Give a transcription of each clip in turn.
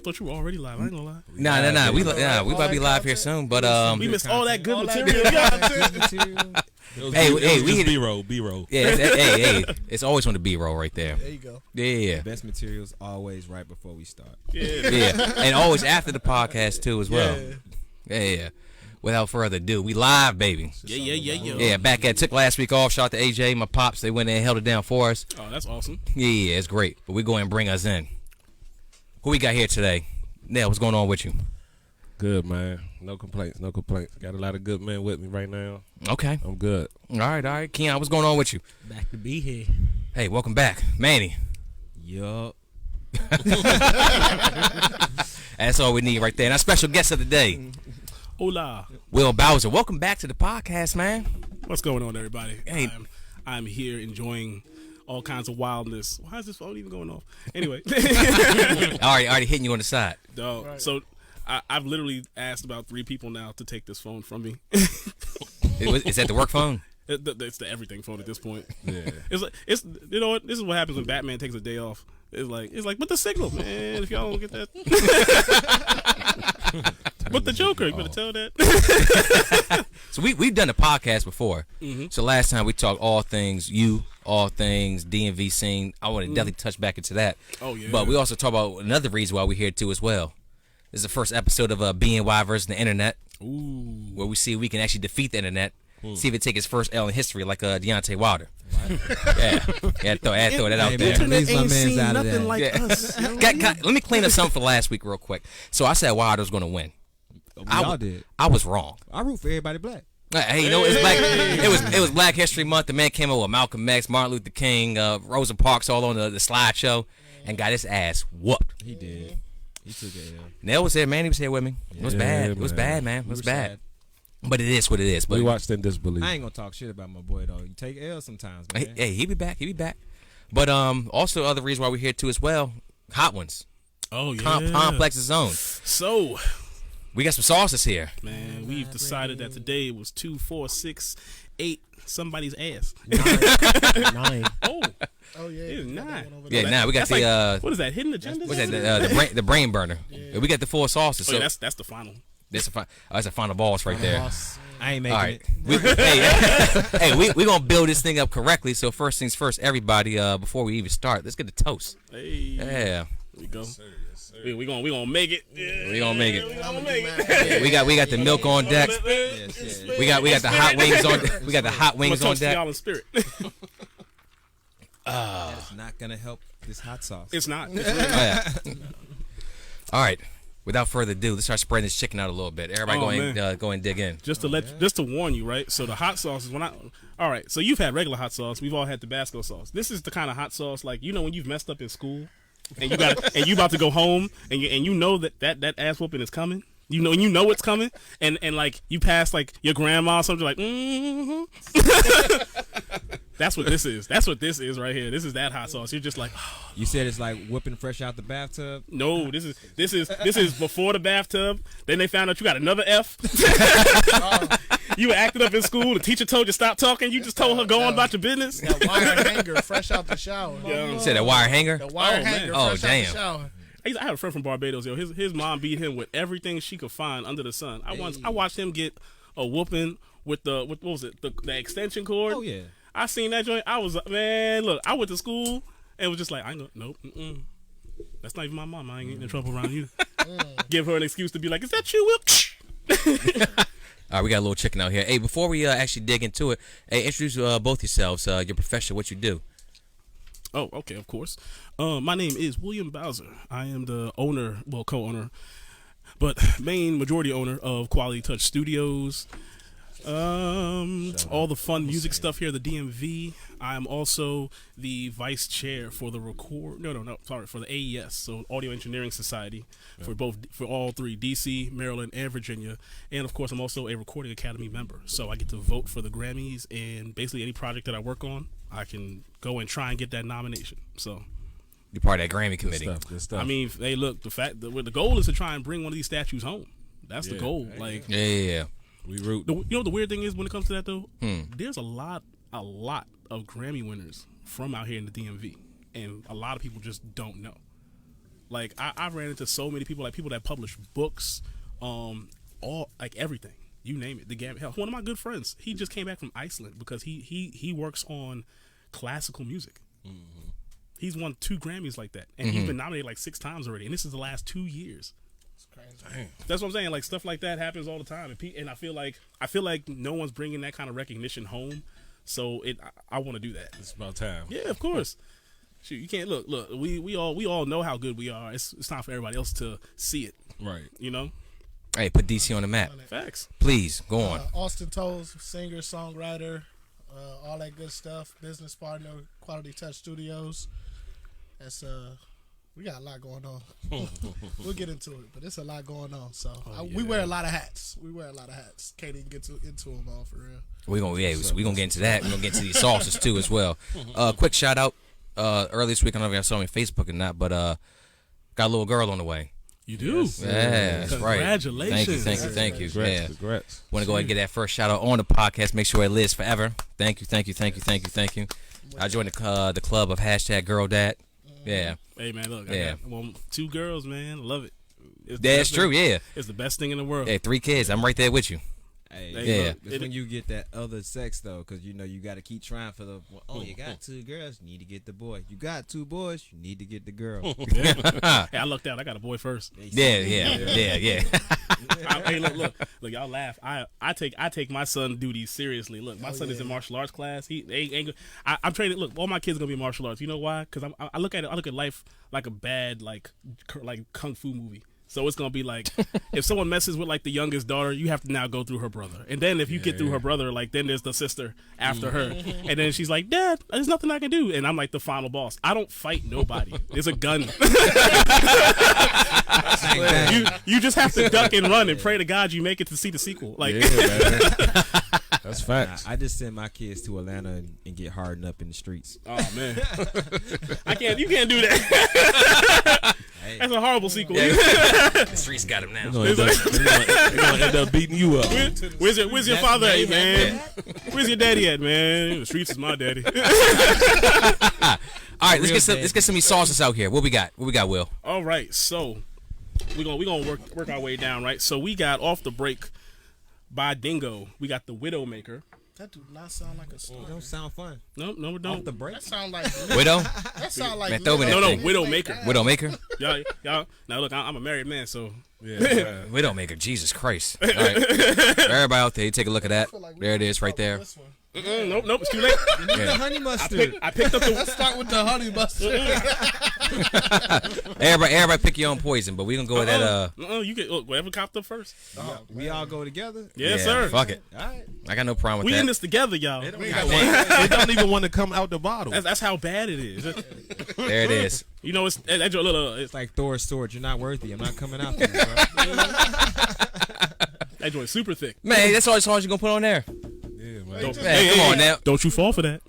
thought you were already live. I ain't gonna lie. Nah. We about to be live here soon, but we missed all that good material. We hit B-roll. Yeah, it's always on the B-roll right there. There you go. Yeah. Best materials always right before we start. Yeah, and always after the podcast too as well. Yeah. Without further ado, we live, baby. Yeah, back at took last week off. Shout out to AJ, my pops. They went in and held it down for us. Oh, that's awesome. Yeah, it's great. But we go and bring us in. Who we got here today? Nell, what's going on with you? Good, man. No complaints. Got a lot of good men with me right now. Okay. I'm good. All right. Keon, what's going on with you? Back to be here. Hey, welcome back. Manny. Yup. That's all we need right there. And our special guest of the day, Hola. Will Bowser. Welcome back to the podcast, man. What's going on, everybody? Hey. I'm here enjoying all kinds of wildness. Why is this phone even going off? Anyway. Already hitting you on the side. Right. So I've literally asked about 3 people now to take this phone from me. Is that the work phone? It's the everything phone at this point. Yeah. It's you know what? This is what happens when Batman takes a day off. It's like, but the signal, man. If y'all don't get that, but the Joker, you better tell that. So we've done a podcast before. Mm-hmm. So last time we talked all things DMV scene. I want to definitely touch back into that. Oh yeah. But we also talk about another reason why we're here too as well. This is the first episode of BNY versus the internet. Ooh. Where we see we can actually defeat the internet. See if it take its first L in history, like Deontay Wilder. Yeah, throw that out there. Internet Leave my ain't mans seen out of nothing that. like us. Let me clean up something for last week real quick. So I said Wilder was going to win. We all did. I was wrong. I root for everybody black. Hey, you know it's black. It was Black History Month. The man came over with Malcolm X, Martin Luther King, Rosa Parks, all on the slideshow, and got his ass whooped. He did. He took it. Nell was there, man. He was here with me. It was bad. Yeah, It was bad, man. It was bad. sad. But it is what it is. But We watched in disbelief. I ain't gonna talk shit about my boy though. You take L sometimes, man. hey, he be back. But also other reason why we're here too as well. Hot ones. Oh yeah. Complex's Zone. So, We got some sauces here. man, we've decided that today it was 2, 4, 6, 8 somebody's ass. 9. Oh, Oh yeah. it's 9. Yeah, now we got That's the what is that? Hidden agenda? what's that? The brain burner. We got the 4 sauces. Oh, So yeah, that's the final. that's a final boss right there. I ain't All making right. it. We gonna build this thing up correctly. So first things first, everybody. Before we even start, let's get the toast. Hey, Yeah, there we go. We gonna make it. Yeah, we gonna make it. We gonna make it. Yeah, we got the milk on deck. Yes. We got the hot wings on. We got the hot wings on Toast to deck. y'all in spirit. That's not gonna help this hot sauce. It's not. It's Oh, really yeah. All right. Without further ado, let's start spreading this chicken out a little bit. Everybody go and dig in. just to warn you, right? So the hot sauce is all right. So you've had regular hot sauce. We've all had Tabasco sauce. This is the kind of hot sauce like when you've messed up in school and you about to go home and you know that ass whooping is coming. You know it's coming and like you pass like your grandma or something like mm-hmm. That's what this is. That's what this is right here. This is that hot sauce. You're just like, oh. You said it's like whipping fresh out the bathtub. No, this is before the bathtub. Then they found out you got another F. You were acting up in school. The teacher told you stop talking. You just told her go on about your business. That wire hanger fresh out the shower. Yeah. You said a wire hanger? The wire Oh, hanger man. fresh out the shower. I had a friend from Barbados. Yo, his mom beat him with everything she could find under the sun. I watched him get a whooping with what was it? The extension cord. Oh yeah. I seen that joint. I was man. Look, I went to school and was just like, I know, nope. That's not even my mom. I ain't getting in trouble around you. Give her an excuse to be like, is that you, Will? All right, we got a little chicken out here. Hey, before we actually dig into it, hey, introduce both yourselves, your profession, what you do. Oh, okay, of course. My name is William Bowser. I am the owner, well, co-owner, but main majority owner of Quality Touch Studios. All the fun music stuff here at the DMV. I am also the vice chair for the for the AES, so Audio Engineering Society, for all 3, DC, Maryland, and Virginia. And of course, I'm also a Recording Academy member, so I get to vote for the Grammys, and basically any project that I work on, I can go and try and get that nomination. So You're part of that Grammy committee. Good stuff. I mean, hey, look, the goal is to try and bring one of these statues home. That's the goal. Like, Yeah. We root. the weird thing is when it comes to that though, there's a lot of Grammy winners from out here in the DMV, and a lot of people just don't know. Like I ran into so many people, like people that publish books, all like everything. You name it. The Grammy. Hell, one of my good friends, he just came back from Iceland because he works on classical music. Mm-hmm. He's won 2 Grammys like that, and he's been nominated like 6 times already. And this is the last 2 years. It's crazy. Damn. That's what I'm saying. Like stuff like that happens all the time, and I feel like no one's bringing that kind of recognition home. So I want to do that. It's about time. Yeah, of course. Shoot, you can't look. We all know how good we are. It's time for everybody else to see it. Right. You know. Hey, put DC on the map. Facts. Please, go on. Austin Toles, singer, songwriter, all that good stuff. Business partner, Quality Touch Studios. That's we got a lot going on. We'll get into it, but it's a lot going on. So we wear a lot of hats. Can't even get into them all for real. We gonna get into that. We're gonna get into these sauces too as well. Quick shout out. Earlier this week, I don't know if y'all saw me on Facebook or not, but got a little girl on the way. You do? Yeah, that's right. Congratulations. Thank you. Yeah. Congrats. Want to go ahead and get that first shout out on the podcast. Make sure it lives forever. Thank you. I joined the club of #GirlDad. Yeah. Hey man, look. Yeah. I got 2 girls, man. Love it. That's true. Yeah. It's the best thing in the world. Hey, 3 kids. I'm right there with you. Hey, Yeah. it's when you get that other sex though, because you know you got to keep trying for the. Oh, you got 2 girls, you need to get the boy. You got 2 boys, you need to get the girl. Hey, I lucked out. I got a boy first. Yeah. Hey, look, y'all laugh. I take my son duties seriously. Look, my son is in martial arts class. I'm training. Look, all my kids are gonna be in martial arts. You know why? Because I look at life like a bad like kung fu movie. So it's gonna be like, if someone messes with like the youngest daughter, you have to now go through her brother, and then if you get through her brother, like then there's the sister after her, and then she's like, Dad, there's nothing I can do, and I'm like the final boss. I don't fight nobody. There's a gun. you just have to duck and run and pray to God you make it to see the sequel. Like, that's facts. I just send my kids to Atlanta and get hardened up in the streets. Oh man, you can't do that. Hey. That's a horrible sequel. The streets got him now. They're gonna end up beating you up. Where's your father at, man? Where's your daddy at, man? The streets is my daddy. All right, let's get some of these sauces out here. What we got, Will? All right, so we're gonna work our way down, right? So we got Off the Break by Dingo. We got the Widowmaker. That do not sound like a story. Don't sound fun. No, it don't. Off the break. That sound like Widow? That sound like Man, throw me that No, thing. Widowmaker. Widowmaker? Y'all. Now look, I'm a married man, so Yeah. Widowmaker. Jesus Christ. All right. Everybody out there, you take a look at that. There it is right there. nope, it's too late. You need the honey mustard. I picked up the. Let's start with the honey mustard. Everybody pick your own poison, but we gonna go with that. You get whatever copped up first. We all go together. Yes, Yeah, sir. Fuck it. All right. I got no problem with We that. in this together, y'all. It don't even want to come out the bottle. That's how bad it is. There it is. You know, it's It's like Thor's sword. You're not worthy. I'm not coming out for you, bro. that joint's super thick. Man, that's all the songs you gonna put on there. Yeah, man. Man, come on now. Don't you fall for that.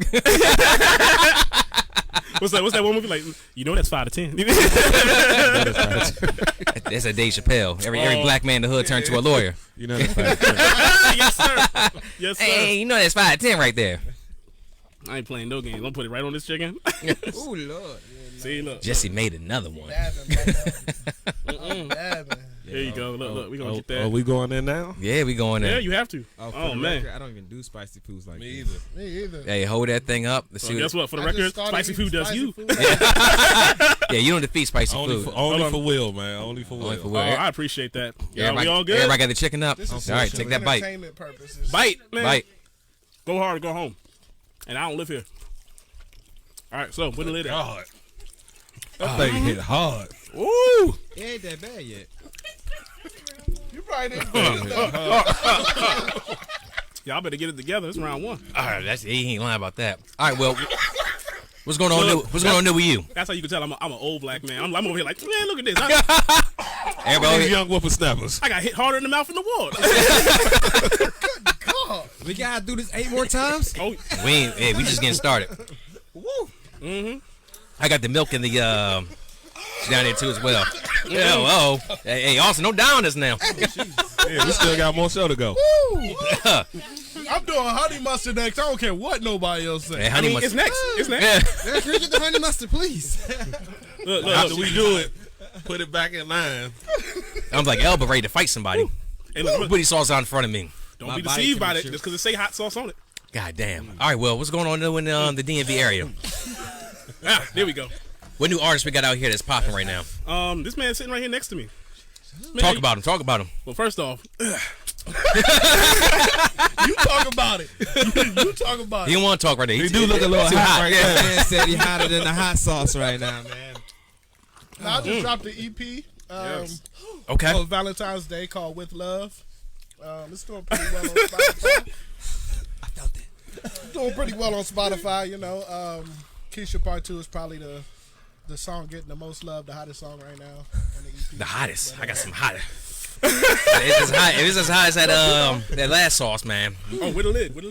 What's that one movie like? You know that's 5 to 10. That's a Dave Chappelle. Every black man in the hood turned to a lawyer. You know that's Yes, sir. Yes, sir. Hey, you know that's 5 to 10 right there. I ain't playing no games. Don't put it right on this chicken. Ooh, Lord. See, look. Jesse made another one. There you go. Look. We gonna get that. Are we going in now? Yeah, we going Yeah, there. you have to. For Oh the man. record, I don't even do spicy foods like Me this. either. Me either. Hey, hold that thing up. Let's So see. guess what? For the I just record, started spicy eating food does spicy you. food. Yeah, you don't defeat spicy Only food. for Will, man. Only for Will. Only for Oh, Will. I appreciate that. Yeah, Everybody, we all good. everybody got the chicken up. This is All right, for take that bite. entertainment purposes. Bite, man. Bite. Go hard or go home. And I don't live here. All right, so put the lid in. God. That thing hit hard. Ooh. It ain't that bad yet. You probably didn't. Y'all better get it together. It's round 1. All right, he ain't lying about that. All right, well, what's going on? What's going on with you? That's how you can tell I'm an old black man. I'm over here like, man, look at this. Everybody, These young whippersnappers. I got hit harder in the mouth than the wall. God. We gotta do this 8 more times. Oh, we just getting started. I got the milk in the down there too as well. Yeah, hey, Austin, don't down us now. Yeah, we still got more show to go. I'm doing honey mustard next. I don't care what nobody else says. Hey, honey it's mustard. next. It's next. Yeah. Can we get the honey mustard, please? Look, After we do it, Put it back in line. I'm like Elba ready to fight somebody. Hey, look, Put sauce out in front of me. don't be deceived by it just because it say hot sauce on it. God damn. All right, well, what's going on in the DMV area? There we go. What new artists we got out here that's popping right now? This man sitting right here next to me. Man, Talk about him. Well, first off, You talk about it. You talk about He it. don't want to talk right there. He do look a little too hot right now. Man said he hotter than the hot sauce right now, man. Now, I just dropped the EP Okay. on Valentine's Day called With Love. It's doing pretty well on Spotify. I felt it. Doing pretty well on Spotify, you know. Keisha Part 2 is probably the song getting the most love, the hottest song right now on the EP. The hottest. I got some hot. It's as hot as that last sauce, man. oh, with a lid. But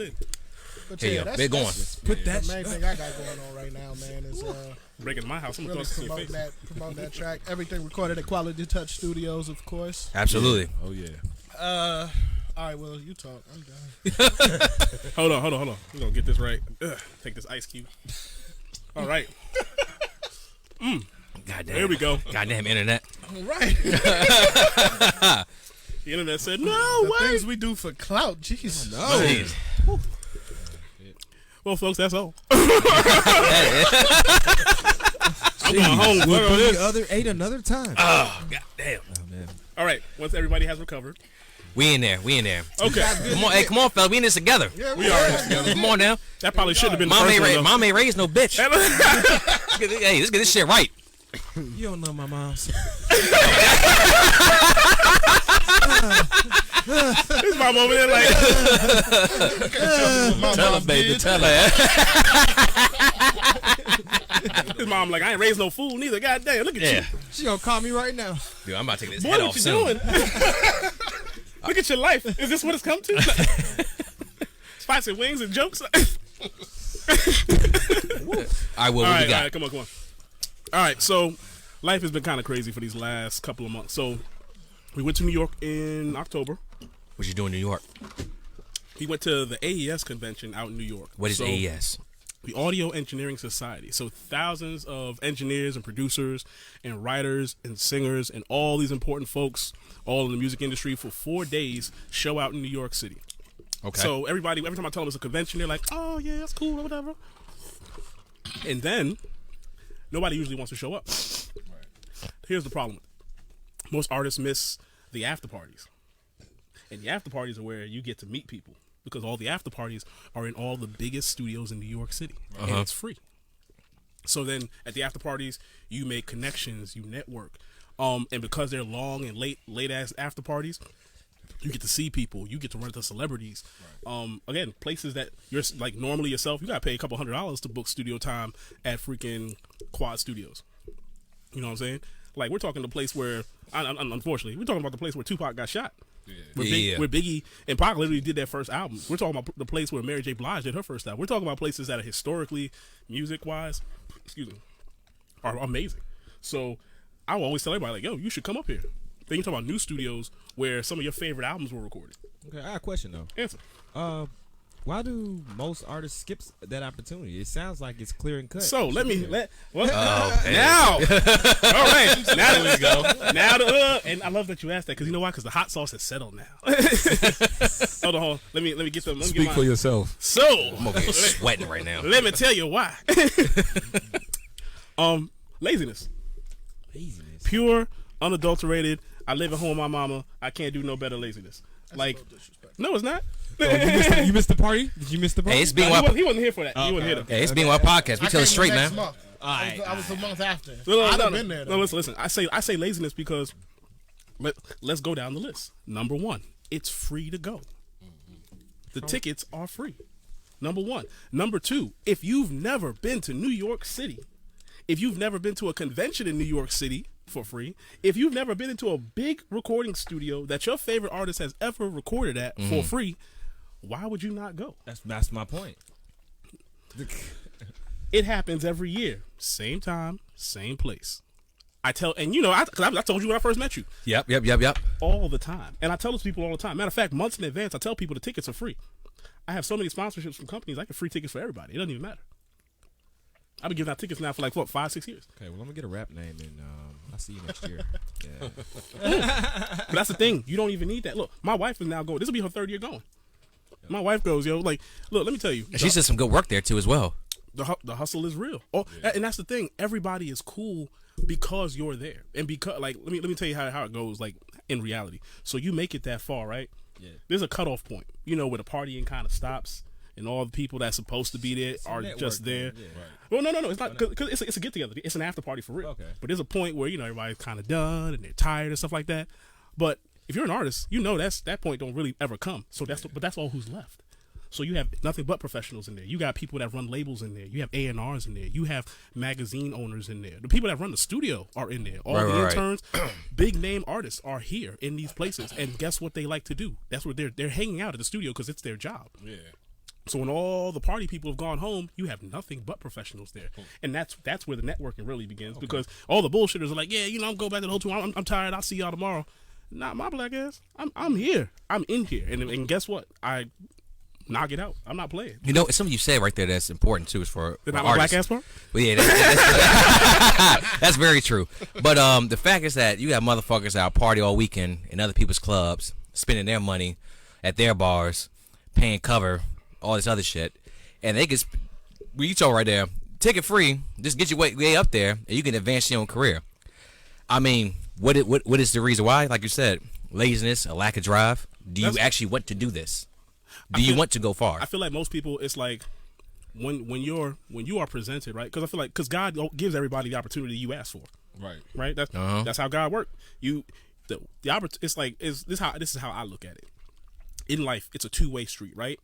Here you go. that's, They're going. Put that the main thing I got going on right now, man, is Breaking my house. I'm gonna really throw this in your promoting face. that track. Everything recorded at Quality Touch Studios, of course. Absolutely. Oh yeah. All right, well, you talk. I'm done. Hold on. We're gonna get this right. Take this ice cube. All right. Goddamn. There we go. Goddamn internet. All right. The internet said no The way. things we do for clout, jeez. Jeez. Well, folks, that's all. Hey, I'm going home. We'll What bring this? the other 8 another time. oh, goddamn. Oh, man. All right. Once everybody has recovered. We in there. Okay. Come on, fella. We in this together. Yeah, We are in this together. Come on now. That probably shouldn't have been the Mom first ain't, one, though. mom ain't raised no bitch. Hey, let's get this shit right. You don't know my mom. This is my moment there like. Tell her, baby. Tell her. His mom like, I ain't raised no fool neither. God damn, look at Yeah. you. She gonna call me right now. Dude, I'm about to take this Boy, head what off you soon. doing? Look at your life. Is this what it's come to? Spicy wings and jokes? All right, what we got? Come on. All right, so life has been kind of crazy for these last couple of months. So we went to New York in October. What you doing in New York? We went to the AES convention out in New York. What is So, AES? The Audio Engineering Society. So thousands of engineers and producers and writers and singers and all these important folks, all in the music industry, for 4 days show out in New York City. Okay. So everybody, every time I tell them it's a convention, they're like, "Oh yeah, that's cool or whatever." And then nobody usually wants to show up. Here's the problem: most artists miss the after parties, and the after parties are where you get to meet people because all the after parties are in all the biggest studios in New York City, and it's free. So then at the after parties, you make connections, you network, and because they're long and late ass after parties, you get to see people, you get to run into celebrities. Again, places that you're like normally yourself, you gotta pay a couple $100s to book studio time at freaking Quad Studios. You know what I'm saying? Like we're talking the place where, unfortunately, we're talking about the place where Tupac got shot. Where Biggie and Pac literally did their first album. We're talking about the place where Mary J. Blige did her first album. We're talking about places that are historically, music-wise, are amazing. So I will always tell everybody, like, yo, you should come up here. Then you talk about new studios where some of your favorite albums were recorded. Okay, I got a question though. Answer. Why do most artists skip that opportunity? It sounds like it's clear and cut. So now. All right, now There we go. and I love that you asked that because you know why? Because the hot sauce has settled now. Hold on. Let me get them. Let me Speak get for yourself. So I'm over here sweating right now. let me tell you why. Laziness. Laziness. Pure, unadulterated. I live at home with my mama. I can't do no better laziness. No, it's not. You missed the party? Did you miss the party? Hey, it's He BNY. wasn't here for that. He wasn't here though. Hey, it's BNY podcast. We tell it straight, man. I was a month after. No, I'd have been there. No, listen. I say laziness because let's go down the list. Number one, it's free to go. The tickets are free. Number one. Number two, if you've never been to New York City, if you've never been to a convention in New York City for free, if you've never been into a big recording studio that your favorite artist has ever recorded at for free, why would you not go? That's my point. It happens every year. Same time, same place. I tell, and you know, I told you when I first met you. Yep. All the time. And I tell those people all the time. Matter of fact, months in advance, I tell people the tickets are free. I have so many sponsorships from companies, I get free tickets for everybody. It doesn't even matter. I've been giving out tickets now for like, what, 5-6 years. Okay, well, I'm going to get a rap name, and I'll see you next year. Yeah. But that's the thing. You don't even need that. Look, my wife is now going. This will be her 3rd year going. My wife goes, yo, like, look, let me tell you. And she did some good work there, too, as well. The hustle is real. Oh, and that's the thing. Everybody is cool because you're there. And because, like, let me tell you how it goes, like, in reality. So you make it that far, right? Yeah. There's a cutoff point, where the partying kind of stops. And all the people that's supposed to be there are just there. Yeah. Right. Well, no, it's not because it's a get together. It's an after party for real. Okay. But there's a point where everybody's kind of done and they're tired and stuff like that. But if you're an artist, that point don't really ever come. So that's all who's left. So you have nothing but professionals in there. You got people that run labels in there. You have A&Rs in there. You have magazine owners in there. The people that run the studio are in there. All the interns, big name artists are here in these places. And guess what they like to do? That's what they're hanging out at the studio because it's their job. Yeah. So when all the party people have gone home, you have nothing but professionals there, and that's where the networking really begins. Okay. Because all the bullshitters are like, I'm going back to the hotel. I'm tired. I'll see y'all tomorrow. Not my black ass. I'm here. I'm in here, and guess what? I knock it out. I'm not playing. It's something you said right there that's important too. Is for not my black ass part. Well, yeah, that's very true. But the fact is that you got motherfuckers out party all weekend in other people's clubs, spending their money at their bars, paying cover. All this other shit, and they get we told right there, ticket free, just get your way up there, and you can advance your own career. I mean, what is the reason why? Like you said, laziness, a lack of drive. Do you actually want to do this? Do you want to go far? I feel like most people, it's like when you are presented, right? Because I feel like God gives everybody the opportunity you ask for, right. That's how God works. It's like this is how I look at it. In life, it's a two-way street, right?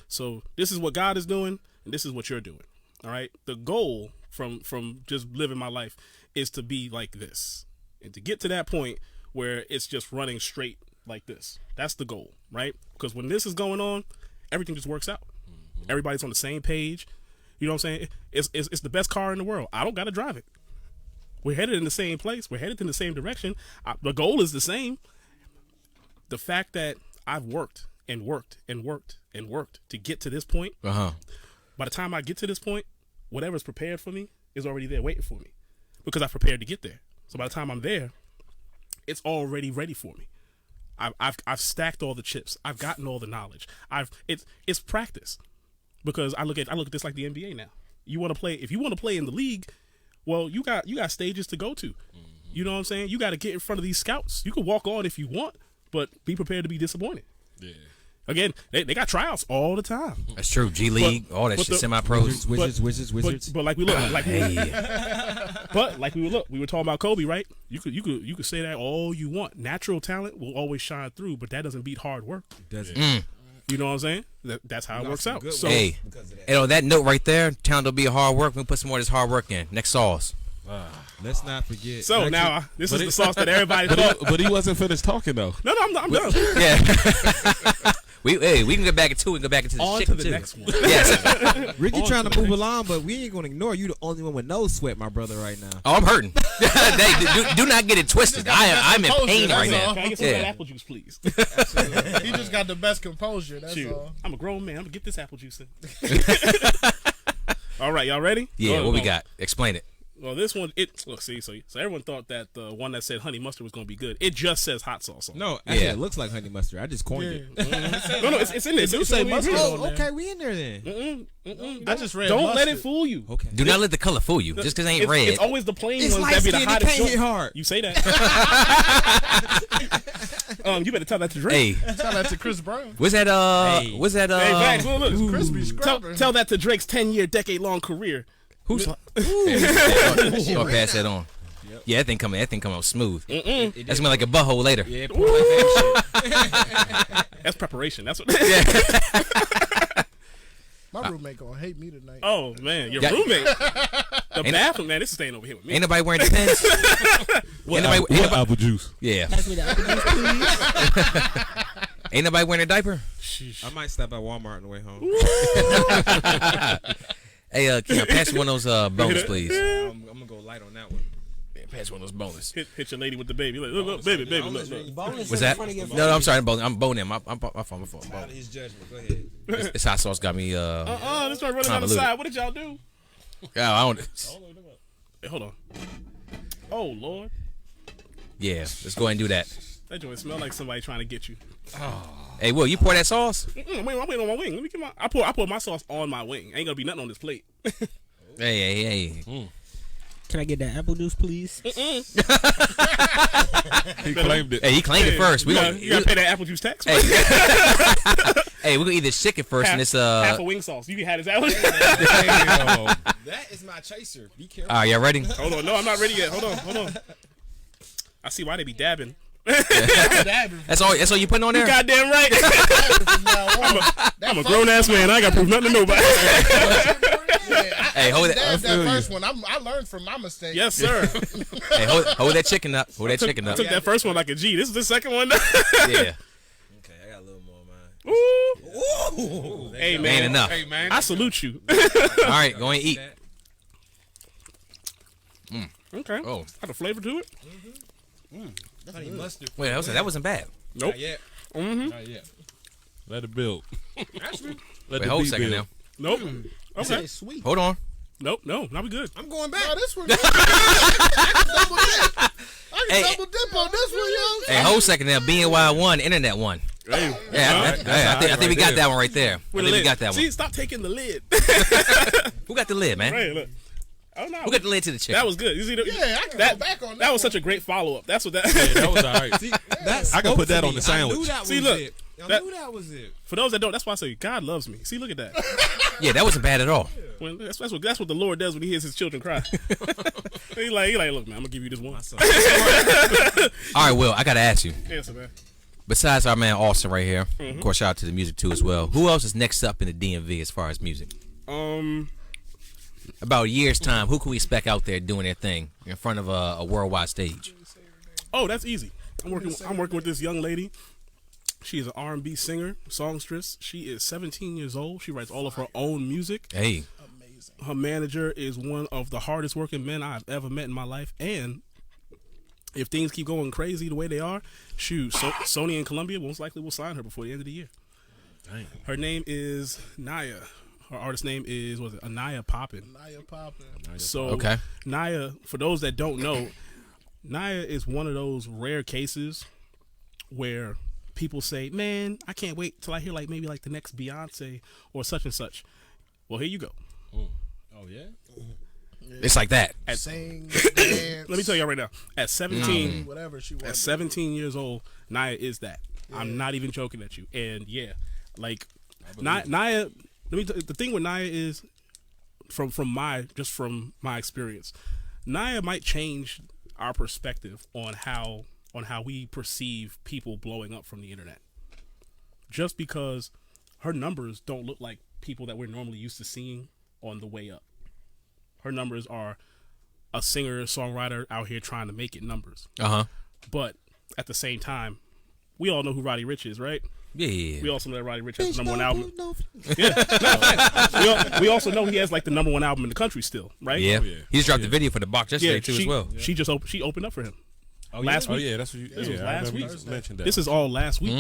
So this is what God is doing, and this is what you're doing. All right. The goal from just living my life is to be like this, and to get to that point where it's just running straight like this. That's the goal, right? Because when this is going on, everything just works out. Mm-hmm. Everybody's on the same page. You know what I'm saying? It's the best car in the world. I don't got to drive it. We're headed in the same place. We're headed in the same direction. The goal is the same. The fact that I've worked and worked and worked and worked to get to this point. By the time I get to this point, whatever's prepared for me is already there waiting for me, because I've prepared to get there. So by the time I'm there, it's already ready for me. I've stacked all the chips. I've gotten all the knowledge. It's practice, because I look at this like the NBA now. You want to play, if you want to play in the league, well, you got stages to go to. Mm-hmm. You know what I'm saying? You got to get in front of these scouts. You can walk on if you want, but be prepared to be disappointed. Yeah. Again, they got tryouts all the time. That's true. G League, all that shit, semi-pros, wizards. But like we look, we were talking about Kobe, right? You could say that all you want. Natural talent will always shine through, but that doesn't beat hard work. It doesn't. You know what I'm saying? That's how it works out. So, and on that note right there, talent will be hard work. We'll put some more of this hard work in. Next sauce. Let's not forget. So now this is the sauce that everybody thought. But he wasn't finished talking though. No, I'm done. Yeah. We can get back into it and go back into the on shit to the too. next one. Yes. Ricky trying to move along, but we ain't gonna ignore you. The only one with no sweat, my brother, right now. Oh, I'm hurting. do not get it twisted. I'm in pain right now. Can I get some of that apple juice, please? He just got the best composure. That's all. I'm a grown man. I'm gonna get this apple juice in. All right, y'all ready? Yeah. What we got? Explain it. Well, this one, so everyone thought that the one that said honey mustard was going to be good. It just says hot sauce on it. No, actually, it looks like honey mustard. I just coined it. Mm-hmm. No, it's in there. It say mustard on there. Okay, we in there then. I just read Don't let it fool you. Okay. Do not let the color fool you. Just because it ain't red. It's always the plain It's ones that be the hottest. It can't hit hard. You say that. You better tell that to Hey. Drake. Tell that to Chris Brown. What's that? What's that? Hey, Max, look. Crispy scrubber. Tell that to Drake's 10-year, decade-long career. Who's? I'll pass that on. Yep. Yeah, that thing come out smooth. That's gonna be like a butthole later. Yeah, pour like that shit. That's preparation. That's what. My roommate gonna hate me tonight. Oh man, your roommate. The bathroom, man. This is staying over here with me. Ain't nobody wearing the pants. What apple juice? Yeah. Pass me the apple juice, please. Ain't nobody wearing a diaper. I might stop at Walmart on the way home. Hey, can I pass you one of those bonus, please? I'm gonna go light on that one. Yeah, pass one of those bonus. Hit your lady with the baby. Look, baby, look. Was that? No, I'm sorry. I'm boning. My fault. Out of his judgment. Go ahead. This hot sauce got me. This one running down the side. What did y'all do? I don't. Hey, hold on. Oh Lord. Yeah, let's go ahead and do that. That joint smell like somebody trying to get you. Hey, Will, you pour that sauce? I'm waiting on my wing. Let me get my. I pour my sauce on my wing. Ain't gonna be nothing on this plate. Hey. Can I get that apple juice, please? He claimed it. Hey, he claimed it first. You gotta pay that apple juice tax. Hey, hey, we're gonna eat this chicken first, and it's half a wing sauce. You can have this apple. That is my chaser. Be careful. All right, y'all ready? Hold on, no, I'm not ready yet. Hold on. I see why they be dabbing. That's all you putting on there? Goddamn right. I'm a grown ass man. I ain't got to prove nothing to nobody. Hey, hold that. That first one, I learned from my mistake. Yes, sir. Hey, hold that chicken up. Hold that chicken up. I took that first one like a G. This is the second one. Yeah. Okay, I got a little more, man. Ooh. Hey, man. Ain't enough. Hey, man. I salute you. All right, go and eat. Okay. Oh. Got a flavor to it? Honey mustard. Wait, that wasn't bad. Nope. Yeah. Not yet. Let it build. Let Wait, hold a second now. Nope. Okay. It's sweet. Hold on. Nope. No, not be good. I'm going back. No, this one. I can Hey. double dip on this one, yo. Hey, hold a second now. BNY one, internet one. Hey. Yeah, I think we got that one right there. I think we got that See, one. stop taking the lid. Who got the lid, man? Right, look. Oh, no. Who got the lid to the chicken? That was good. You see, Yeah, I can that, go back on that. That was such a great follow-up. That's what that... That was all right. See, that I can put that spoke to on the me. sandwich. I knew that See, was look, it. I that- knew that was it. For those that don't, that's why I say God loves me. See, look at that. Yeah, that wasn't bad at all. When, that's what the Lord does when He hears His children cry. he like, look, man, I'm gonna give you this one. All right, Will, I gotta ask you. Answer, man. Besides our man Austin right here, of course, shout out to the music too as well. Who else is next up in the DMV as far as music? About a year's time, who can we expect out there doing their thing in front of a worldwide stage? Oh, that's easy. I'm working with this young lady. She is an R&B singer, songstress. She is 17 years old. She writes all of her own music. Hey, Amazing. Her manager is one of the hardest working men I've ever met in my life. And if things keep going crazy the way they are, shoot, Sony and Columbia most likely will sign her before the end of the year. Dang. Her name is Naya. Her artist name is, Anaya Poppin. Naya popping. So okay. Naya, for those that don't know, Naya is one of those rare cases where people say, man, I can't wait till I hear maybe the next Beyonce or such and such. Well, here you go. Oh, yeah? It's like that. Sing, dance. Let me tell y'all right now. At 17, Whatever she wants. at 17 years old, Naya is that. I'm not even joking at you. And yeah, Naya. The thing with Naya is, from my experience, Naya might change our perspective on how we perceive people blowing up from the internet. Just because her numbers don't look like people that we're normally used to seeing on the way up. Her numbers are a singer, songwriter out here trying to make it numbers. But at the same time, we all know who Roddy Ricch is, right? Yeah. We also know that Roddy Ricch has the number one album. We also know he has the number one album in the country still, right? Yeah. Oh, yeah. He just dropped the video for the box yesterday too she, as well. She just she opened up for him. Last week. Oh, yeah, that's what you... This was last week. You mentioned that. This is all last week.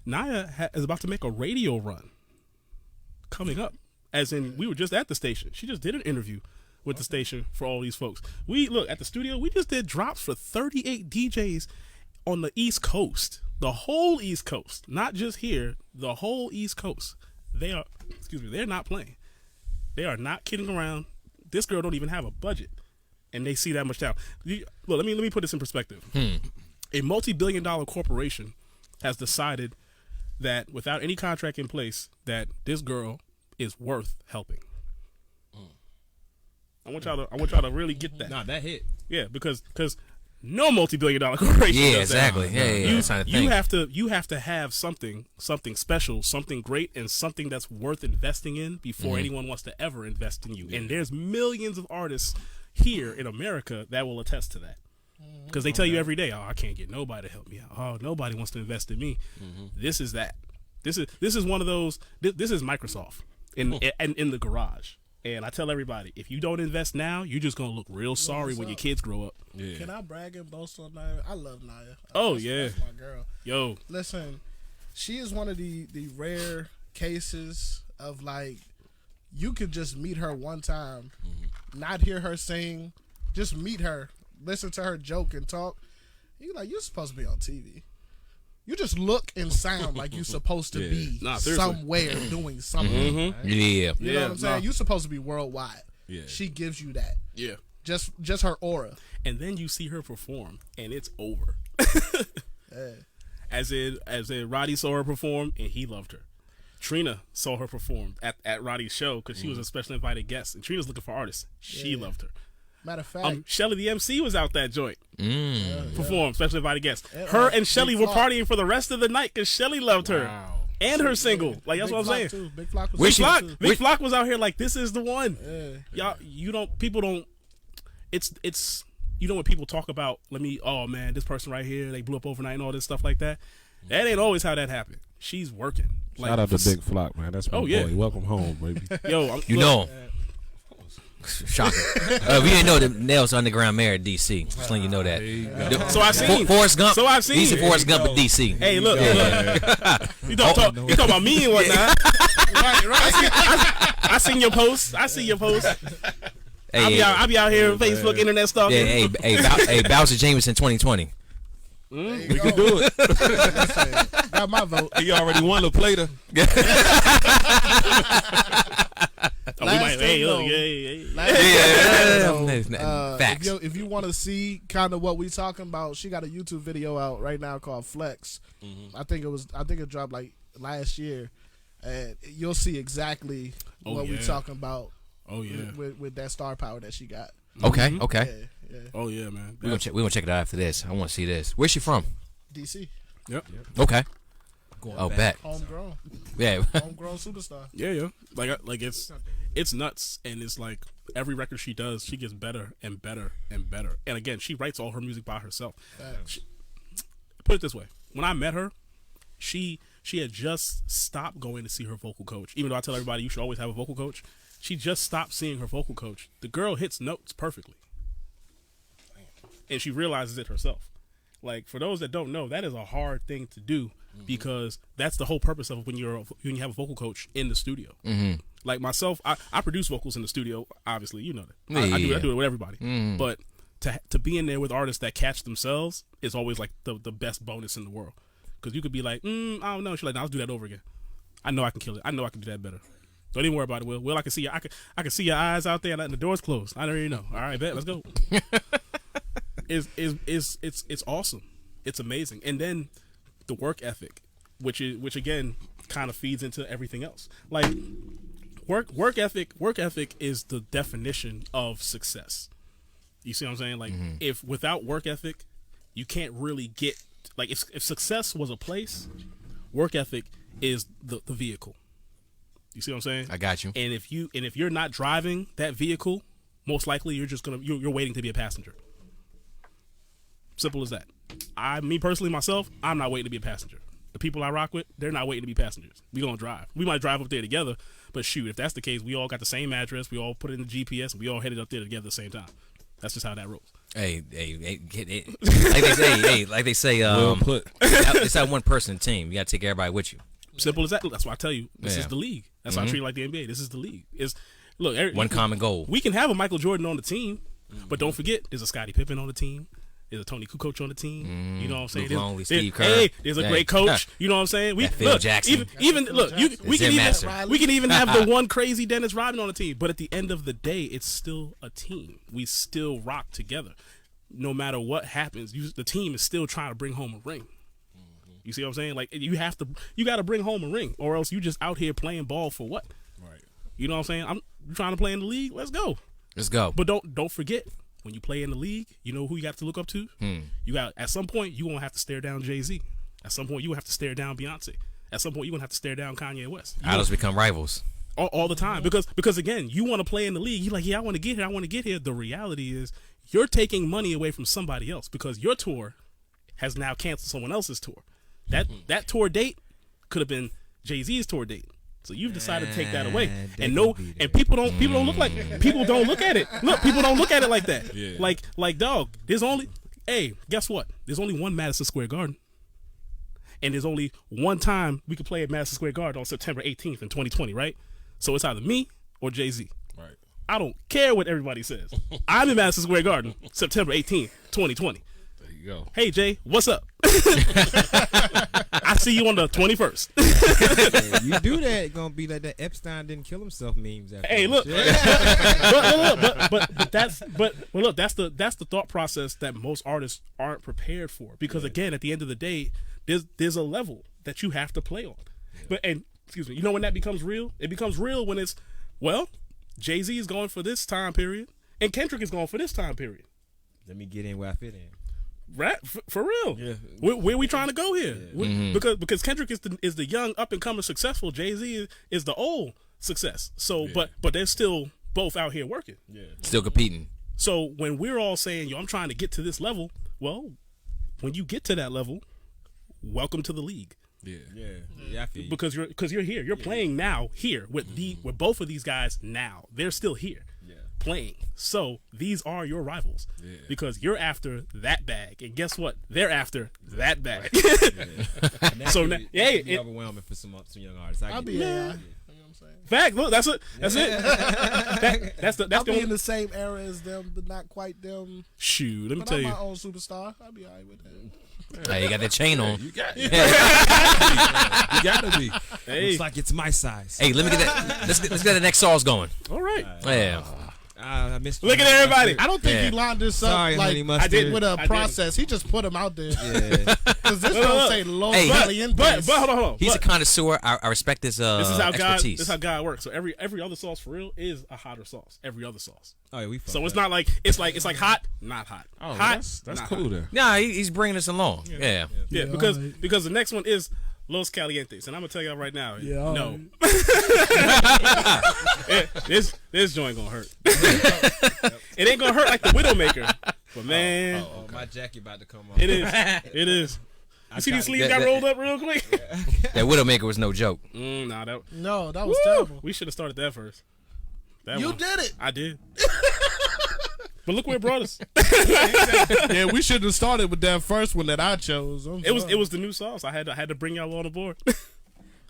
Naya is about to make a radio run coming up. As in, we were just at the station. She just did an interview with the station for all these folks. We look at the studio. We just did drops for 38 DJs on the East Coast, the whole East Coast, not just here. The whole East Coast. They're not playing. They are not kidding around. This girl don't even have a budget, and they see that much talent. Look, let me put this in perspective. A multi-billion-dollar corporation has decided that without any contract in place, that this girl is worth helping. I want y'all to really get that. Nah, that hit. Yeah, because no multi-billion-dollar corporation. Yeah, does that. exactly. Yeah, that's not a thing. You have to have something special, something great, and something that's worth investing in before anyone wants to ever invest in you. And there's millions of artists here in America that will attest to that. Because they tell you every day, oh, I can't get nobody to help me out. Oh, nobody wants to invest in me. This is that. This is one of those. This is Microsoft in the garage. And I tell everybody, if you don't invest now, you're just gonna look real sorry when your kids grow up. Yeah. Can I brag and boast on Naya? I love Naya. That's my girl. Yo, Listen, she is one of the rare cases of you could just meet her one time, not hear her sing, just meet her, listen to her joke and talk. You're like, you're supposed to be on TV. You just look and sound like you're supposed to be somewhere doing something. Right? Yeah. You know what I'm saying? You're supposed to be worldwide. Yeah. She gives you that. Yeah. Just her aura. And then you see her perform, and it's over. As in Roddy saw her perform, and he loved her. Trina saw her perform at Roddy's show because she was a special invited guest, and Trina's looking for artists. She loved her. Matter of fact, Shelly the MC was out that joint. Performed, special invited guest. Her and Shelly were partying for the rest of the night because Shelly loved her. And her single. Like, that's what I'm saying. Too. Big Flock was Big Flock was out here like, this is the one. Y'all, people don't, it's, you know when people talk about, oh man, this person right here, they blew up overnight and all this stuff like that. That ain't always how that happened. She's working. Like, shout out to Big Flock, man. That's my boy. Welcome home, baby. Yo, you know. Shocking. We didn't know that Nell's underground mayor at DC. Just letting you know that. So I've seen Forrest Gump. So I've seen. He's a Forrest Gump at DC. Hey, look. You talking about me and whatnot? I seen your posts. Hey, I'll be out here on Facebook, internet stalking. Yeah, hey, Bowser Jameson 2020. We can do it. Got my vote. He already won the Plater. Facts. If you want to see kind of what we talking about, she got a YouTube video out right now called Flex. I think it dropped like last year, and you'll see exactly what we talking about. With that star power that she got. Okay. Yeah. Oh yeah, man. We gonna check it out after this. I want to see this. Where's she from? DC. Yep. Okay. Bet. Homegrown. Yeah. Homegrown superstar. Yeah. Like it's nuts, and it's like every record she does, she gets better and better and better. And again, she writes all her music by herself. Put it this way: when I met her, she had just stopped going to see her vocal coach. Even though I tell everybody you should always have a vocal coach, she just stopped seeing her vocal coach. The girl hits notes perfectly, and she realizes it herself. Like, for those that don't know, that is a hard thing to do because that's the whole purpose of when you have a vocal coach in the studio. Like myself, I produce vocals in the studio. Obviously, you know that. I do it with everybody. But to be in there with artists that catch themselves is always like the best bonus in the world. Because you could be like, I don't know. She's like, no, let's do that over again. I know I can kill it. I know I can do that better. Don't even worry about it, Will. Will, I can see you. I can see your eyes out there, and the door's closed. I already know. All right, bet. Let's go. It's awesome. It's amazing. And then the work ethic, which again kind of feeds into everything else. Like work ethic is the definition of success. You see what I'm saying? Like if without work ethic, you can't really get, like, if success was a place, work ethic is the vehicle. You see what I'm saying? I got you. And if you're not driving that vehicle, most likely you're waiting to be a passenger. Simple as that. Me personally, myself, I'm not waiting to be a passenger. The people I rock with, they're not waiting to be passengers. We gonna drive. We might drive up there together, but shoot, if that's the case, we all got the same address. We all put it in the GPS, and we all headed up there together at the same time. That's just how that rolls. Hey, like they say, well put. It's that one person team. You got to take everybody with you. Simple as that. That's why I tell you, this is the league. That's why I treat it like the NBA. This is the league. One common goal. We can have a Michael Jordan on the team, but don't forget, there's a Scottie Pippen on the team. There's a Tony Kukoc on the team. You know what I'm saying? Luke Longley, Steve Kerr. There's a great coach. You know what I'm saying? Phil Jackson. We can even have the one crazy Dennis Rodman on the team. But at the end of the day, it's still a team. We still rock together. No matter what happens, the team is still trying to bring home a ring. You see what I'm saying? Like, you got to bring home a ring, or else you just out here playing ball for what? Right. You know what I'm saying? I'm trying to play in the league. Let's go. But don't forget, when you play in the league, you know who you got to look up to? You got, at some point, you're going to have to stare down Jay-Z. At some point, you're going to have to stare down Beyonce. At some point, you're going to have to stare down Kanye West. Idols become rivals. All the time. Because again, you want to play in the league. You're like, yeah, I want to get here. The reality is you're taking money away from somebody else because your tour has now canceled someone else's tour. That tour date could have been Jay-Z's tour date. So you've decided to take that away, and people don't look at it. Look, people don't look at it like that. Yeah. Like dog. Guess what? There's only one Madison Square Garden, and there's only one time we could play at Madison Square Garden on September 18th in 2020, right? So it's either me or Jay-Z. Right. I don't care what everybody says. I'm in Madison Square Garden, September 18th, 2020. There you go. Hey, Jay, what's up? I see you on the 21st. Yeah, you do that, it's gonna be like that Epstein didn't kill himself memes. After Hey, look, but that's the thought process that most artists aren't prepared for, because again, at the end of the day, there's a level that you have to play on. But excuse me, you know when that becomes real? It becomes real when it's, well, Jay-Z is going for this time period and Kendrick is going for this time period. Let me get in where I fit in. Right, for real. Yeah. Where we trying to go here? Yeah. Because Kendrick is the young up and coming successful. Jay-Z is the old success. So, but they're still both out here working. Yeah. Still competing. So when we're all saying, "Yo, I'm trying to get to this level," well, when you get to that level, welcome to the league. Yeah. Yeah, I feel you. Because you're here. You're playing now here with with both of these guys now. They're still here. Yeah. Playing. So these are your rivals. Yeah. Because you're after that bag. And guess what? They're after that bag. And So that now- could be yeah, overwhelming for some young artists. I'll be AI. You know what I'm saying? Fact, look, that's it. That's it. That's I'll the be only in the same era as them, but not quite them. shoot. Let me But tell I'm you. my own superstar. I'll be alright with that. Hey, you got that chain on. You got it. You gotta be. Hey, Looks like it's my size. Hey, let me get that. Let's get the next sauce going. all right. Yeah. I missed. Look at everybody. I don't think Yeah. he lined this up Sorry, like honey mustard. with a I did. process. He just put them out there. Yeah. Because this Look, don't look. say low Hey, caliente. But hold on. He's a But connoisseur. I respect his this is how God. expertise. This is how God works. So every other sauce for real is a hotter sauce. Every other sauce. Oh yeah, we. So it's not like it's like hot, not hot. Oh, hot, that's not cool hot. then. Nah, he's bringing us along. Yeah. Yeah, Yeah, because alright. because the next one is Los Calientes, and I'm gonna tell y'all right now. Yeah, no, this joint gonna hurt. It ain't gonna hurt like the Widowmaker, but man, Oh, my jacket about to come off. it is. It is. You see these sleeves got that- rolled up real quick? That Widowmaker was no joke. Nah, that. No, that was Woo! terrible. We should have started that first. That You one. did it. I did. But look where it brought us. Yeah, we should have started with that first one that I chose. It was the new sauce. I had to bring y'all on the board.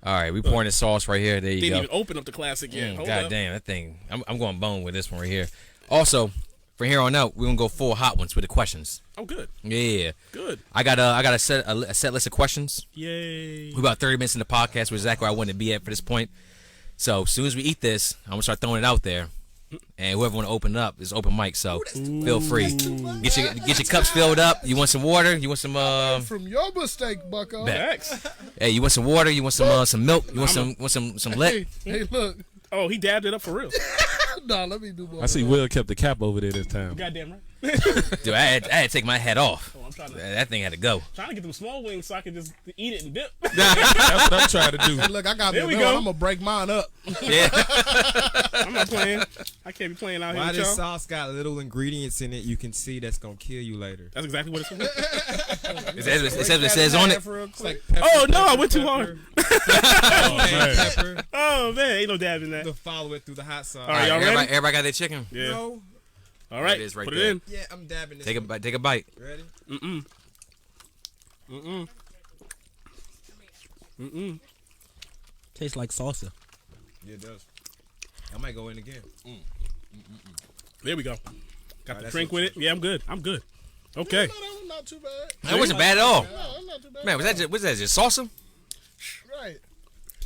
All right, we pouring the sauce right here. There you Didn't go. even open up the classic yet. Hold God up. damn, that thing. I'm going bone with this one right here. Also, from here on out, we're gonna go full hot ones with the questions. Oh, good. Yeah, Good. I got a set list of questions. Yay. We're about 30 minutes in the podcast, which is exactly where I wanted to be at for this point. So as soon as we eat this, I'm gonna start throwing it out there, and whoever want to open it up is open mic. So feel free. Get your cups filled up. You want some water? You want some From your mistake, Bucko. Bet. Facts. Hey, you want some water? You want some milk? You want some lit? Hey, look. Oh, he dabbed it up for real. No, let me do more. I see Will kept the cap over there this time. Goddamn right. Dude, I had to take my hat off. Oh, I'm trying to That thing had to go. get them small wings so I can just eat it and dip. That's what I'm trying to do. Hey, look, I got There the we bill. go. I'm going to break mine up. Yeah. I'm not playing. I can't be playing out here Why with this y'all. sauce got little ingredients in it you can see that's gonna kill you later? That's exactly what it's for. It says what it says on it. It's like Oh no, I went too hard. pepper. Oh man, ain't no dabbing that. To follow it through the hot sauce. All right, y'all ready? Everybody got their chicken. Yeah. No. All right. It is right Put there. it in. Yeah, I'm dabbing this. Take a bite. Take a bite. Ready? Tastes like salsa. Yeah, it does. I might go in again. There we go. Got the that's drink what with it. Yeah, I'm good. Okay. No, that was not too bad. That wasn't bad at all. No, that's not too bad. Man, was that just salsa? Right.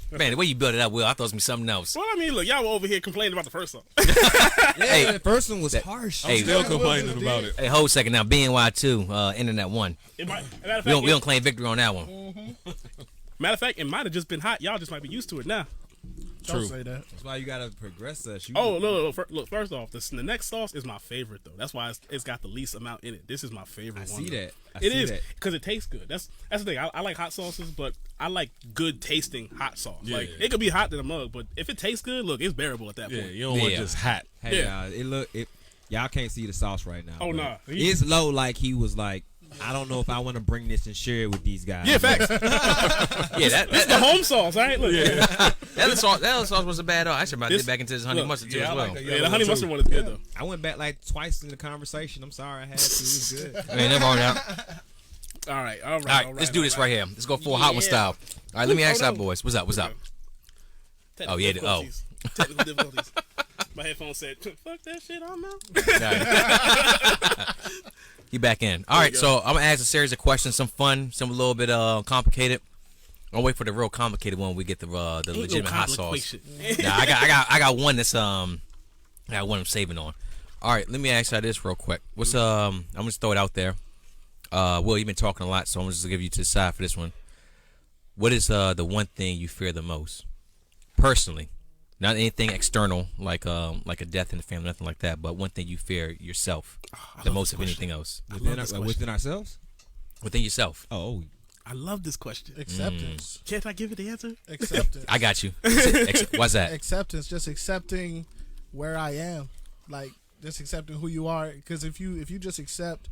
Man, the way you built it up, Will, I thought it was gonna be something else. Well, I mean, look, y'all were over here complaining about the first song. Yeah, the first one was harsh. Hey, Still complaining about it. hey, hold a second now. BNY 2, Internet 1. Matter of We fact, don't claim victory on that one. matter of fact, it might have just been hot. Y'all just might be used to it now. Don't say that. That's why you gotta progress us. You Oh, look, first off, the next sauce is my favorite, though. That's why it's got the least amount in it. This is my favorite I one. see though. that. I It see is that. because it tastes good. That's the thing. I like hot sauces, but I like good tasting hot sauce. Yeah. Like it could be hot in a mug, but if it tastes good, look, it's bearable at that Yeah, point. you don't want Yeah. just hot. Hey, Yeah. y'all can't see the sauce right now. Oh, but nah. It's low. Like he was like, I don't know if I want to bring this and share it with these guys. Yeah, facts. Yeah, This is the home sauce, right? Look, that other sauce wasn't bad at all. I should about to get back into this honey mustard too as well. Yeah, the honey mustard one is good though. I went back like twice in the conversation. I'm sorry, I had to. It was good. I mean, never on out. All right. All right, let's do this right here. Let's go full hot one style. All right, let me ask that, boys. What's up? Oh, yeah. Oh. Technical difficulties. My headphones said, "Fuck that shit, I'm out." You back in. All right, so I'm gonna ask a series of questions, some fun, some a little bit complicated. I'll wait for the real complicated one. We get the legitimate hot sauce. Nah, I got one that's I got one I'm saving on. All right, let me ask you this real quick. What's I'm gonna just throw it out there. Will, you've been talking a lot, so I'm just gonna give you to the side for this one. What is the one thing you fear the most, personally? Not anything external, like a death in the family, nothing like that. But one thing you fear yourself the most of anything else. Within ourselves? Within yourself. Oh, I love this question. Acceptance. Can't I give it the answer? Acceptance. I got you. What's that? Acceptance. Just accepting where I am. Like, just accepting who you are. Because if you just accept,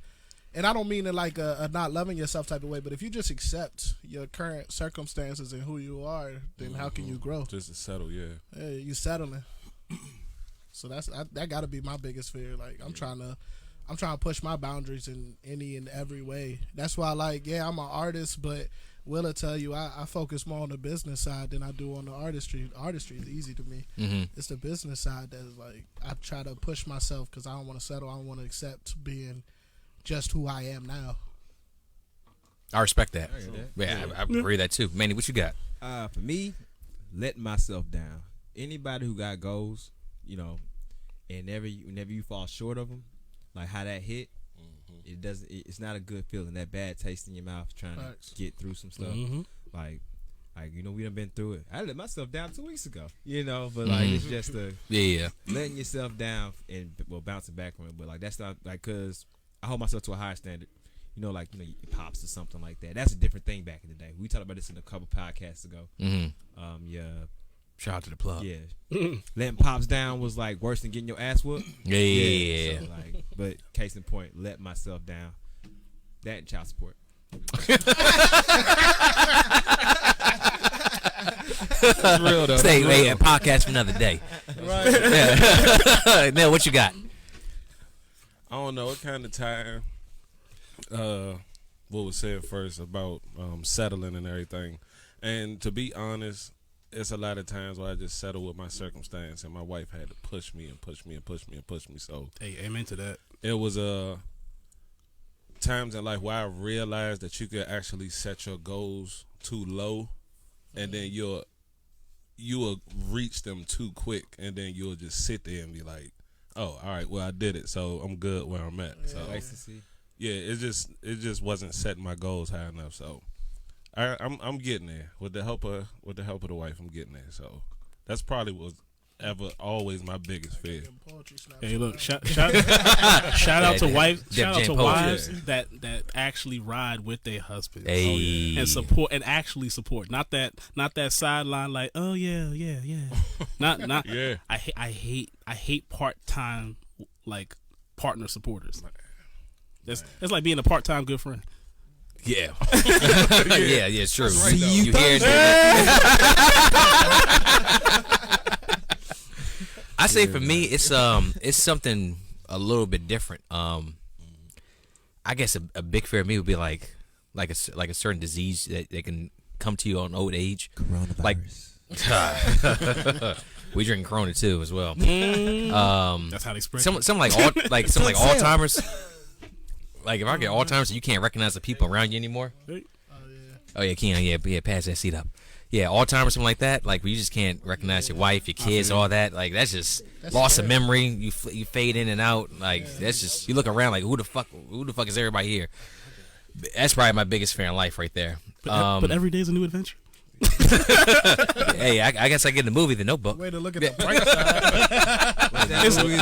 and I don't mean it like a not loving yourself type of way, but if you just accept your current circumstances and who you are, then how can you grow? Just to settle, yeah. Hey, you settling. So that got to be my biggest fear. Like, I'm trying to push my boundaries in any and every way. That's why, like, yeah, I'm an artist, but will I tell you, I focus more on the business side than I do on the artistry. Artistry is easy to me. Mm-hmm. It's the business side that's like, I try to push myself because I don't want to settle. I don't want to accept being just who I am now. I respect that. Yeah, I agree with that too. Manny, what you got? For me, letting myself down. Anybody who got goals, you know, and whenever you fall short of them, like how that hit, it's not a good feeling. That bad taste in your mouth trying to get through some stuff. Like you know, we done been through it. I let myself down 2 weeks ago, you know, but like it's just letting yourself down and bouncing back from it. But like that's not like, cause I hold myself to a higher standard. You know, like, you know, your pops or something like that. That's a different thing back in the day. We talked about this in a couple podcasts ago. Shout out to the plug. Yeah. Letting pops down was like worse than getting your ass whooped. Yeah. So like, but case in point, let myself down. That and child support. That's real though. Stay a podcast for another day. Right. Now, what you got? I don't know what kind of time. What was said first about settling and everything, and to be honest, it's a lot of times where I just settle with my circumstance, and my wife had to push me and push me and push me and push me. So hey, amen to that. It was times in life where I realized that you could actually set your goals too low, and then you'll reach them too quick, and then you'll just sit there and be like, oh, all right, well, I did it, so I'm good where I'm at. So Nice to see. yeah, it just wasn't setting my goals high enough. So I'm getting there with the help of the wife. I'm getting there. So that's probably was always my biggest fear. Hey, look, shout out to wives. Shout out to wives that actually ride with their husbands and support and actually support. Not that sideline like, oh yeah. Not yeah. I hate part-time like partner supporters. It's like being a part-time good friend. Yeah. yeah, it's true. Right, you hear it. I say for me, it's something a little bit different. I guess a big fear of me would be like a certain disease that can come to you on old age. Coronavirus. Like, we drink Corona too as well. That's how they spread. Something like Alzheimer's. Like if I get Alzheimer's, you can't recognize the people around you anymore. Oh yeah, Keon. Yeah, pass that seat up. Yeah, Alzheimer's, something like that. Like where you just can't recognize your wife, your kids, all that. Like that's loss of memory. You fade in and out. Like that's just, you look around like who the fuck is everybody here? That's probably my biggest fear in life right there. But every day's a new adventure. Hey, I guess I get in the movie The Notebook. Way to look at the bright side.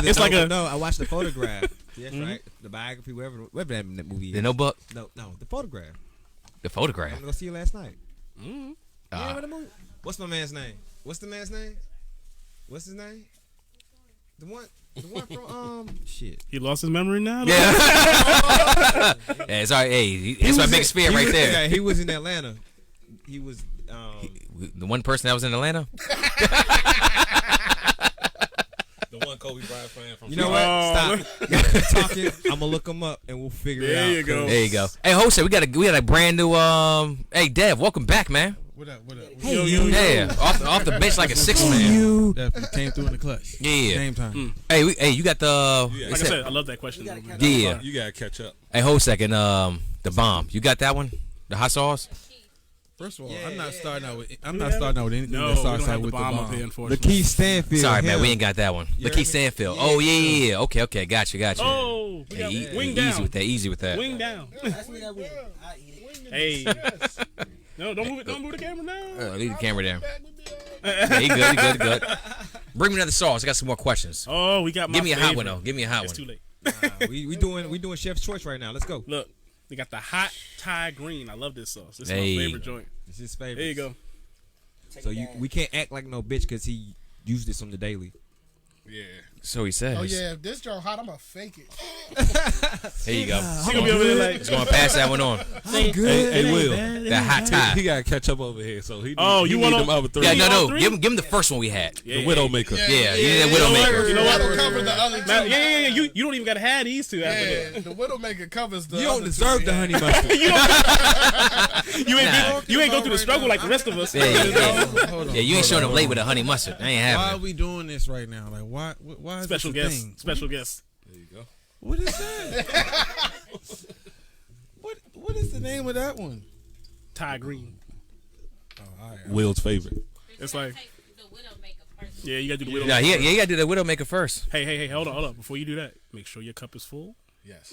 It's like no. I watched the photograph. Yes, right. The biography, whatever that movie is. The Notebook. No, the photograph. The photograph. I'm gonna go see you last night. Mm-hmm. You remember the movie? What's my man's name? What's the man's name? What's his name? The one from shit. He lost his memory now. Yeah. Yeah, it's all right. Hey, it's my biggest fear right there. Yeah, he was in Atlanta. He was the one person that was in Atlanta. The one Kobe Bryant fan from. You know what? Stop. Keep talking. I'm gonna look him up and we'll figure it out. There you go. There you go. Hey, Jose, we got a brand new. Hey, Dev, welcome back, man. What up? Hey, Yeah, off the bench like a 6-man. Definitely came through in the clutch. Yeah. Game time. Hey, you got the. Like I said, I love that question. Yeah. You gotta catch up. Hey, hold a second. The bomb. You got that one? The hot sauce? First of all, I'm not starting out with anything No, that we starts don't have out the with the bomb up bomb. here, unfortunately. Lakeith Stanfield. Sorry, man, him. we ain't got that one. You heard Lakeith me? Stanfield. Oh yeah. Okay. Got you. Oh, we got wing down. Easy with that. Wing down. Pass me that wing. I eat it. Hey. No, don't move it. Don't move the camera now. Leave the camera there. Yeah, he good. Bring me another sauce. I got some more questions. Oh, we got my Give me a hot one favorite. though. Give me a hot It's one. too late. We doing Chef's Choice right now. Let's go. Look, they got the hot Thai green. I love this sauce. This is Hey. my favorite joint. This is his favorite. There you go. So we can't act like no bitch because he used this on the daily. Yeah. So he says. Oh yeah, if this joint hot, I'm gonna fake it. There you go. She gonna be over there like, Just gonna pass that one on. I'm good. Hey, Will. That hot tie. He gotta catch up over here, so he. Oh, he you need want them other three? Yeah, all no. three? Give him the first one we had. The Widowmaker. Yeah, you need that Widowmaker. You know what? That'll cover the other two. Yeah. You don't even gotta have these two after Yeah, that. the Widowmaker covers the. You don't other deserve two. the honey mustard. You ain't go through the struggle like the rest of us. Yeah, Hold on. Yeah, you ain't showing up late with a honey mustard. I ain't Why are having it. we doing this right now? Like, why is Special this a guest. thing? Special guest. There you go. What is that? What is the name of that one? Thai green. Will's favorite. It's like, the Widowmaker first. yeah, you gotta do the widow. Yeah, you gotta do the Widowmaker first. Hey, hold on. Before you do that, make sure your cup is full. Yes.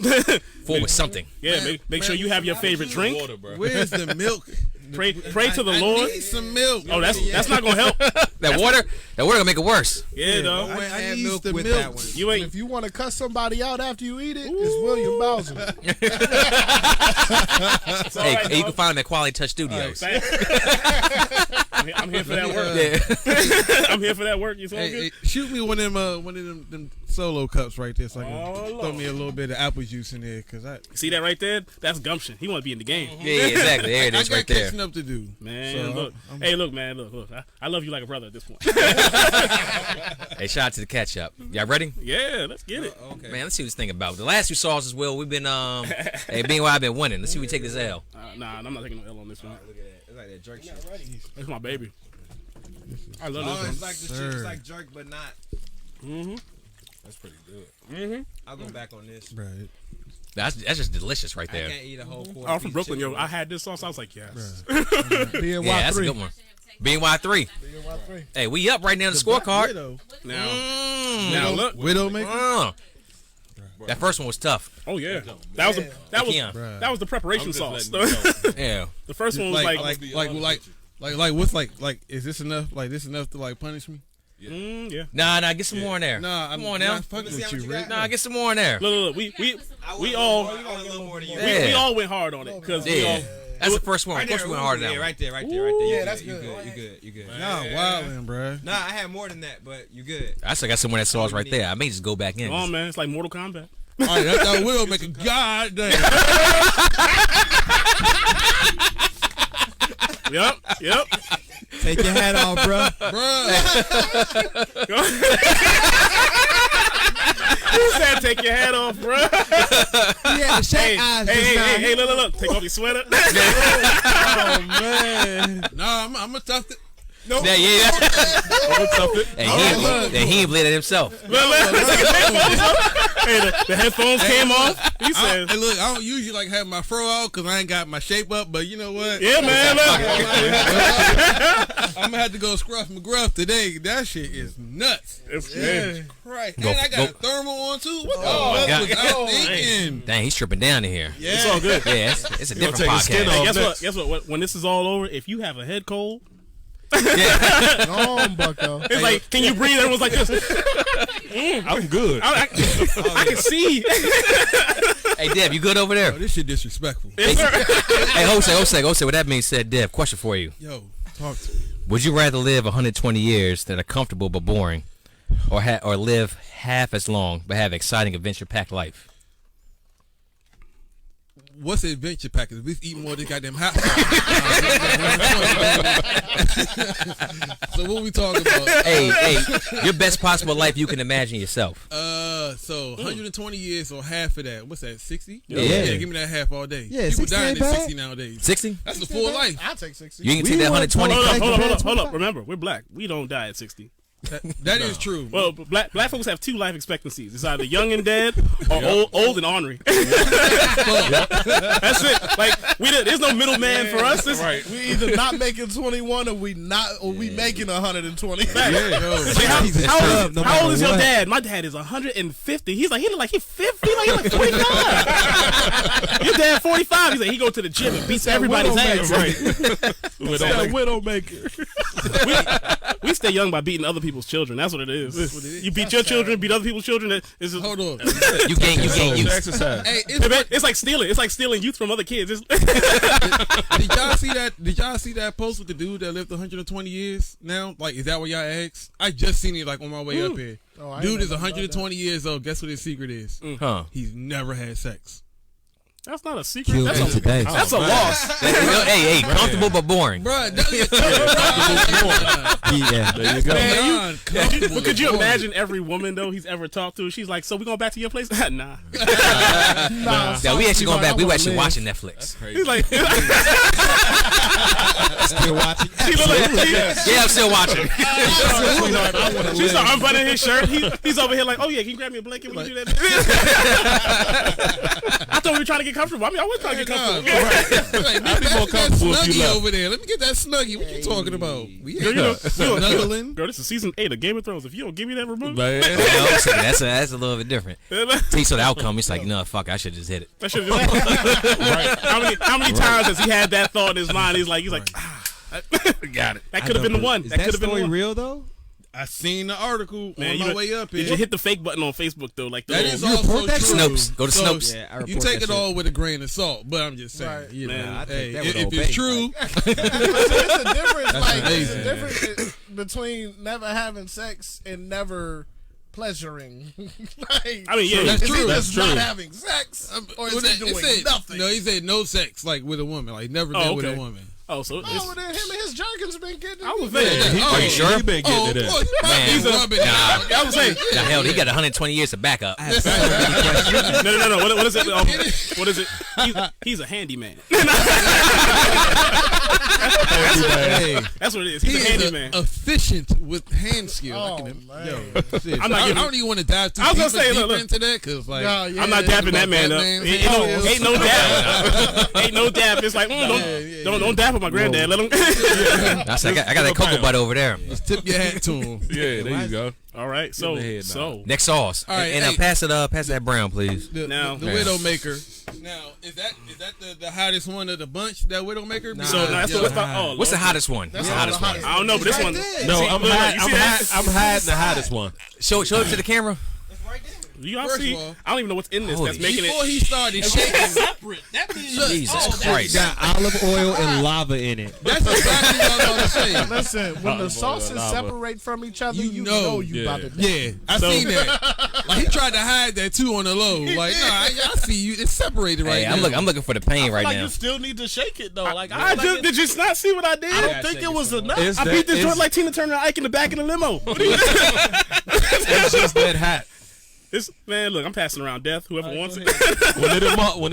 Full with something. Yeah, make sure you have your favorite drink. Water, bro. Where's the milk? Pray to the I Lord. need some milk. Oh, that's not gonna help. That water gonna make it worse. Yeah, though. I need milk the with milk. that one. You ain't. If you want to cut somebody out after you eat it, it's William Bowser. Hey, you can find him at Quality Touch Studios. I'm here for that work. I'm here for that work. You so Hey, good. shoot me one of them solo cups right there, so I can Oh, throw Lord. me a little bit of apple juice in there, cause I See that right there? That's gumption. He want to be in the game. Yeah, exactly. There it I is, got right there. catching up to do. Man, So, look. Hey, look, man. Look. I love you like a brother at this point. Hey, shout out to the catch up. Y'all ready? Yeah, let's get it. Okay. Man, let's see what this thing about. The last two sauces, Will, we've been hey, BNY, I've been winning. Let's see if we take this L. Nah, I'm not taking no L on this one. Look at that. It's like that jerk shit. It's my baby. I love Oh, this it's one. like the shit. It's like jerk, but not. That's pretty good. I'll go back on this. Right. That's just delicious right I there. can't eat a whole quarter. I'm from piece Brooklyn, yo. chicken. I had this sauce. I was like, yes. BNY Yeah, that's a 3. good one. BNY 3. BNY 3. Hey, we up right now in the scorecard. Widow. Now look. Widowmaker. That first one was tough. Oh yeah, that was Yeah. that was the preparation I'm sauce. just letting you Yeah. The first one was like, What's like? Is this enough? Like this enough to like punish me? yeah. Nah, get some more in there. Nah, Come I'm on now. not fucking Let me with see you, how much Rick. you got. Nah, get some more in there. Look. We all You got a little more than you. Yeah. we all went hard on it because we Yeah. all. That's the first one. Right Of course there, we went hard on yeah, that one. right there. Yeah, Yeah, that's You good. good. You good. Nah, wildin', bruh. Nah, I had more than that, but you good. I still got some of that sauce right there. I may just go back in. Come on, man. It's like Mortal Kombat. All right, that Widowmaker. Goddamn. Yep. Take your hat off, bro. Who said take your hat off, bro? Yeah, shake Hey, look. Take off your sweater. Oh man. Nah, I'm gonna tough it. Yeah. Hey, he ain't bled it himself. Look. Hey, the headphones came off. He said, Hey, look, I don't usually like have my fro out because I ain't got my shape up, but you know what? yeah, man. Look. I'm gonna have to go scruff McGruff today. That shit is nuts. It's Jesus Christ. Go- And I got go- a thermal on too. What the God. fuck was I thinking? Dang, he's tripping down in here. Yeah. It's all good. Yeah, it's a different take his skin podcast. off. Guess what? When this is all over, if you have a head cold, Yeah. Go on, Bucko. it's like, can you breathe? Everyone's like this. I'm good. I can see. Hey, Deb, you good over there? Oh, this shit disrespectful. Hey, Jose, with that being said, Deb, question for you. Yo, talk to me. Would you rather live 120 years that are comfortable but boring, or live half as long but have exciting adventure-packed life? what's the adventure package? We eat more of this goddamn hot sauce. So what we talking about? Hey, your best possible life you can imagine yourself. So 120 years or half of that. What's that? 60? Yeah. Give me that half all day. Yeah, People 60 dying ain't at bad. 60 nowadays. 60? That's the full life. I'll take 60. You can take that 120. Hold up. Remember, we're black. We don't die at 60. That is true. Well, black folks have 2 life expectancies. It's either young and dead or old and ornery. That's it. Like there's no middleman for us. Right. We either not making 21 or we making 120. How old is your dad? My dad is 150. He look like he's 50. He like 45. Your dad 45. He's like he go to the gym and beats everybody's ass. Right. Widowmaker. We stay young by beating other people's children. That's what it is. You beat your children, beat other people's children. Hold on. You gain youth. Exercise. Hey, It's like stealing. It's like stealing youth from other kids. Did y'all see that? Did y'all see that post with the dude that lived 120 years now? Like, is that what y'all asked? I just seen it like on my way up here. Dude is 120 years old. Guess what his secret is? Huh? He's never had sex. That's not a secret. Killed That's me today. a loss. Hey, comfortable but boring. Bruh, Yeah. There you go. Man, but could you imagine every woman though he's ever talked to? She's like, "So we going back to your place?" Nah. Yeah, we actually going back. We actually watching Netflix. He's like, Still watching. she look like, Yeah, I'm still watching. she's like unbuttoning his shirt. He's over here like, "Oh yeah, can you grab me a blanket when you do that?" I thought we were trying to get comfortable. I mean, I was trying to get comfortable. I'd be more comfortable if you left. over there. Let me get that Snuggie. What you talking about? Snuggling. Girl, this is season 8 of Game of Thrones. If you don't give me that remote, Man. That's a little bit different. Taste of the outcome. It's like, no, fuck, I should just hit it. that should right. How many times has he had that thought in his mind? He's like, got it. That could have been the one. Is That could have been the story one. real though? I seen the article Man, on my way up Did here. you hit the fake button on Facebook though? Like That is little- also true. Snopes. Go to So, Snopes. Yeah, I You report take that it all shit. with a grain of salt, but I'm just saying, Right. you know, Man, I hey, take that with if Old it's Bay. true, It's a difference. Like, it's a amazing. difference between never having sex and never pleasuring. Like, I mean, yeah, that's is true. he That's just true. not having sex, or is he doing nothing? No, he said no sex, like with a woman, like never been with a okay. woman. Oh, so Oh, well, then him and his jerkins been getting. I was saying. Are you sure? He been getting Oh, it of in. course, Man, he's rubbing it out. I was saying. The hell, he got 120 years to back up. No. What is it? What is it? He's a handyman. Hey, That's what it is. he He's a is handyman. efficient with hand skill. Oh, I can, man. yo, shit. I'm not I giving- don't even want to dive too I was deep, gonna say, deep look. into that because, like, No, yeah. I'm not dapping that man up. Batman. Ain't no dap. Ain't no dap. It's like don't dap with my granddad. Let him. I said, I got that cocoa butter over there. just tip your hat to him. Yeah, there you go. All right. So Give the head nod. Next sauce. All right, and hey. pass that brown, please. The Now- Widowmaker. Now, is that the hottest one of the bunch? That Widowmaker? So now that's Yo, what's the oh, What's the Lord. hottest one? What's the hottest one? I don't know, but this one. No, See, I'm look, hiding. you see that? I'm hiding the hottest one. Show it to the camera. You all First see? of all- I don't even know what's in this. Holy That's making Before it. he started shaking, Jesus Christ. Got olive oil and lava in it. that's exactly what I was going to say. Listen, when the sauces lava. separate from each other, You you know. know you about to die. Yeah, I seen that. Like he tried to hide that too on the low. Like, no, I see you. It's separated right Hey, now. I'm looking for the pain right Like now. you still need to shake it though. Like I feel like just, did you not see what I did? I don't think it was enough. It's I that- beat this it's- joint like Tina Turner and Ike in the back of the limo. What do you It's just that hot. This man, look, I'm passing around death. Whoever wants it. When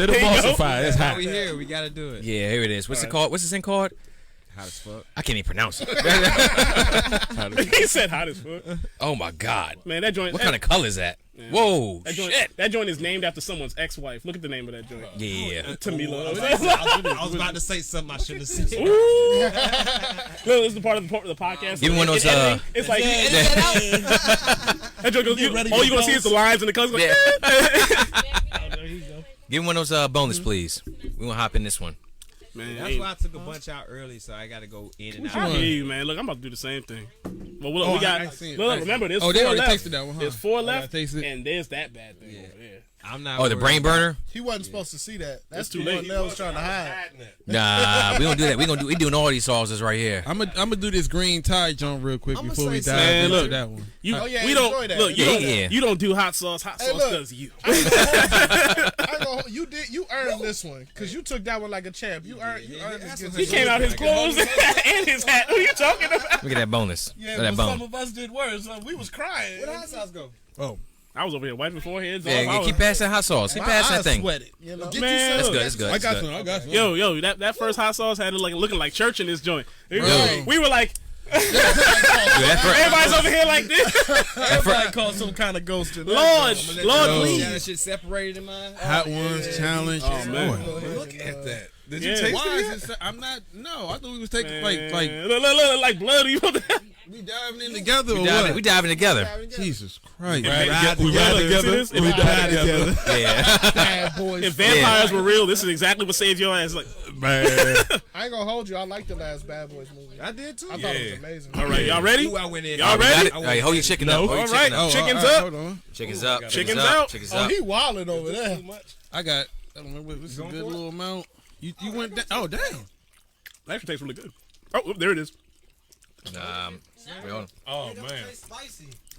it emulsify, it's hot. We here. We gotta do it. Yeah, here it is. What's it called? What's this thing called? Hot as fuck. I can't even pronounce it. He said hot as fuck. Oh my God. Man, that joint. What kind of color is that? Whoa. That joint is named after someone's ex-wife. Look at the name of that joint. Yeah. Tamila. I was about to say something I shouldn't have said. Ooh. Look, this is the part of the podcast. Give me one of those, Editing, it's like that joint goes. All you gonna see is the lines and the colors. Like, Yeah. There you go. Give me one of those boneless, please. We gonna hop in this one. man, That's why I took a bunch out early, so I gotta go in and I out. hear you, man. Look, I'm about to do the same thing. Well, look, Oh, we got. I seen it. Look, remember, there's Oh, they four already left. tasted that one, huh? There's 4 I gotta left, taste it. and there's that bad thing over there. I'm not. Oh, the worried brain about burner? He wasn't supposed to see that. That's too too late. late. Nell was trying to hide. Nah, we don't do that. We doing all these sauces right here. I'm gonna do this green tie jump real quick I'ma before we say dive something. into Look. that one. You, Oh, yeah, we enjoy don't that. look. You Yeah, don't, yeah. you don't do hot sauce. Hot Hey, sauce look. does you. I ain't gonna gonna. You earned this one because you took that one like a champ. You earned this. He came out his clothes and his hat. Who you talking about? Look at that bonus. Yeah, that but bone. some of us did worse. We was crying. Where the hot sauce go? Oh, I was over here wiping foreheads. Yeah, keep passing hot sauce. Keep passing that thing. Sweated, you know? Man, That's good. That's good. I got some. Yo, that first hot sauce had it like looking like church in this joint. We Right. were like, Everybody's everybody's over here like this. Everybody called some kind of ghost. Lord, Yo. please. That shit separated in mine. Hot ones challenge. Oh, man. Look at that. Did Yeah. you taste Why it is yet? it? I'm not. No, I thought we was taking like look, like blood. You know that? we diving in together or we what? diving together. Jesus Christ. We ride together. See this? We ride together. Yeah. Bad boys. If vampires were real, this is exactly what saved your ass. Like, Man. I ain't gonna hold you. I like the last Bad Boys movie. I did too. I thought it was amazing. all right, y'all ready? Ooh, I went in. Y'all We got ready? it. All right, hold your chicken up. Hold your All chicken right, up. chickens all right, up. Hold on. Chickens up. Chickens out. Chickens Oh, up. he wilding over there. I got. I don't remember. This is a good little amount. You went down. Oh damn. That actually tastes really good. Oh, there it is. Wait, hold on. Oh, man.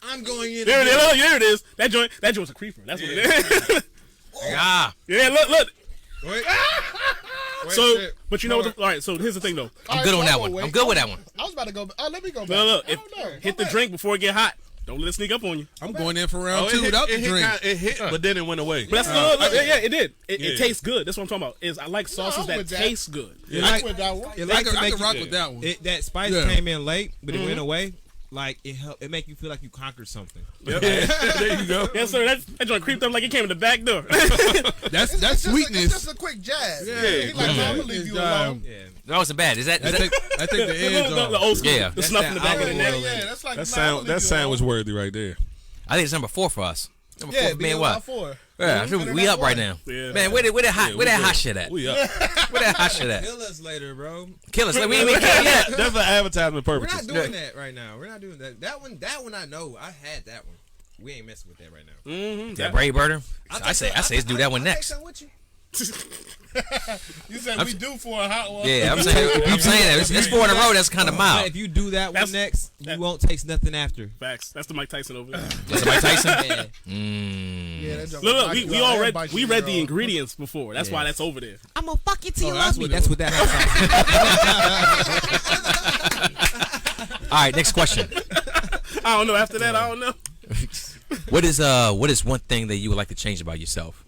I'm going in. There it is. That joint's a creeper. That's what it is. Ah. Yeah, look. Wait. So, but you know what? All right. So here's the thing, though. I'm good on that one. I'm good with that one. I was about to go. Oh, let me go back. Look. I don't know. Hit the drink before it get hot. Don't let it sneak up on you. I'm going in for round Oh, two without the drink. It hit, but then it went away. But that's look, yeah, it did. It Yeah. tastes good. That's what I'm talking about. Is I like sauces I'm that with that. taste good. I with that one. It I like to can make rock you, with that one. that spice Yeah. came in late, but it went away. Like it helped. It make you feel like you conquered something. Yep. There you go. Yes, sir. That joint creeped up like it came in the back door. That's It's just sweetness. a quick jab. Yeah. He like, I'm gonna leave you alone. Yeah. That wasn't bad. Is that? I take the edge the off. old school. Yeah. The snuff in the back of the olive neck. oil. Yeah, that's like That sandwich worthy right there. I think it's number 4 for us. Number 4 Yeah, for me and BNY what? 4. Yeah, we up right now. Yeah. Man, where that hot? Yeah, Where that we hot good. shit at? We up. Where that hot shit at? Kill us later, bro. Kill us. Like, we ain't even killed yet. That's the advertisement We're purposes. not doing that right now. We're not doing that. That one I know. I had that one. We ain't messing with that right now. Mm-hmm. That Brave Burner. I say let's do that one Take next. some with you. You said we do for a hot one. Yeah, I'm saying that. It's 4 in a row. That's kind of But mild. if you do that one That's- next, you won't taste nothing after. Facts. That's the Mike Tyson over there. That's Mike Tyson. Yeah. Yeah, that joke Look, was we like, all that read bites we you read in the your- ingredients before. That's why Yeah. that's over there. I'm gonna fuck you till you Oh, love that's me. what That's it what that hot sauce. All right, next question. I don't know. After that, I don't know. What is one thing that you would like to change about yourself?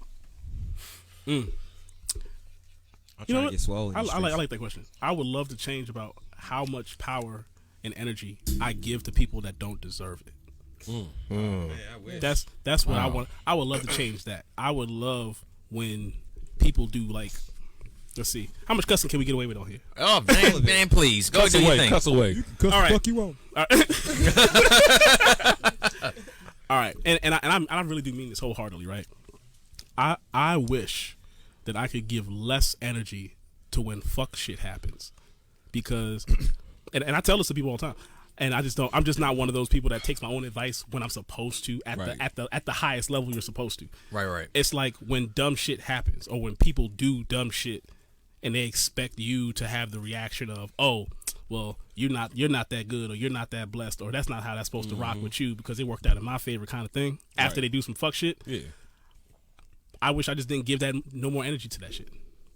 I'm You know trying what? to get swollen. I like that question. I would love to change about how much power and energy I give to people that don't deserve it. That's what I want. I would love to change that. I would love when people do like. Let's see. How much cussing can we get away with on here? Oh man, please go Cuss do your away. thing. Cuss away. All right. Fuck you won't. All right, and I really do mean this wholeheartedly, right? I wish that I could give less energy to when fuck shit happens, because, and I tell this to people all the time, and I just don't. I'm just not one of those people that takes my own advice when I'm supposed to at the highest level you're supposed to. Right. It's like when dumb shit happens, or when people do dumb shit, and they expect you to have the reaction of, oh, well, you're not that good, or you're not that blessed, or that's not how that's supposed to rock with you because it worked out in my favor, kind of thing. After they do some fuck shit, Yeah. I wish I just didn't give that no more energy to that shit,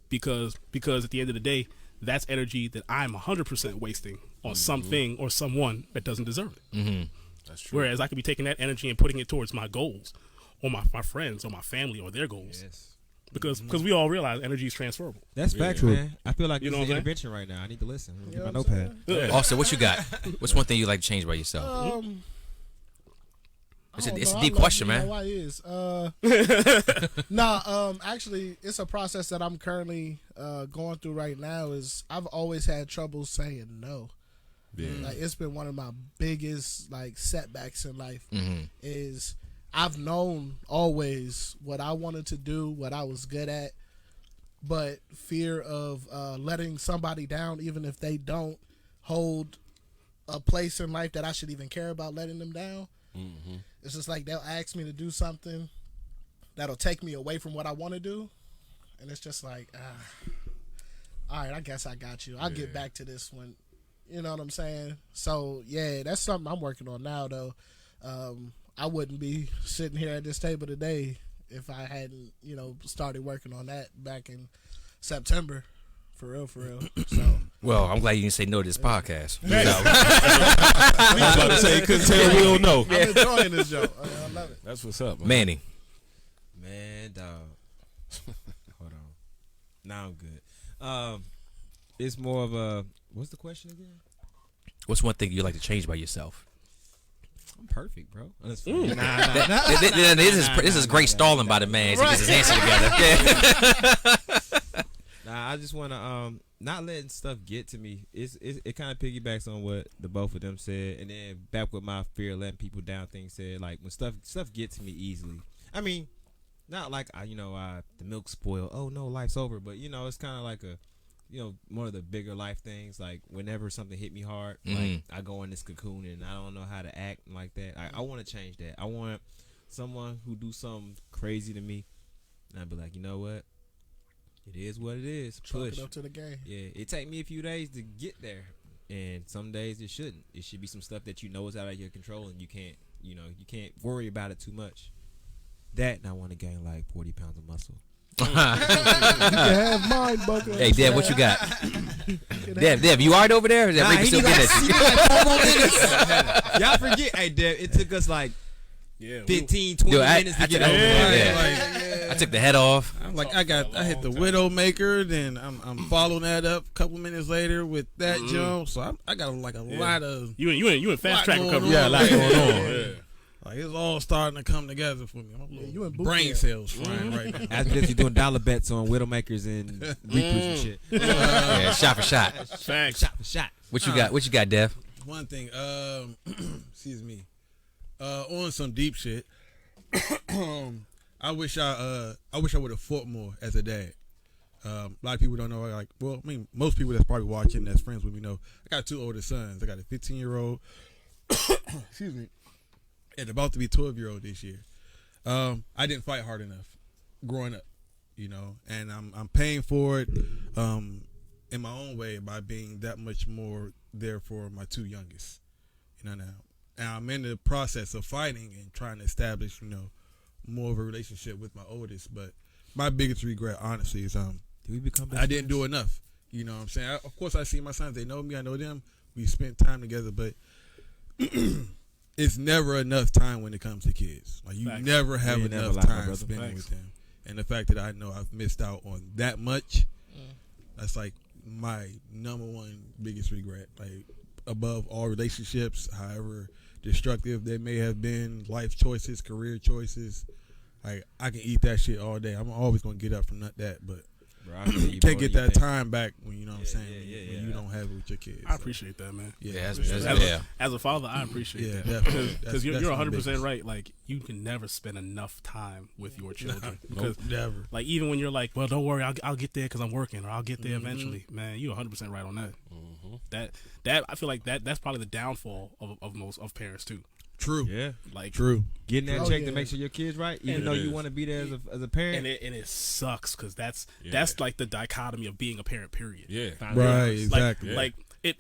because at the end of the day, that's energy that I'm 100% wasting on something or someone that doesn't deserve it. Mm-hmm. That's true. Whereas I could be taking that energy and putting it towards my goals, or my friends, or my family, or their goals. Yes. Because we all realize energy is transferable. That's factual, man. I feel like You it's know an what I'm intervention right now. I need to listen. Let me You get my know what I'm notepad. Also, what you got? What's one thing you like to change about yourself? It's a deep question, man. Why is actually, it's a process that I'm currently going through right now. Is I've always had trouble saying no. Yeah. Like it's been one of my biggest like setbacks in life. Mm-hmm. Is I've known always what I wanted to do, what I was good at, but fear of letting somebody down, even if they don't hold a place in life that I should even care about letting them down. Mm-hmm. It's just like they'll ask me to do something that'll take me away from what I want to do, and it's just like, all right, I guess I got you. I'll get back to this one. You know what I'm saying? So yeah, that's something I'm working on now. Though, I wouldn't be sitting here at this table today if I hadn't, started working on that back in September. For real. So. Well, I'm glad you didn't say no to this podcast. I was about to say, couldn't tell we don't know. I'm enjoying this joke. I love it. That's what's up, man. Manny. Man, dog. Hold on. Now I'm good. It's more of a. What's the question again? What's one thing you'd like to change by yourself? I'm perfect, bro. This is great stalling by the man to get his answer together. Yeah. Nah, I just want to not letting stuff get to me. It kind of piggybacks on what the both of them said, and then back with my fear of letting people down thing said. Like when stuff gets to me easily. I mean, not like the milk spoil. Oh no, life's over. But it's kind of like a one of the bigger life things. Like whenever something hit me hard, like I go in this cocoon and I don't know how to act like that. I want to change that. I want someone who do something crazy to me, and I'd be like, you know what? It is what it is. Chalk Push it up to the game. Yeah, it take me a few days to get there, and some days it shouldn't. It should be some stuff that is out of your control, and you can't worry about it too much. That, and I want to gain like 40 pounds of muscle. You can have mine, Bucker. Hey, Dev, what you got? Dev, you alright over there? Or is that Ricky still getting at you? Y'all forget, hey, Dev, it took us like 15, 20 minutes to get over there. I took the head off. I'm like, I hit the Widowmaker, then I'm following that up a couple minutes later with that jump. So I got like a lot of you in fast track recovery. Yeah, a lot going on. Like it's all starting to come together for me. You in boot brain camp. cells frying right now. After this, you're doing dollar bets on Widowmakers and recruits and shit. Yeah, shot for shot. Facts. Shot for shot. What you got? What you got, Dev? One thing, excuse me, on some deep shit. I wish I would have fought more as a dad. A lot of people don't know. Like, well, I mean, most people that's probably watching, that's friends with me, know I got two older sons. I got a 15-year-old, excuse me, and about to be 12-year-old this year. I didn't fight hard enough growing up, and I'm paying for it in my own way by being that much more there for my two youngest. Now. And I'm in the process of fighting and trying to establish, more of a relationship with my oldest. But my biggest regret, honestly, is Did we become best I didn't do enough. You know what I'm saying? Of course, I see my sons. They know me. I know them. We spent time together. But it's never enough time when it comes to kids. Like, you never have enough time spending with them. And the fact that I know I've missed out on that much, that's like my number one biggest regret. Like, above all relationships, however destructive they may have been, life choices, career choices. Like, I can eat that shit all day. I'm always gonna get up from that, but you can't get that time back when you know what I'm saying. When you don't have it with your kids. I appreciate that, man. As a father, I appreciate that because you're 100% right. Like, you can never spend enough time with your children because never. Like, even when you're like, well, don't worry, I'll get there because I'm working, or I'll get there eventually. Man, you're 100% right on that. That I feel like that's probably the downfall of most parents too. True. Yeah. Like, true. Getting that check to make sure your kid's right, even though you want to be there as a parent. And it sucks because that's like the dichotomy of being a parent. Period. Yeah. Right. Exactly. Like it.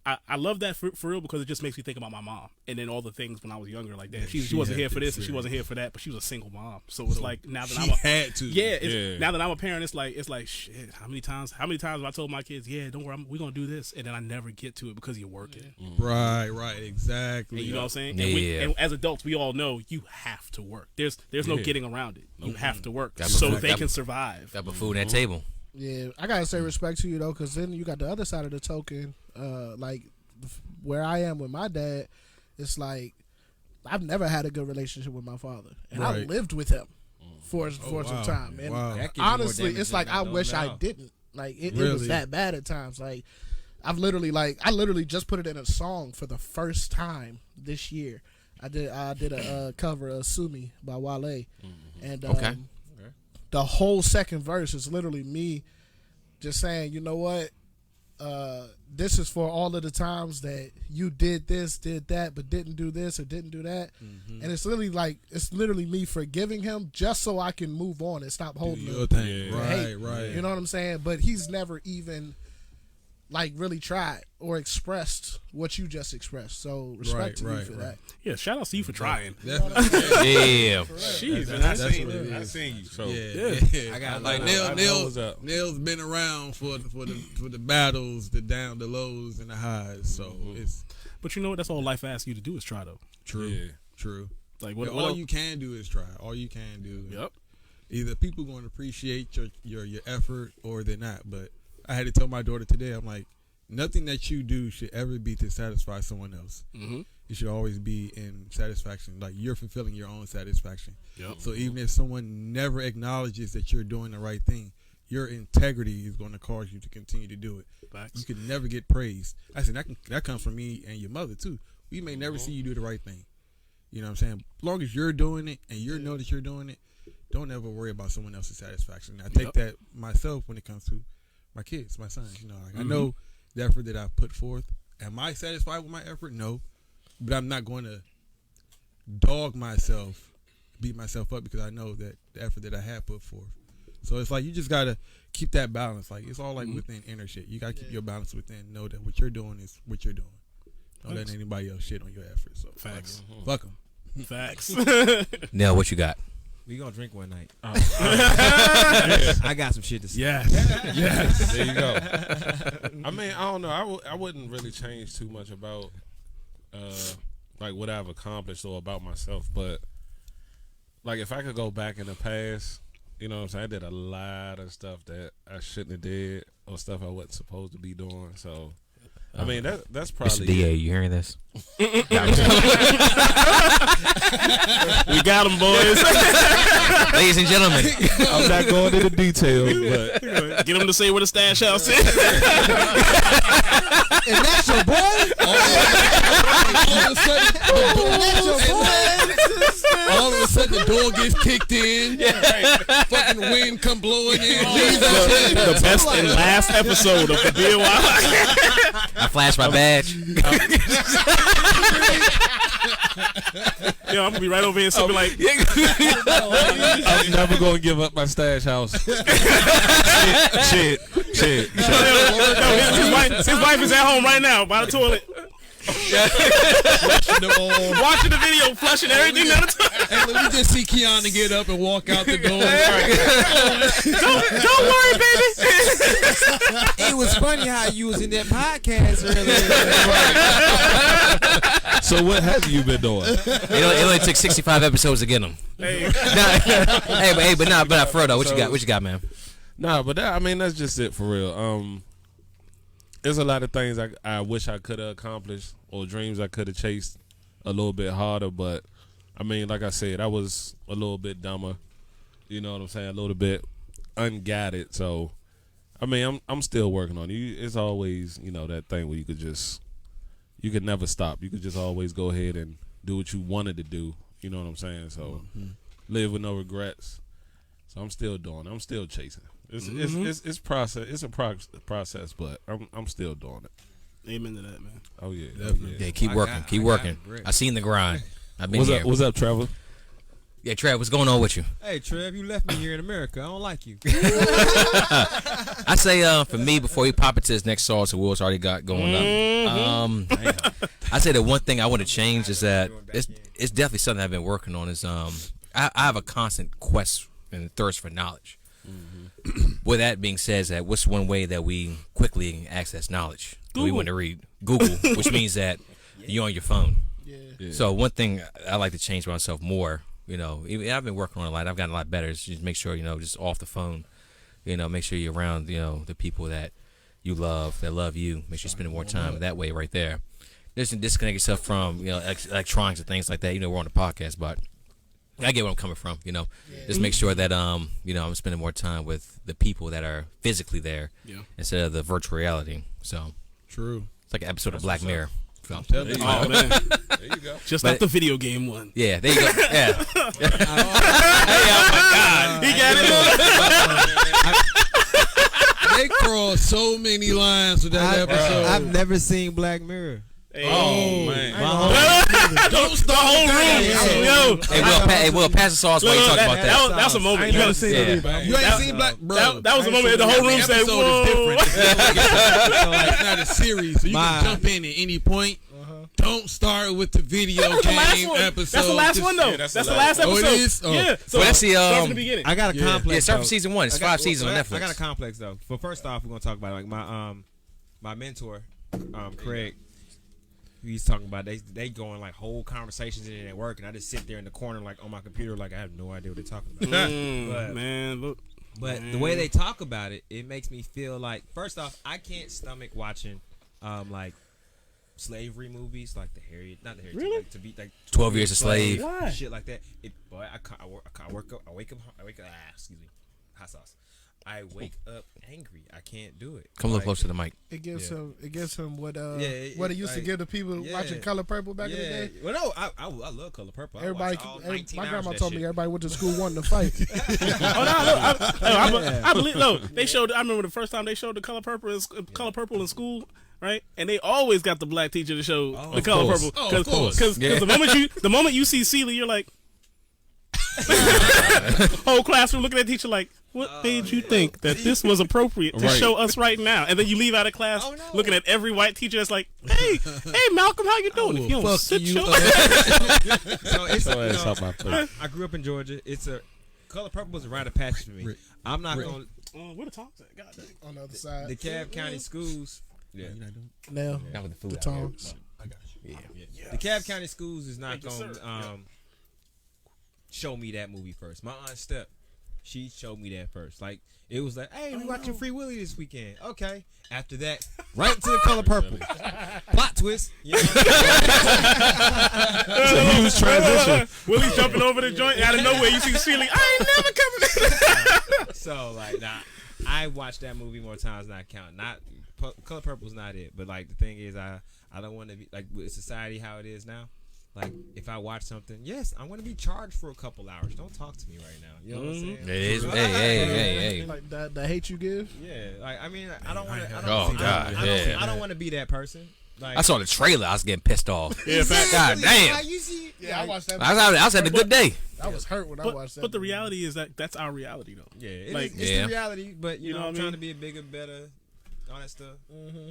I love that for real because it just makes me think about my mom and then all the things when I was younger. Like, damn, she wasn't here for this and she wasn't here for that, but she was a single mom. So it's like now that now that I'm a parent, it's like shit. How many times have I told my kids, yeah, don't worry, we're gonna do this, and then I never get to it because you're working. Right, exactly. And you know what I'm saying? Yeah. And as adults, we all know you have to work. There's no getting around it. You have to work they can survive. Got food at that table. Yeah, I gotta say respect to you though, because then you got the other side of the token. Like where I am with my dad, it's like I've never had a good relationship with my father, and I lived with him for some time. And honestly, it's like I wish I didn't. Like it was that bad at times. Like I literally just put it in a song for the first time this year. I did a cover of "Sue Me" by Wale, and the whole second verse is literally me just saying, you know what, this is for all of the times that you did this, did that, but didn't do this or didn't do that. And it's literally me forgiving him just so I can move on and stop holding your thing. hate. Right. You know what I'm saying? But he's never even like really tried or expressed what you just expressed. So respect to you for that. Yeah, shout out to you for trying. Yeah. Jeez, man, I seen you. So Yeah. I got I know what's up. Neil's been around for the battles, the lows, and the highs. So it's But you know what? That's all life asks you to do is try, though. true. Yeah. True. Like All what you can do is try. All you can do. Yep. Either people going to appreciate your effort or they're not. But I had to tell my daughter today, I'm like, nothing that you do should ever be to satisfy someone else. Mm-hmm. It should always be in satisfaction. Like you're fulfilling your own satisfaction. Yep. So even if someone never acknowledges that you're doing the right thing, your integrity is going to cause you to continue to do it. Facts. You can never get praised. I said that comes from me and your mother too. We may never see you do the right thing. You know what I'm saying? As long as you're doing it and you know that you're doing it, don't ever worry about someone else's satisfaction. I take that myself when it comes to my kids, my sons. You know, like I know the effort that I put forth. Am I satisfied with my effort? No, but I'm not going to dog myself, beat myself up because I know that the effort that I have put forth. So it's like you just gotta keep that balance. Like it's all like within inner shit. You gotta keep your balance within. Know that what you're doing is what you're doing. Don't let anybody else shit on your effort. So Facts. Fuck them. Facts. Neil, what you got? We gonna drink one night. I got some shit to say. Yes. There you go. I mean, I don't know. I wouldn't really change too much about like what I've accomplished or about myself, but like if I could go back in the past, you know what I'm saying? I did a lot of stuff that I shouldn't have did or stuff I wasn't supposed to be doing. So I mean that's Mr. probably DA, you hearing this? We got them, boys. Ladies and gentlemen. I'm not going into the details, but Get them to say where the stash house is. And that's your boy? All of a sudden the door gets kicked in. Fucking wind come blowing in. The best and last episode of the BNY. I flashed my badge. Yo, I'm gonna be right over here sipping like. I'm never going to give up my stash house. Shit. His wife is at home right now by the toilet. Watching the video, flushing everything down the toilet. And let me just see Kiana get up and walk out the door. Don't worry, baby. It was funny how you was in that podcast earlier. So what have you been doing? It only took 65 episodes to get them. Hey. But for real though, what you got, man? Nah, but that's just it for real. There's a lot of things I wish I could have accomplished or dreams I could have chased a little bit harder, but I mean, like I said, I was a little bit dumber. You know what I'm saying? A little bit unguided. So, I mean, I'm still working on it. It's always, that thing where you could never stop. You could just always go ahead and do what you wanted to do. You know what I'm saying? So, live with no regrets. So I'm still doing it. I'm still chasing. It's process. It's a process, but I'm still doing it. Amen to that, man. Oh yeah, Yeah, keep working. I seen the grind. I've been here. What's up, Trevor? Yeah, Trev, what's going on with you? Hey, Trev, you left me here in America. I don't like you. I say for me, before we pop into this next song, so Will's already got going up. I say the one thing I want to change is that it's definitely something I've been working on. Is I have a constant quest and thirst for knowledge. With that being said, is that what's one way that we quickly access knowledge? We want to read Google, which means that you're on your phone. Yeah. So one thing I like to change myself more, I've been working on a lot. I've gotten a lot better. Is just make sure, just off the phone, make sure you're around, the people that you love, that love you. Make sure you're spending more time that way right there. Just disconnect yourself from, electronics and things like that. We're on the podcast, but I get where I'm coming from, Just make sure that I'm spending more time with the people that are physically there instead of the virtual reality. So True. it's like an episode of Black Mirror. So. Oh man, There you go. just like the video game one. Yeah, there you go. Yeah. Oh my God, he got it. They crossed so many lines with that episode. I've never seen Black Mirror. Hey. Oh man. Don't start the whole room. Hey, Will, pass the sauce while you talk about that. That's a moment. You ain't seen Black, bro. That was a moment the whole room said, "Whoa." It's not a series, so you can jump in at any point. Don't start with the video game episode. That's the last one, though. That's the last episode. Oh, it is? Oh. Yeah. So Well, that's the, start from the beginning. I got a complex. Yeah, start though. from season 1. It's 5 seasons on Netflix. I got a complex though. But first off, we're gonna talk about like my mentor, Craig. He's talking about they going like whole conversations in it at work, and I just sit there in the corner like on my computer like I have no idea what they're talking about. But the way they talk about it, it makes me feel like first off, I can't stomach watching like slavery movies like not the Harriet, really? like, to be like 12 Years a Slave. Why? Shit like that. Boy, I wake up. Excuse me, hot sauce. I wake up angry. I can't do it. Come a little closer to the mic. It gives him what it used to like, give to people watching Color Purple back in the day. Well, no, I love Color Purple. Everybody, I watched all 19 my hours grandma of that told me shit. everybody went to school wanting to fight. I believe. No, they showed. I remember the first time they showed the Color Purple in school. Right, and they always got the black teacher to show the Color Purple because the moment you see Celie, you're like, whole classroom looking at the teacher like, what made you think that this was appropriate to show us right now? And then you leave out of class looking at every white teacher that's like, hey Malcolm, how you doing? If you don't sit your I grew up in Georgia. It's a Color Purple was a rite of passage for me. I'm not going. Where the tongs at? God dang. On the other side, The Cobb County schools. Yeah. now Not with the food. the tongs. I got you. Yeah. The Cobb County schools is not going to show me that movie first. My aunt Step, she showed me that first. Like, it was like, hey, we watching Free Willy this weekend. Okay. After that, right into the Color Purple. Plot twist. You know? It's a huge transition. Willie's jumping over the joint. Out of nowhere, you see Celie. I ain't never coming in. So, like, I watched that movie more times than I count. Color Purple's not it. But, like, the thing is, I don't want to be, like, with society how it is now. Like, if I watch something, yes, I'm going to be charged for a couple hours. Don't talk to me right now. You know what I'm saying? It is. Hey. Like the hate you give. Yeah. Like, I mean, I don't want to. I don't want to be that person. Like, I saw the trailer. I was getting pissed off. Yeah, God damn. Yeah, I watched that. I was having a good day. I was hurt when I watched that. But the reality is that that's our reality, though. Yeah, it's the reality. But you know, I'm what I trying mean? to be a bigger, better, all that stuff. Mm-hmm.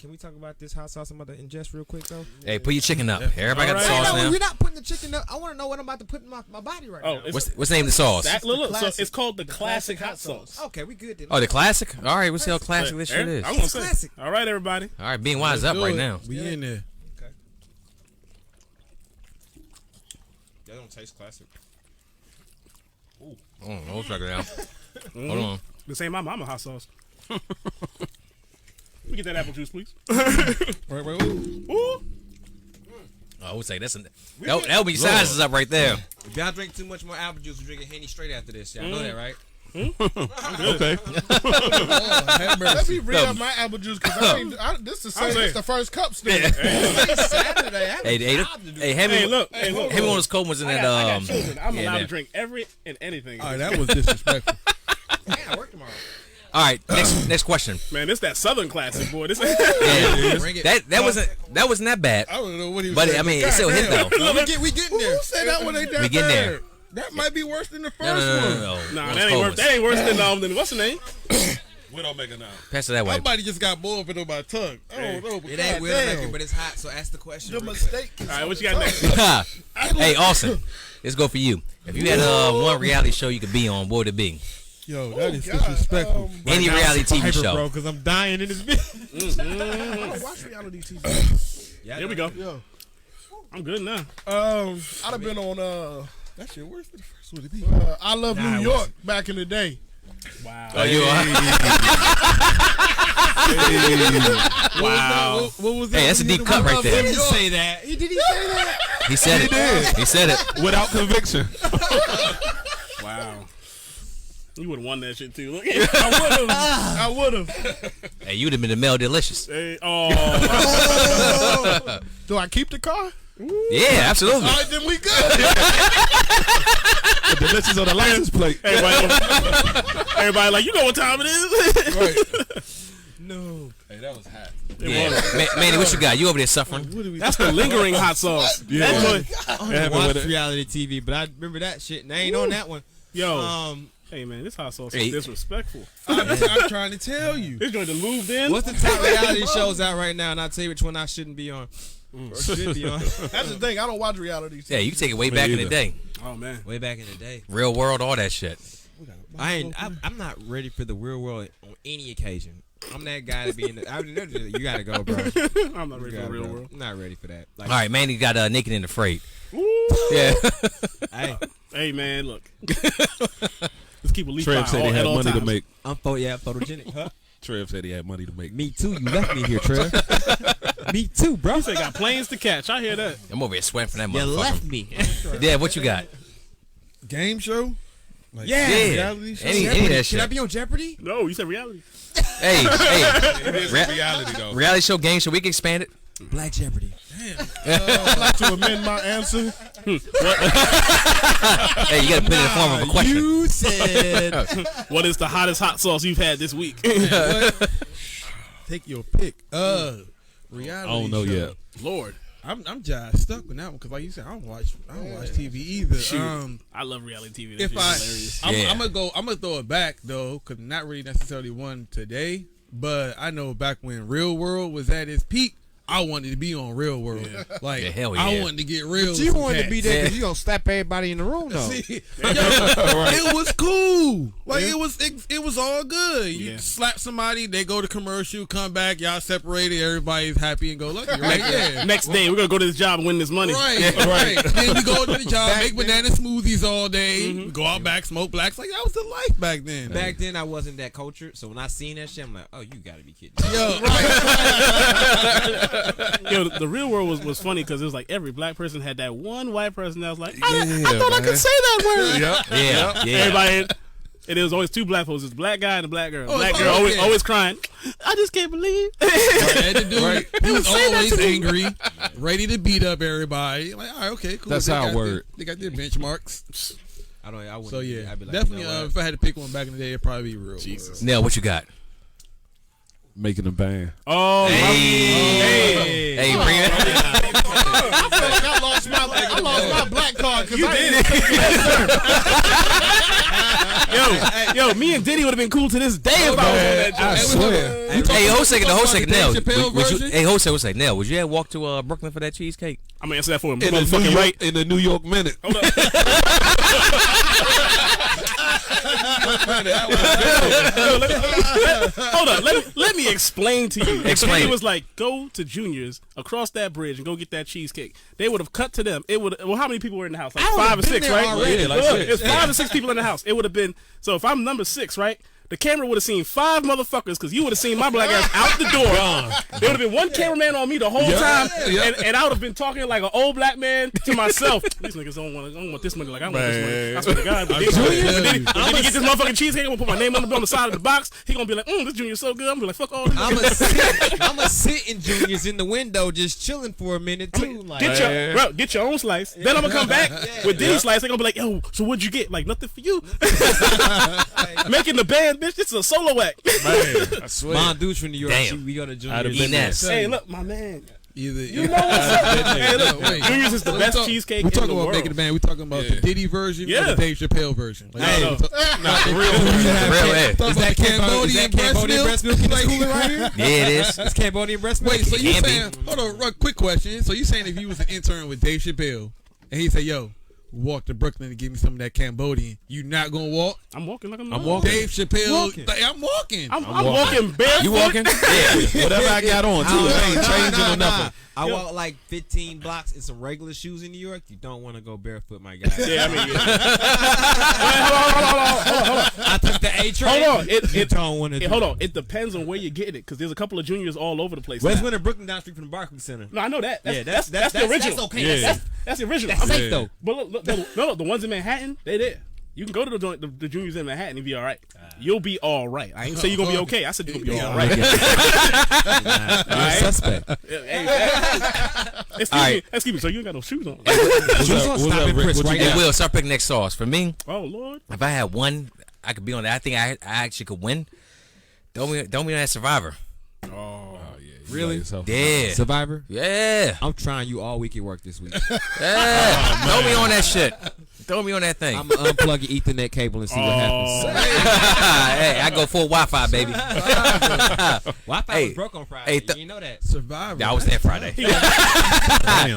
Can we talk about this hot sauce I'm about to ingest real quick though? Hey, put your chicken up. Everybody got the sauce now. We're not putting the chicken up. I want to know what I'm about to put in my body right now. What's the name of the sauce? Look, so it's called the classic hot sauce. Okay, we good then. Oh, the classic? All right, we'll see how classic this shit is. I'm gonna say classic. All right, everybody. All right, BNY is up right now. We in there. Okay. That don't taste classic. We'll check it out. Hold on. This ain't my mama hot sauce. We get that apple juice, please. Right. Ooh. I would say that would be sizes up right there. If y'all drink too much more apple juice, we're drinking Henny straight after this. Y'all know that, right? Okay. Let me bring up my apple juice because this is the first cup still. Saturday. Hey, have me one of those cold ones in that. I got children. I'm allowed to there. drink every and anything. All right, that was disrespectful. Man, I work tomorrow. All right, next question. Man, this that Southern classic, boy. This That wasn't that bad. I don't know what he was But saying. I mean, it still hit though. we getting there. Who said that one ain't that We getting bad? there. That might be worse than the first No. Nah, that ain't worse than what's the name? Widowmaker now. Pass it that way. Somebody just got boiled on my tongue. I don't know. It ain't Widowmaker, but it's hot. So ask the question. The mistake. All right, what you got next? Hey, Austin, let's go for you. If you had one reality show you could be on, what would it be? Yo, that is disrespectful. Any reality TV show. bro, because I'm dying in this bitch. I don't watch reality TV. Here we go. Yo, I'm good now. I'd have been on That shit worse than the first one to be. I Love New York back in the day. Wow. Oh, you are? Wow. What was that? Hey, that's a deep cut right there. Did he say that? Did he say that? He said it. He said it. Without conviction. Wow. You would have won that shit too. Look, I would have. Hey, you'd have been the Mel Delicious. Hey, Do I keep the car? Yeah, absolutely. All right, then we good. The Delicious on the license plate. everybody like, you know what time it is. Right. No. Hey, that was hot. Yeah, Manny, what you got? You over there suffering? That's the lingering hot sauce. Yeah. I watch reality TV, but I remember that shit, and I ain't on that one. Yo. Hey man, this hot sauce is disrespectful. I'm trying to tell you. This joint to moved in. What's the top reality shows out right now? And I'll tell you which one I shouldn't be on. Or should be on. That's the thing. I don't watch reality TV. Yeah, you can take it way back in the day. Oh man, Way back in the day. Real world, all that shit. I'm not ready for the real world on any occasion. I'm that guy to be in the. You gotta go, bro. I'm not ready for the real world. I'm not ready for that. Like, All right, Manny got Naked and Afraid. Ooh. Yeah. Hey man, look. Let's keep a leaf Trev said he had money to make. I'm photogenic. Huh? Trev said he had money to make. Me too. You left me here, Trev. Me too, bro. You say got planes to catch. I hear that. I'm over here sweating for that You motherfucker. left me. Yeah, what you got? Game show? Like Yeah. reality show? Any of that Should I shit. be on Jeopardy? No, you said reality. Hey, It is reality though. reality show, game show, we can expand it. Black Jeopardy. I'd like to amend my answer. Hey, you gotta put it in the form of a question. You said. What is the hottest hot sauce you've had this week? Take your pick. Reality I don't know show. yet. Lord, I'm just stuck with that one because, like you said, I don't watch TV either. shoot. I love reality TV. That If shit I, is hilarious. I'm Yeah. gonna throw it back though, because not really necessarily one today, but I know back when Real World was at its peak, I wanted to be on Real World. Like, Yeah, hell I yeah. wanted to get real. But you wanted to be there because you gonna slap everybody in the room though. See, it was cool. Like it was all good. You slap somebody, they go to commercial, come back, y'all separated, everybody's happy and go lucky, right? Yeah. Next day, we're gonna go to this job and win this money. Right. Then we go to the job, make banana smoothies all day, we go out back, smoke blacks. Like that was the life back then. Back then, I wasn't that cultured, so when I seen that shit, I'm like, oh, you gotta be kidding me. Yo, Yo, the real world was funny because it was like every black person had that one white person that was like, I thought I could say that word. Yeah, yeah. Everybody, and it was always two black folks. It's a black guy and a black girl. Oh, Black it's girl always- always crying. I just can't believe. and the dude, he was Say that always to me. angry, ready to beat up everybody. Like, all right, okay, cool. That's They how got it work. They got their benchmarks. I wouldn't. So yeah, I'd be like, definitely. you know what? If I had to pick one back in the day, it'd probably be Real Jesus. Nell, what you got? Making a band. Oh, Hey, hey, bring it. I feel like I lost my black card because you did it. Yo, me and Diddy would have been cool to this day if I was on that joint. I swear. Hey, hold second, Nell. Dave Chappelle version? Hey, hold second, Nell. Would you ever walk to Brooklyn for that cheesecake? I'm gonna answer that for him. In the Motherfucking right. In the New York Minute. Hold up. Hold up. Let me explain to you. Explain It it. was like, go to Junior's across that bridge and go get that cheesecake. They would have cut to them. It would. Well, how many people were in the house? Like I would've 5 or been 6, there right? already. Yeah, like Look, six. it's 5 or 6 people in the house. It would have been. So if I'm number 6, right? The camera would have seen 5 motherfuckers because you would have seen my black ass out the door. There would have been one cameraman on me the whole time, and I would have been talking like an old black man to myself. These niggas don't want this money like I want this money. I swear to God. But then he get this motherfucking cheesecake. I'm gonna put my name on the side of the box. He gonna be like, this Junior's so good. I'm gonna be like, fuck all this. I'ma sit in Junior's in the window just chilling for a minute too. Like, Get your own slice. Then I'm gonna come back with Diddy's slice. They're gonna be like, yo, so what'd you get? Like nothing for you. Making the band, bitch. It's a solo act. I swear. Mom dudes from New York. Damn. We go to I'd have Junior's. been there. Ines. Hey, look, my man. Either You know what's up? Hey, look, wait. Junior's is the best cheesecake We're in talking the about world. making a band. We're talking about the Diddy version or Yeah. the Dave Chappelle version. Like, No, no. not the real Real, yeah. Talking Is about that Cambodian breast milk in the cooler right here? Yeah, it is. It's Cambodian breast milk. Wait, so you Can be. saying? Hold on, right, quick question. So you saying if you was an intern with Dave Chappelle and he said, "Yo, walk to Brooklyn and give me some of that Cambodian," you not gonna walk? I'm walking like I'm walking. Dave Chappelle, Walking. like, I'm walking. I'm walking barefoot. You walking? Yeah. Whatever I got on, too. It ain't changing or nothing. I walk like 15 blocks in some regular shoes in New York. You don't want to go barefoot, my guy. Yeah, I mean, hold on. I took the A train. Hold on. It don't want to. hold on. It depends on where you're getting it because there's a couple of juniors all over the place. West now. Winter, Brooklyn, down the street from the Barclays Center. No, I know that. Yeah, That's the original. That's okay. Yeah. That's the original. That's I mean, safe though. But look, no, the ones in Manhattan, they there. You can go to the juniors in Manhattan and be all right. You'll be all right. I ain't say you're gonna be okay. I said you're gonna be all right. You're a suspect. Excuse me. So you ain't got no shoes on? Stop and Chris right Hey, now. Will, start picking next sauce. For me, Oh Lord. if I had one, I could be on that. I think I actually could win. Don't be on that Survivor. Oh yeah. Really? Yeah. Survivor? Yeah. I'm trying you all week at work this week. Yeah. Throw me on that shit. Throw me on that thing. I'm gonna unplug your Ethernet cable and see what happens. Hey, I go full Wi-Fi, baby. Wi-Fi was broke on Friday. Hey, you know that. Survivor. I was there Friday. Damn.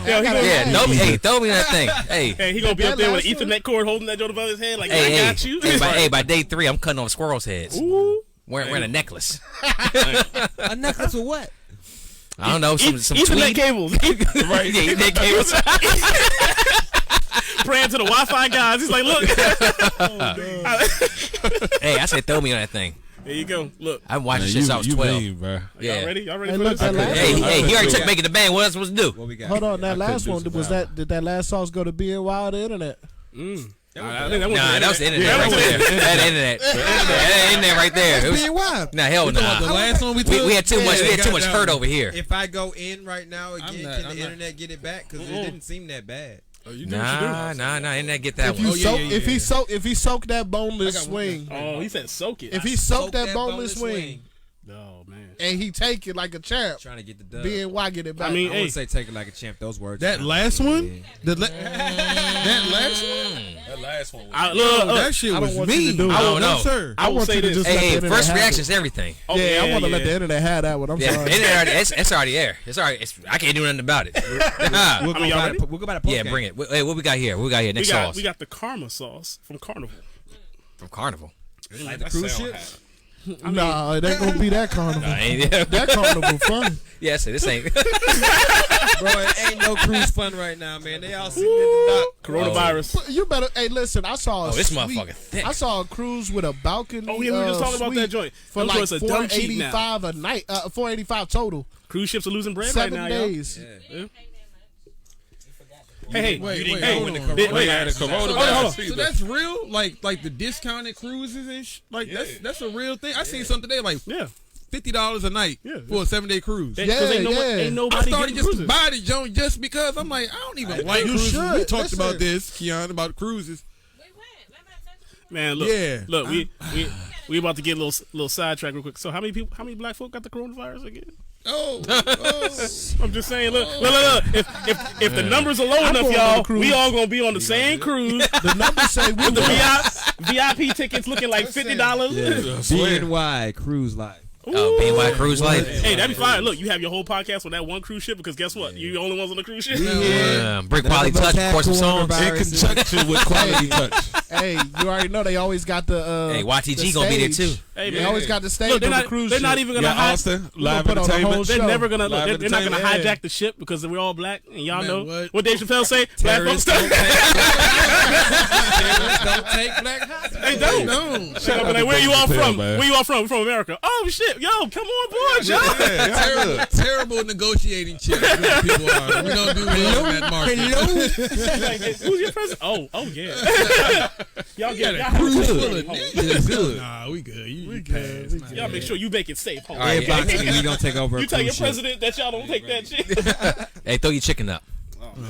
Yeah, no, hey, throw me that thing. Hey, Hey, he gonna be up there with an Ethernet cord holding that joint above his head, like hey, I got you. by day 3, I'm cutting off squirrels' heads. Ooh. Wearing a necklace. A necklace with what? I don't know, some Ethernet tweed. cables. Right, yeah, Ethernet cables. Praying to the Wi-Fi guys. He's like, look. Hey, I said throw me on that thing. There you go. Look. I've watched this since I was 12. Mean, bro. Yeah. Y'all ready? Y'all ready Hey, for look, this? that last Hey, he already took Making the Band. What else was to do? What we got? Hold on, that I last couldn't one do was Survivor. did that last sauce go to BNY or the internet? I think Nah, that was the internet right there. That internet. That internet right there. It was, BNY. nah, hell The nah. last one we took. We had too much. We had too much Goddamn. hurt over here. If I go in right now again, not- can I'm the not- internet get it back? Because it didn't seem that bad. Oh, you do what you do. Nah. Internet get that If you one. soak, yeah, if he soak that boneless swing, Oh, he said soak it. if he soak that boneless swing, Oh man. and he take it like a champ, Trying to get the dub. BNY get it back. I mean, I hey, wouldn't say take it like a champ. Those words. That last one? That last one? That last one. look, That shit I don't was want you to mean. do it. I don't No, know. sir. I will want say you to this. just let the Hey, internet first have it. reaction's everything. Oh, Yeah, I want to let the internet have that one. I'm Yeah, sorry. internet already, it's already there. It's already. I can't do nothing about it. We'll I mean, y'all ready? go by the post Yeah, game. bring it. Hey, what we got here? What we got here? we Next got sauce we got the Karma sauce from Carnival. from Carnival. Like the cruise ships. Nah, it ain't gonna be that carnival. Yeah, That carnival fun. yes, this ain't. Bro, it ain't no cruise fun right now, man. They all sitting at the dock. Coronavirus. You better. Hey, listen. I saw. A Oh, this suite. motherfucker thick. I saw a cruise with a balcony. Oh yeah, we were just talking about that suite joint. for Them like joints are dumb cheap now. $485 a night. $485 total. Cruise ships are losing bread 7 right now, y'all. days. Hey, Wait, Hold on. wait. Hold on. So that's real? Like the discounted cruises and like that's a real thing. I seen something today like Yeah. $50 a night Yeah. for a 7-day cruise. They- 'cause ain't yeah. nobody I started getting just to cruises. buy the joint just because I'm like, I don't even like You cruises. should. We talked Listen. about this, Keon, about cruises. Man, look, Yeah. look, we about to get a little sidetrack real quick. So how many black folk got the coronavirus again? Oh, I'm just saying, look. If the numbers are low enough, going on y'all, the cruise. we all gonna be on the same cruise The numbers say we with the will. VIP tickets looking like $50. BNY Cruise Line. Oh, BNY Cruise Life. Hey, that'd be fine. Look, you have your whole podcast on that one cruise ship because guess what? You're the only ones on the cruise ship. Bring quality touch, pour some songs. In conjunction with quality touch. Hey, you already know they always got the. Hey, YTG the gonna be there stage. too. Hey, They man. always got the stage Look, on the cruise they're ship. not even gonna Yeah, hide. Austin, We live gonna put on the whole entertainment. They're show. never gonna Live look. They're not gonna entertainment. hijack the ship because we're all black and y'all Man, know what? Dave Chappelle say. Black folks Terrorists don't. don't take black hostages. They don't. no. Shut up and like, where you all Chappelle, from? man. Where you all from? We're from America. Oh shit, yo, come on board, y'all. Terrible negotiating chips. What people are. We don't do well in that market. Like, hey, who's your president? Oh yeah. Y'all get Got a cruise full of good. niggas. Good. Nah, we good. You pass. Nah. Y'all make sure you make it safe. Hold on. All right, Block TV, we gonna take over. a You tell your cruise ship. president that y'all don't take that shit. Hey, throw your chicken up.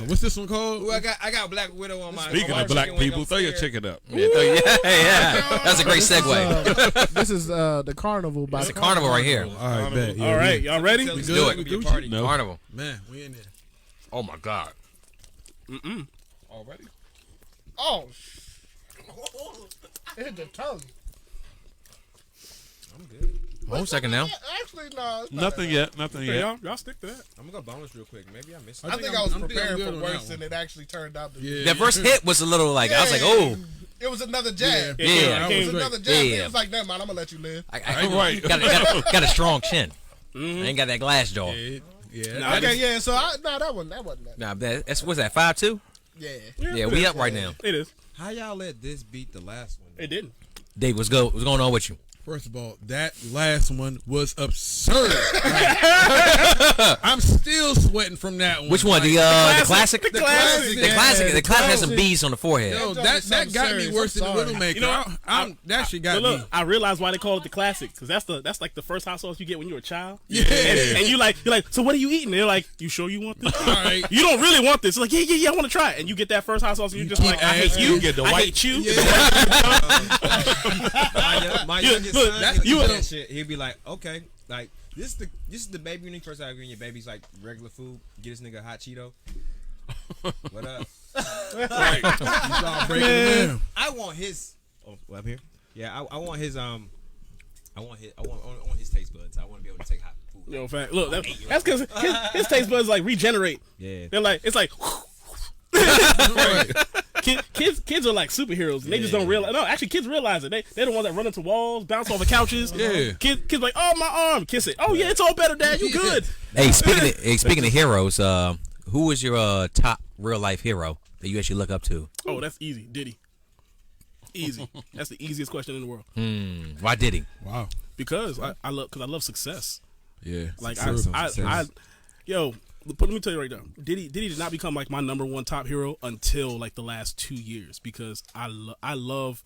What's this one called? Ooh, I got Black Widow on my. Speaking on my of black chicken wing people, throw your upstairs. chicken up. Yeah, throw your, yeah. That's a great segue. This is the carnival. By It's a carnival right here. All right, bet. Yeah, All right, y'all ready? We do good? it. We Gucci? No. Carnival. Man, we in there. Oh my God. Already? Oh, it hit the tongue. 1 second now. Actually, no. It's not Nothing that yet. Nothing Okay, yet. y'all stick to that. I'm gonna go bonus real quick. Maybe I missed bad. I it. think I was I'm prepared good for on worse that than it actually turned out to be. Yeah. That first hit was a little like, I was like, oh. It was another jab. Yeah. It was Great. another jab. Yeah. It was like, never mind, I'm gonna let you live. I Right. got a strong chin. I ain't got that glass jaw. Yeah. Nah, Okay, yeah. So that wasn't that. Nah, that's what's that 5'2"? Yeah. Yeah, we up right now. It is. How y'all let this beat the last one? It didn't. Dave, what's going on with you? First of all, that last one was absurd. I'm still sweating from that one. Which one? The classic? The classic. The classic. The classic has some bees on the forehead. Yo, That that got me serious. worse I'm than the sorry. Widowmaker. You know, That shit got But look, me. I realized why they call it the classic because that's like the first hot sauce you get when you're a child. Yeah. And you're like, so what are you eating? They're like, you sure you want this? All right. You don't really want this. Like, yeah, I want to try it. And you get that first hot sauce and you're just keep like, I hate asking. you. You get the I white- hate you. My You- youngest look, son, he you- do that shit. He'd be like, okay, like This is the baby when you first out your baby's like regular food. Get this nigga a hot Cheeto. What up? Right. You start breaking it down. I want his. Oh, up here. Yeah, I want his. I want his taste buds. I want to be able to take hot food. Yo, fact. Look, that's because his taste buds like regenerate. Yeah. They're like it's like. Right. Kids are like superheroes. And they just don't realize. No, actually, kids realize it. They're the ones that run into walls, bounce off the couches. Yeah. Kids like, oh my arm, kiss it. Oh yeah, it's all better, Dad. You good? Hey, speaking of heroes, who is your top real life hero that you actually look up to? Oh, that's easy. Diddy. Easy. That's the easiest question in the world. Why Diddy? Wow. Because I love success. Yeah. Like Success. yo, let me tell you right now. Diddy did not become like my number one top hero until like the last 2 years because I love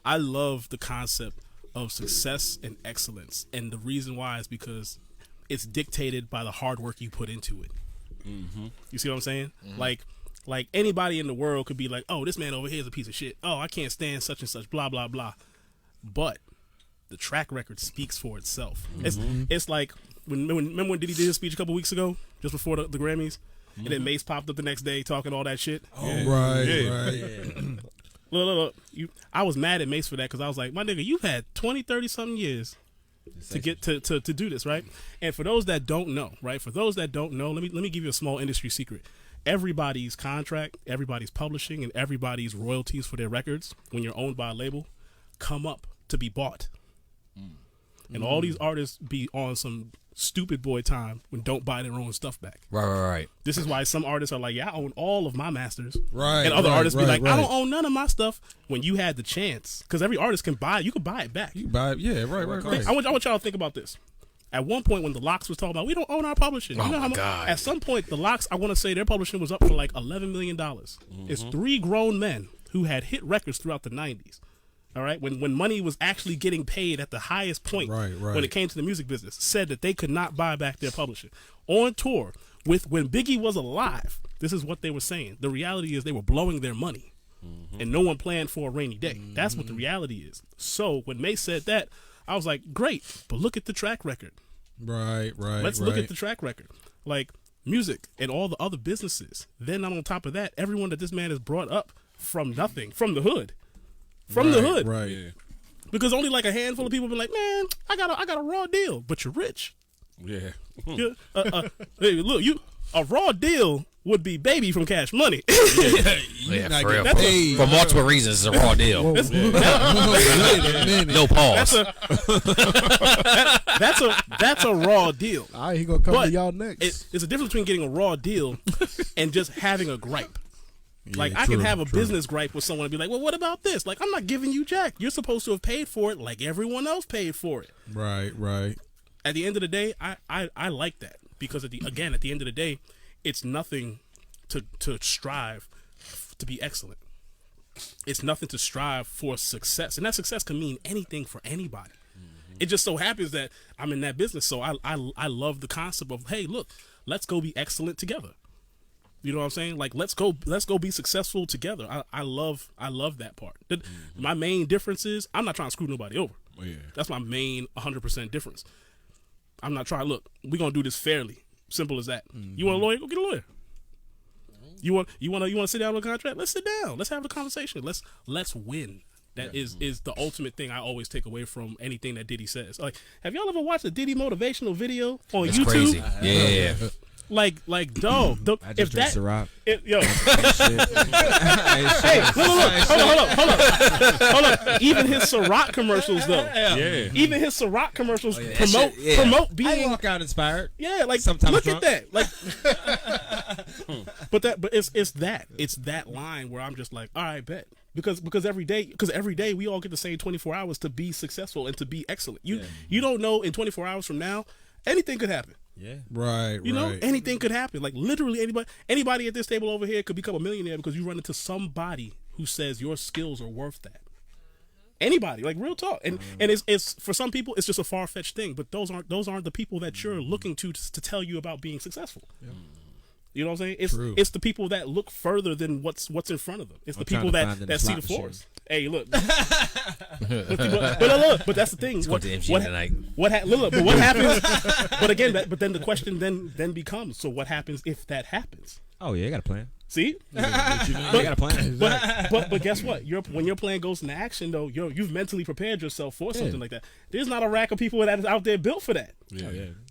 the concept of success and excellence, and the reason why is because it's dictated by the hard work you put into it. Mm-hmm. You see what I'm saying? Mm-hmm. Like anybody in the world could be like, oh, this man over here is a piece of shit. Oh, I can't stand such and such. Blah blah blah. But the track record speaks for itself. Mm-hmm. It's like remember when Diddy did his speech a couple weeks ago, just before the Grammys, and then Mace popped up the next day talking all that shit. Oh, right. Look. I was mad at Mace for that because I was like, my nigga, you've had 20, 30 something years to get to do this, right? And for those that don't know, right? For those that don't know, let me give you a small industry secret. Everybody's contract, everybody's publishing, and everybody's royalties for their records, when you're owned by a label, come up to be bought. And all these artists be on some stupid boy time when don't buy their own stuff back. Right. This is why some artists are like, yeah, I own all of my masters. Right. And other artists be like, I don't own none of my stuff. When you had the chance, because every artist can buy, you can buy it back. You buy it, yeah, right. I want y'all to think about this. At one point, when the Locks was talking about, we don't own our publishing. You know how much? At some point, the Locks, I want to say their publishing was up for like $11 million. It's 3 grown men who had hit records throughout the 90s. All right, when money was actually getting paid at the highest point, when it came to the music business, said that they could not buy back their publishing. On tour with when Biggie was alive, this is what they were saying. The reality is they were blowing their money, and no one planned for a rainy day. That's what the reality is. So when Mace said that, I was like, great, but look at the track record. Right. Let's look at the track record. Like music and all the other businesses. Then on top of that, everyone that this man has brought up from nothing, from the hood. From the hood. Right. Yeah. Because only like a handful of people be like, man, I got a raw deal, but you're rich. Yeah. Hey, look, a raw deal would be Baby from Cash Money. Yeah, for real. For multiple reasons, it's a raw deal. No pause. That's a raw deal. All right, he gonna come to y'all next. It's a difference between getting a raw deal and just having a gripe. Like, I can have a business gripe with someone and be like, well, what about this? Like, I'm not giving you jack. You're supposed to have paid for it like everyone else paid for it. Right. At the end of the day, I like that. Because, at the end of the day, it's nothing to strive to be excellent. It's nothing to strive for success. And that success can mean anything for anybody. It just so happens that I'm in that business. So I love the concept of, hey, look, let's go be excellent together. You know what I'm saying? Like, let's go be successful together. I love that part. My main difference is I'm not trying to screw nobody over. Yeah. That's my main 100% difference. I'm not trying. Look, we're gonna do this fairly. Simple as that. You want a lawyer? Go get a lawyer. You want to sit down on a contract? Let's sit down. Let's have a conversation. Let's win. That is the ultimate thing I always take away from anything that Diddy says. Like, have y'all ever watched a Diddy motivational video on YouTube? Crazy. Yeah. Like, dog. I just drink Ciroc. Yo. Hey, look. Hold up. Even his Ciroc commercials, though. Yeah. Even his Ciroc commercials promote promote being. I walk out inspired. Yeah, like, sometimes look drunk. at that. Like, but it's that line where I'm just like, all right, bet. Because every day we all get the same 24 hours to be successful and to be excellent. You don't know in 24 hours from now, anything could happen. Yeah. Right. You know, anything could happen. Like, literally anybody at this table over here could become a millionaire because you run into somebody who says your skills are worth that. Anybody, like, real talk. And it's for some people it's just a far-fetched thing, but those aren't the people that you're looking to tell you about being successful. Yeah. You know what I'm saying? It's the people that look further than what's in front of them. It's the people that see the forest. Hey, look. But that's the thing. Let's go to MG tonight. Look, but what happens? But again, but then the question then becomes: so what happens if that happens? Oh yeah, you got a plan. See, you got a plan. But guess what? When your plan goes into action, though, you've mentally prepared yourself for something like that. There's not a rack of people that is out there built for that.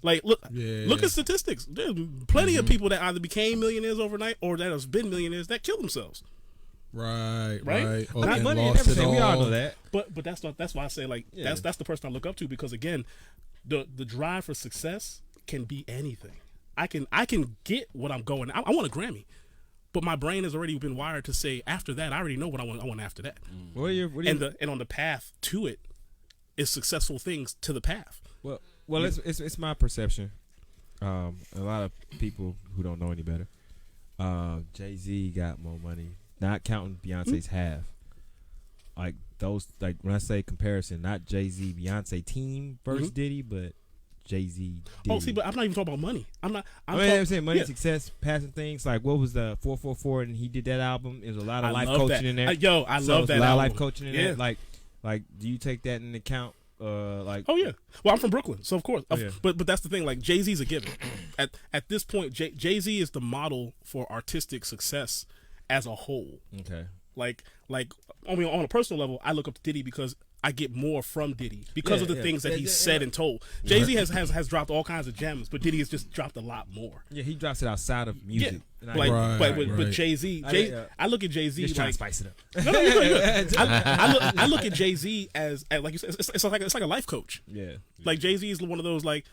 Like look at statistics. There's plenty of people that either became millionaires overnight or that have been millionaires that killed themselves. Right. I mean, money ain't everything. We all know that. But that's why I say that's the person I look up to, because again, the drive for success can be anything. I can get what I'm going. I want a Grammy. But my brain has already been wired to say after that, I already know what I want. I want after that. And on the path to it is successful things to the path. Well, it's my perception. A lot of people who don't know any better. Jay-Z got more money, not counting Beyonce's half. Like those, like when I say comparison, not Jay-Z Beyonce team versus Diddy, but Jay-Z. Diddy. Oh, see, but I'm not even talking about money. I'm saying money, success, passing things. Like what was the 444, and he did that album. There's a lot of life coaching in there. I love that. A lot album. of life coaching in there. Like, do you take that into account? Oh yeah. Well, I'm from Brooklyn, so of course. But that's the thing. Like Jay-Z's a given. At this point, Jay-Z is the model for artistic success as a whole. Okay. Like on a personal level, I look up to Diddy because I get more from Diddy because of the things that he's said and told. Jay-Z has dropped all kinds of gems, but Diddy has just dropped a lot more. Yeah, he drops it outside of music. Yeah. But Jay-Z, I look at Jay-Z just trying to spice it up. No, you're good. I look at Jay-Z as like you said, it's like a life coach. Yeah. Like Jay-Z is one of those like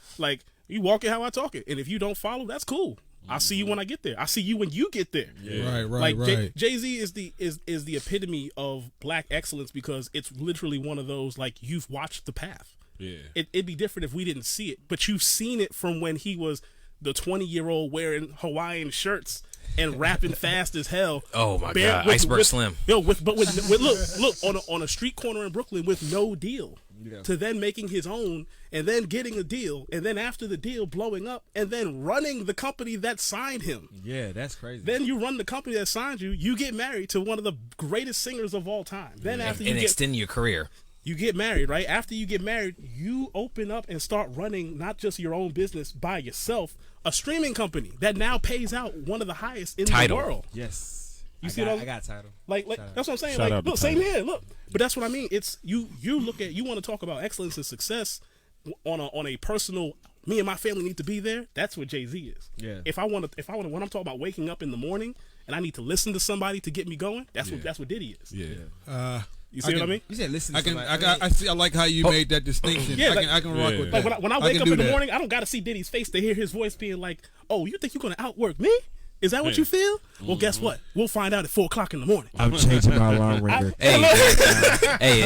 you walk it how I talk it, and if you don't follow, that's cool. I'll see you when I get there. I'll see you when you get there. Yeah. Right. Jay-Z is the epitome of black excellence because it's literally one of those like you've watched the path. Yeah. It'd be different if we didn't see it, but you've seen it from when he was the 20-year-old wearing Hawaiian shirts and rapping fast as hell. Oh my God, Iceberg Slim. With look on a street corner in Brooklyn with no deal. Yeah. To then making his own and then getting a deal and then after the deal blowing up and then running the company that signed him. Yeah, that's crazy. Then you run the company that signed you, you get married to one of the greatest singers of all time. Then extend your career. You get married, right? After you get married, you open up and start running not just your own business by yourself, a streaming company that now pays out one of the highest in the world. Yes. I got Tidal. Like that's what I'm saying. Like, look, same here. Look, but that's what I mean. It's you want to talk about excellence and success on a personal. Me and my family need to be there. That's what Jay-Z is. Yeah. If I want to, when I'm talking about waking up in the morning and I need to listen to somebody to get me going, that's what Diddy is. Yeah. You see what I mean? You said listen. I like how you made that distinction. Yeah, I can rock with that. Like when I wake up in the morning, I don't got to see Diddy's face to hear his voice being like, "Oh, you think you're gonna outwork me? Is that what you feel? Well, guess what? We'll find out at 4:00 in the morning." I'm changing my alarm ringer. Hey,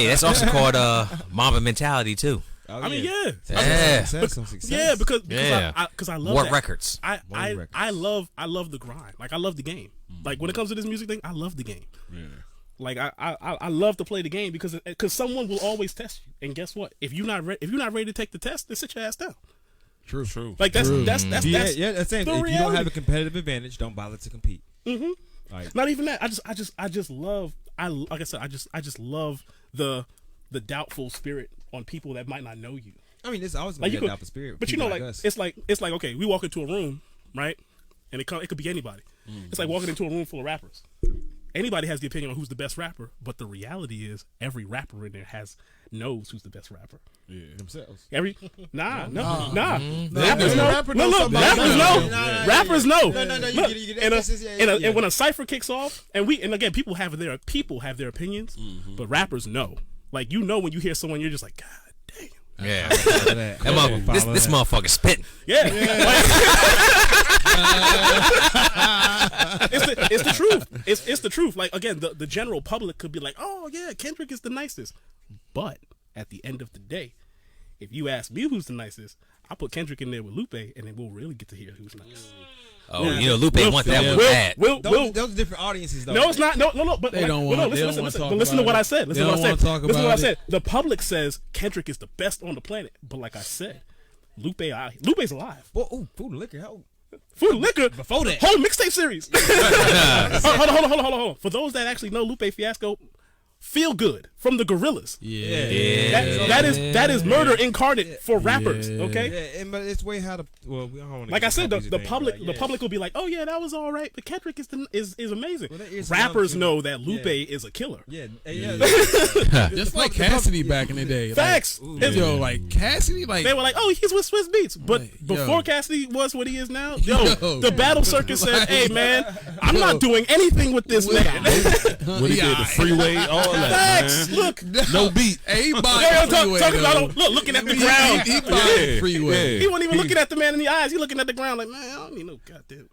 that's also called Mamba mentality too. Oh, I mean, yeah, because I love War that. Records. I love the grind. Like I love the game. Like when it comes to this music thing, I love the game. Yeah. Like I love to play the game because someone will always test you. And guess what? If you're not ready to take the test, then sit your ass down. True. Like that's that's the if you reality. don't have a competitive advantage, don't bother to compete. Mm-hmm. Like, not even that. I just love. Like I said, I just love the doubtful spirit on people that might not know you. I mean, it's always gonna be a doubtful spirit. But you know, like it's like okay, we walk into a room, right, and it could be anybody. It's like walking into a room full of rappers. Anybody has the opinion on who's the best rapper, but the reality is every rapper in there knows who's the best rapper. Yeah, themselves. Nah. Rappers know. No. And when a cipher kicks off, and again, people have their opinions, but rappers know. Like when you hear someone, you're just like, God damn. Yeah, this motherfucker spitting. Yeah. It's the truth. It's the truth. Like again, the general public could be like, "Oh yeah, Kendrick is the nicest," but at the end of the day, if you ask me who's the nicest, I put Kendrick in there with Lupe, and then we'll really get to hear who's nice. Oh, Lupe want that one bad. Those are different audiences, though. No, it's not. No. But they don't want. Listen. But listen to what I said. Listen to what I said. The public says Kendrick is the best on the planet, but like I said, Lupe's alive. Well, food and liquor. Food and Liquor. Before that. Whole mixtape series. Hold on. For those that actually know Lupe Fiasco, Feel Good from the Gorillas. That is murder incarnate for rappers. Okay. Yeah, but it's way how to. Well, we don't want to. Like I said, the public will be like, "Oh yeah, that was all right." But Kendrick is amazing. Well, Rappers know that Lupe is a killer. Yeah. Just like Cassidy back in the day. Facts. Yo, like Cassidy, like They were like, "Oh, he's with Swiss Beats," but Like, before yo. Cassidy was what he is now, Yo. the Battle Circus said, "Hey man, I'm not doing anything with this man." What he did, the freeway, all that, Facts. man. Look, No beat. Hey, he Yeah, buying talk freeway. about looking at the ground. He buying freeway. He wasn't even looking at the man in the eyes. He looking at the ground like, man, I don't need no goddamn.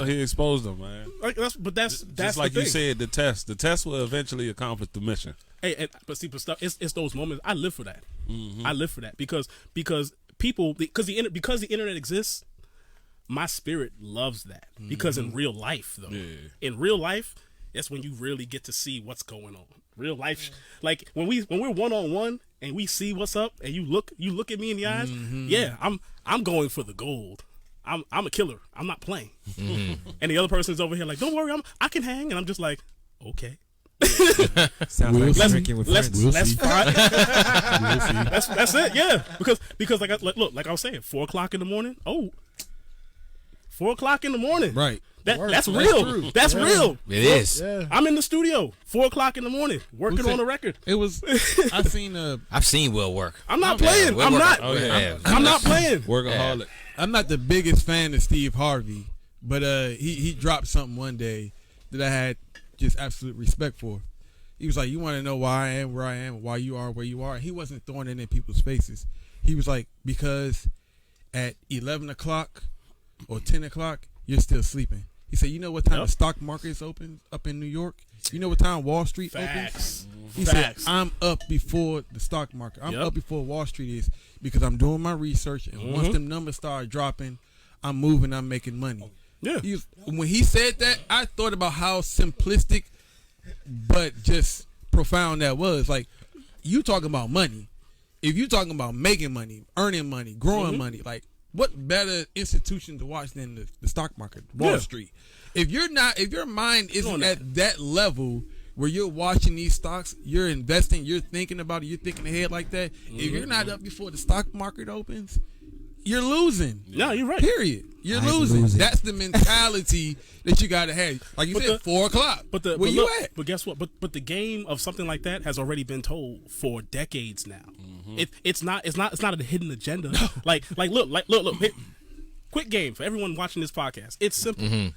He exposed them, man. Like, that's Just like the you thing. said, the test will eventually accomplish the mission. Hey, but stuff. It's those moments. I live for that. Mm-hmm. I live for that because people because the internet exists. My spirit loves that because in real life though, in real life, that's when you really get to see what's going on. Real life, like when we're 1-on-1 and we see what's up, and you look at me in the eyes. Yeah, I'm going for the gold. I'm a killer. I'm not playing. And the other person's over here like, don't worry, I can hang, and I'm just like, okay. Sounds like drinking with friends. Let's find. That's it. Yeah, because like I was saying, 4 o'clock in the morning. 4 o'clock in the morning. Right. That's real. That's real. It is. Yeah. I'm in the studio 4 o'clock in the morning working on a record. It was. I've seen Will work. I'm not playing. I'm not. Oh, yeah. I'm not playing. Workaholic. I'm not the biggest fan of Steve Harvey, but he dropped something one day that I had just absolute respect for. He was like, "You want to know why I am where I am, why you are where you are?" And he wasn't throwing it in people's faces. He was like, "Because at 11 o'clock or 10 o'clock, you're still sleeping." He said, "You know what time the stock market is open up in New York? You know what time Wall Street opens?" Facts. He said, "I'm up before the stock market. I'm up before Wall Street is because I'm doing my research, and once them numbers start dropping, I'm moving. I'm making money." Yeah. When he said that, I thought about how simplistic but just profound that was. Like, you talking about money. If you talking about making money, earning money, growing money, like, what better institution to watch than the stock market, Wall Street? If your mind isn't at that level where you're watching these stocks, you're investing, you're thinking about it, you're thinking ahead like that. If you're not up before the stock market opens, you're losing. No, you're right. Period. You're losing. That's the mentality that you got to have. Like you said, 4 o'clock. Where you at? But guess what? But the game of something like that has already been told for decades now. It's not a hidden agenda. No. Like look. Hey, quick game for everyone watching this podcast. It's simple.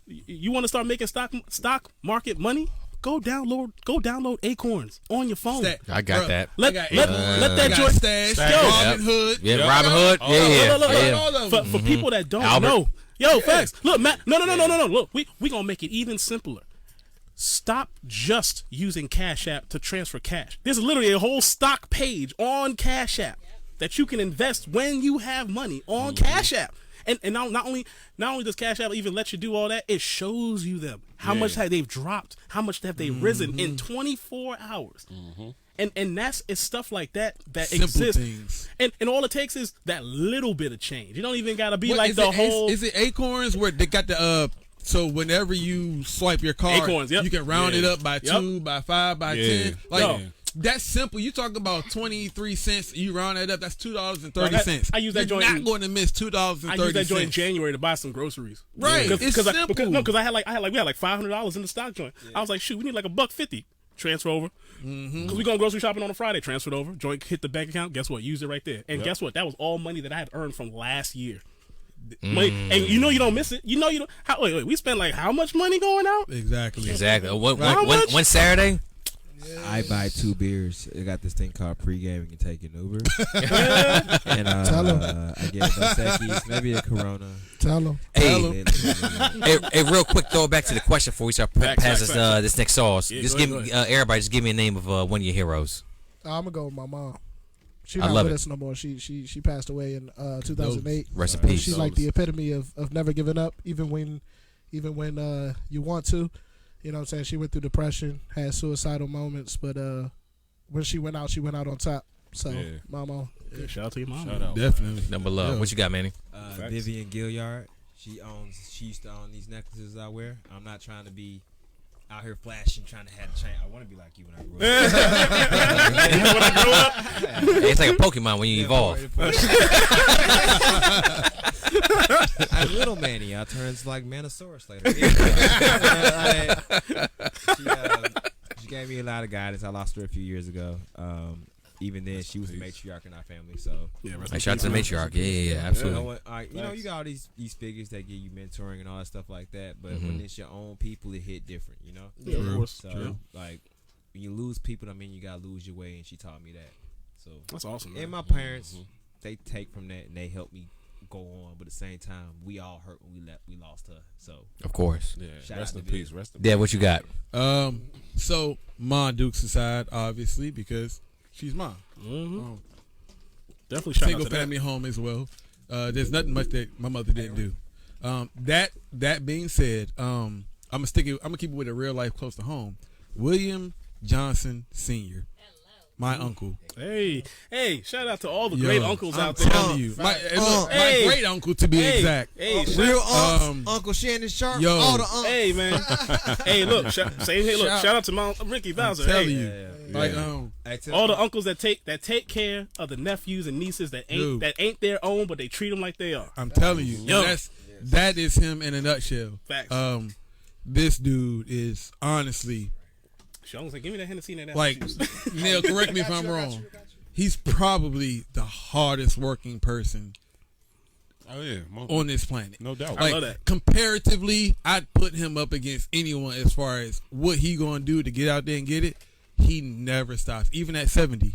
You want to start making stock market money? Go download Acorns on your phone. I got that. Let that joint Stash. Robin Hood. Yeah, Robin Hood. Look, for people that don't Albert. know, facts. Look, Matt. No. Look, we gonna make it even simpler. Stop just using Cash App to transfer cash. There's literally a whole stock page on Cash App that you can invest when you have money on Cash App. And not only does Cash App even let you do all that, it shows you them how much have they've dropped, how much have they risen in 24 hours. And it's stuff like that Simple exists. things. And all it takes is that little bit of change. You don't even gotta be like is the it whole. Is it Acorns where they got the so whenever you swipe your card, Acorns, you can round it up by 2, by 5, by 10. Like No. that's simple. You talk about 23 cents. You round that up. That's $2.30. I use that You're joint not going to miss $2.30. I used that joint in January to buy some groceries. Right. It's simple. Because we had like $500 in the stock joint. I was like, shoot, we need like $150. Transfer over. Because we going grocery shopping on a Friday. Transferred over. Joint hit the bank account. Guess what? Used it right there. And guess what? That was all money that I had earned from last year. And you know you don't miss it. You know you don't. Wait. We spent like how much money going out? Exactly. One Saturday? I buy 2 beers. I got this thing called pregame. You can take an Uber. And Tell 'em. I get Dos Equis, maybe a Corona. Tell them. Hey, real quick, throw it back to the question before we start past this next sauce. Yeah, just go give ahead. everybody just give me a name of one of your heroes. I'm gonna go with my mom. She's I not love with it. us no more. She passed away in 2008. Rest in peace. She's like the epitome of never giving up, even when you want to. You know what I'm saying? She went through depression, had suicidal moments, but when she went out on top. So, Yeah. Mama. Yeah, shout out to your mom. Shout out. Definitely. Number love. Yeah. What you got, Manny? Vivian Gilliard. She used to own these necklaces I wear. I'm not trying to be out here flashing, trying to have a chain. I want to be like you when I grow up. Hey, it's like a Pokemon when you evolve. I'm little Manny. I turn into like Manosaurus later. She gave me a lot of guidance. I lost her a few years ago. Even then, she was the matriarch in our family. So Hey, shout out to the matriarch. Yeah, absolutely. you got all these figures that give you mentoring and all that stuff like that. But when it's your own people, it hit different. You know. Yeah, of course. So like when you lose people, I mean you gotta lose your way, and she taught me that. So That's awesome, man. and my parents, they take from that and they help me go on. But at the same time, we all hurt when we lost her. So Of course. Yeah. Shout Rest out in to peace. Rest in Yeah, what you got? So Ma Dukes aside, obviously, because she's mine. Mm-hmm. Definitely shout Single out to family home as well. There's nothing much that my mother didn't do. That being said, I'm gonna keep it with a real life close to home. William Johnson Sr., my uncle. that. Hey, shout out to all the great uncles out there. I'm telling you, my Hey. great uncle to be exact. Hey, Real Um, Uncle Shannon Sharp. yo. All the unks. hey, man. Hey, look, shout out to Mount Ricky Bowser. Telling Hey, you, like all the uncles that take care of the nephews and nieces that ain't Dude. their own, but they treat them like they are. I'm telling you, Yo. that is him in a nutshell. Facts. This dude is honestly Sean was like, "Give me that Hennessy and that like, apple juice." Neil, correct me if I'm wrong. He's probably the hardest working person Oh yeah. on this planet. No doubt. I Like love that. comparatively, I'd put him up against anyone as far as what he gonna do to get out there and get it. He never stops, even at 70.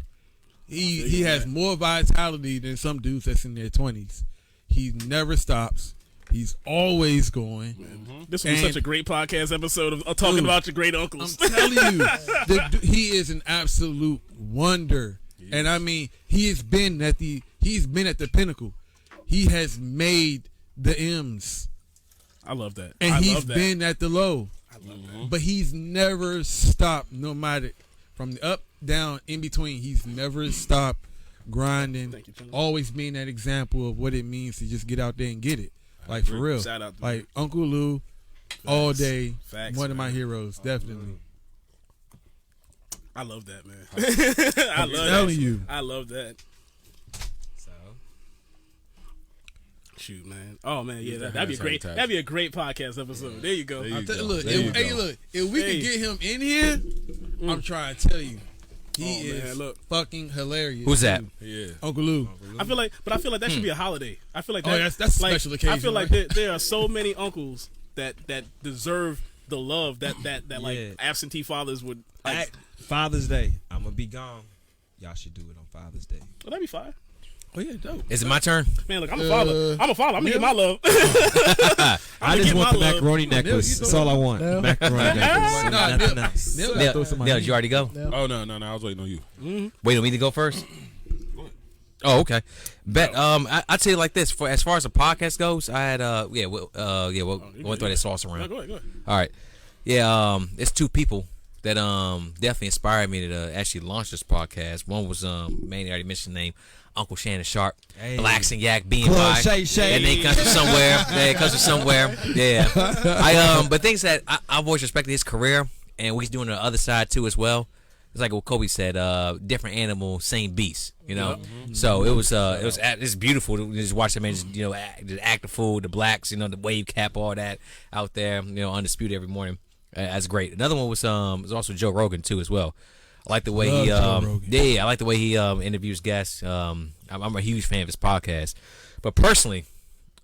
He has more vitality than some dudes that's in their 20s. He never stops. He's always going. This was And- such a great podcast episode of talking Dude, about your great I'm uncles. telling you, he is an absolute wonder. And I mean, he's been at the pinnacle. He has made the M's, I love that. and I he's love that. been at the low. I love that. But he's never stopped, no matter from the up, down, in between. He's never stopped grinding. Thank you, John. Always being that example of what it means to just get out there and get it. Like for real. Shout out to Like Uncle Lou, all day. Facts, one of man. my heroes, definitely. I love that, man. I love telling that. you. I love that. so Shoot, man. Oh man, yeah, that that'd be hand great. sanitizer. That'd be a great podcast episode. There you go. There you go. Look, There you hey, go. look, if we Hey. can get him in here, I'm trying to tell you, he Oh, man, is look. fucking hilarious. Who's that? Yeah. Uncle Lou. I feel like that should be a holiday. I feel like Oh, that, that's a like, special occasion, I feel like right? there are so many uncles that deserve the love that like Yeah. absentee fathers would. Like, Father's Day, I'm gonna be gone. Y'all should do it on Father's Day. well, that'd be fine. Oh yeah, dope. Is it my turn? Man, look, I'm a father. I'm gonna get my love. I just want the macaroni Neil, necklace. you That's know all I want. Neil? Macaroni necklace. Nah, Nothing Neil- else. Neil- Gotta throw some Dale, money. did you already go? Oh no, I was waiting on you. Wait, on me to go first? Oh, okay. Bet. I'd say it like this. As far as the podcast goes, I had we'll going through that sauce No, around. go ahead. All right. Yeah, it's two people that definitely inspired me to actually launch this podcast. One was Manny already mentioned the name, Uncle Shannon Sharp, Hey. Blacks and Yak BNY. Club Shay Shay. And then comes from somewhere. Yeah, it comes from somewhere. Yeah. But things that I've always respected his career, and what he's doing on the other side too as well. It's like what Kobe said, different animal, same beast. You know, so it's beautiful to just watch the man, just, act the fool, the blacks, the wave cap, all that out there, undisputed every morning. That's great. Another one was also Joe Rogan too as well. I like the way Love he Joe Rogan. yeah, I like the way he interviews guests. I'm a huge fan of his podcast, but personally,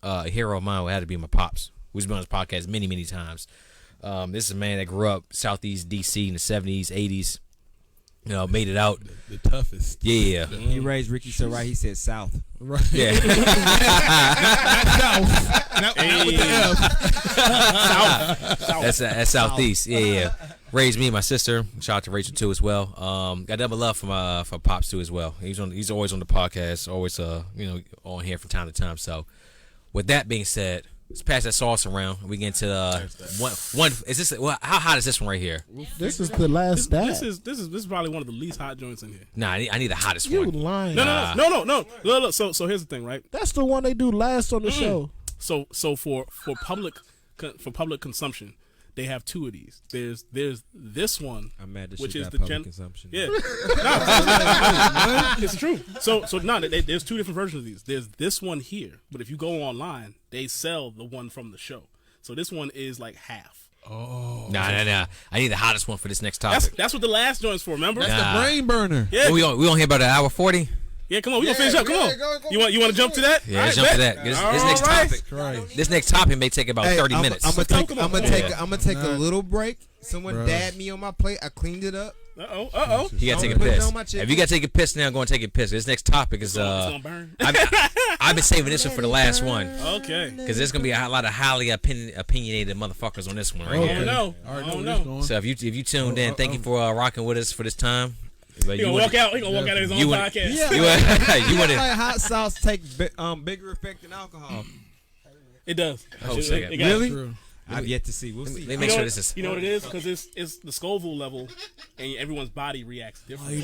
a hero of mine had to be my pops, who's been on his podcast many times. This is a man that grew up Southeast DC in the 70s, 80s. Made it out. The toughest. Yeah. He raised Ricky so right. He said South. Right. Yeah. Not with the F. That's Southeast. Yeah. Raised me and my sister. Shout out to Rachel too as well. Got double love for Pops too as well. He's always on the podcast, always on here from time to time. So with that being said, Let's pass that sauce around. We get into one. Is this how hot is this one right here? This is the last This is probably one of the least hot joints in here. Nah, I need the hottest You one. lying? No. Look, so here's the thing, right? That's the one they do last on the show. So for public consumption, they have two of these. There's this one, I'm mad that which shit is got the public consumption. Yeah, it's true. So there's two different versions of these. There's this one here, but if you go online, they sell the one from the show. So this one is like half. Oh. Nah. I need the hottest one for this next topic. That's what the last joint's for. Remember? That's the brain burner. Yeah. We on here about an hour 40. Yeah, come on, we gonna finish up. Come on. You want to jump to that? Yeah, let's jump to that. This next topic. Right. This next topic may take about 30 minutes. I'm gonna take a little break. Someone dabbed me on my plate. I cleaned it up. Uh-oh. You gotta take a piss. If you gotta take a piss now, go and take a piss. This next topic is It's gonna burn. I've been saving this one for the last one. Okay. Because there's gonna be a lot of highly opinionated motherfuckers on this one right here. No. All right, Oh, know. no. So if you tuned in, thank you for rocking with us for this time. He gonna walk out. He gonna walk out of his own podcast. You want like hot sauce take bigger effect than alcohol. It does. Oh, second. It got Really? it. I've yet to see. We'll see. They make sure this is. You know what it is? Because it's the Scoville level, and everyone's body reacts differently.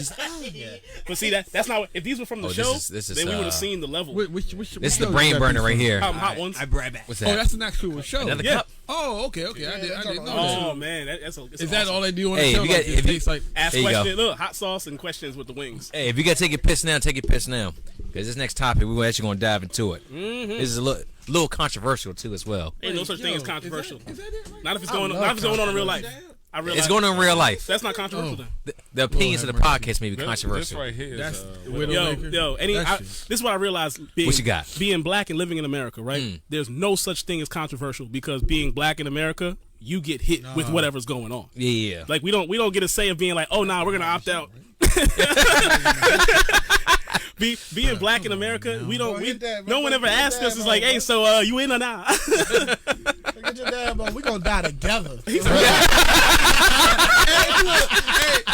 But see that's not. If these were from the show, this is, then we would have seen the level. Which This is the brain burner right here. Hot ones. What's that? Oh, that's an actual show. Another Yeah. cup. Oh, okay. I didn't know Oh that. man, it's Is that awesome. all they do on Hey, the show? if you Like, got- it if you- tastes like Ask There you go. questions. Look, hot sauce and questions with the wings. Hey, if you gotta take your piss now, take your piss now. Because this next topic, we're actually gonna dive into it. Mm-hmm. This is a little controversial too as well. Ain't no such thing as controversial. Is that it? Right? Not if it's going on in real life. I realize It's going on in real life. That's not controversial. Then. The opinions of the podcast may be This controversial. right here That's is the Widowmaker. Yo, this is what I realized. What you got? Being black and living in America, right? Mm. There's no such thing as controversial because being black in America, you get hit with whatever's going on. Yeah. Like we don't get a say of being like, oh nah, we're gonna opt out. Being black in America, no one ever asked us. It's like, hey, so you in or not? Get your dad on. We gonna die together.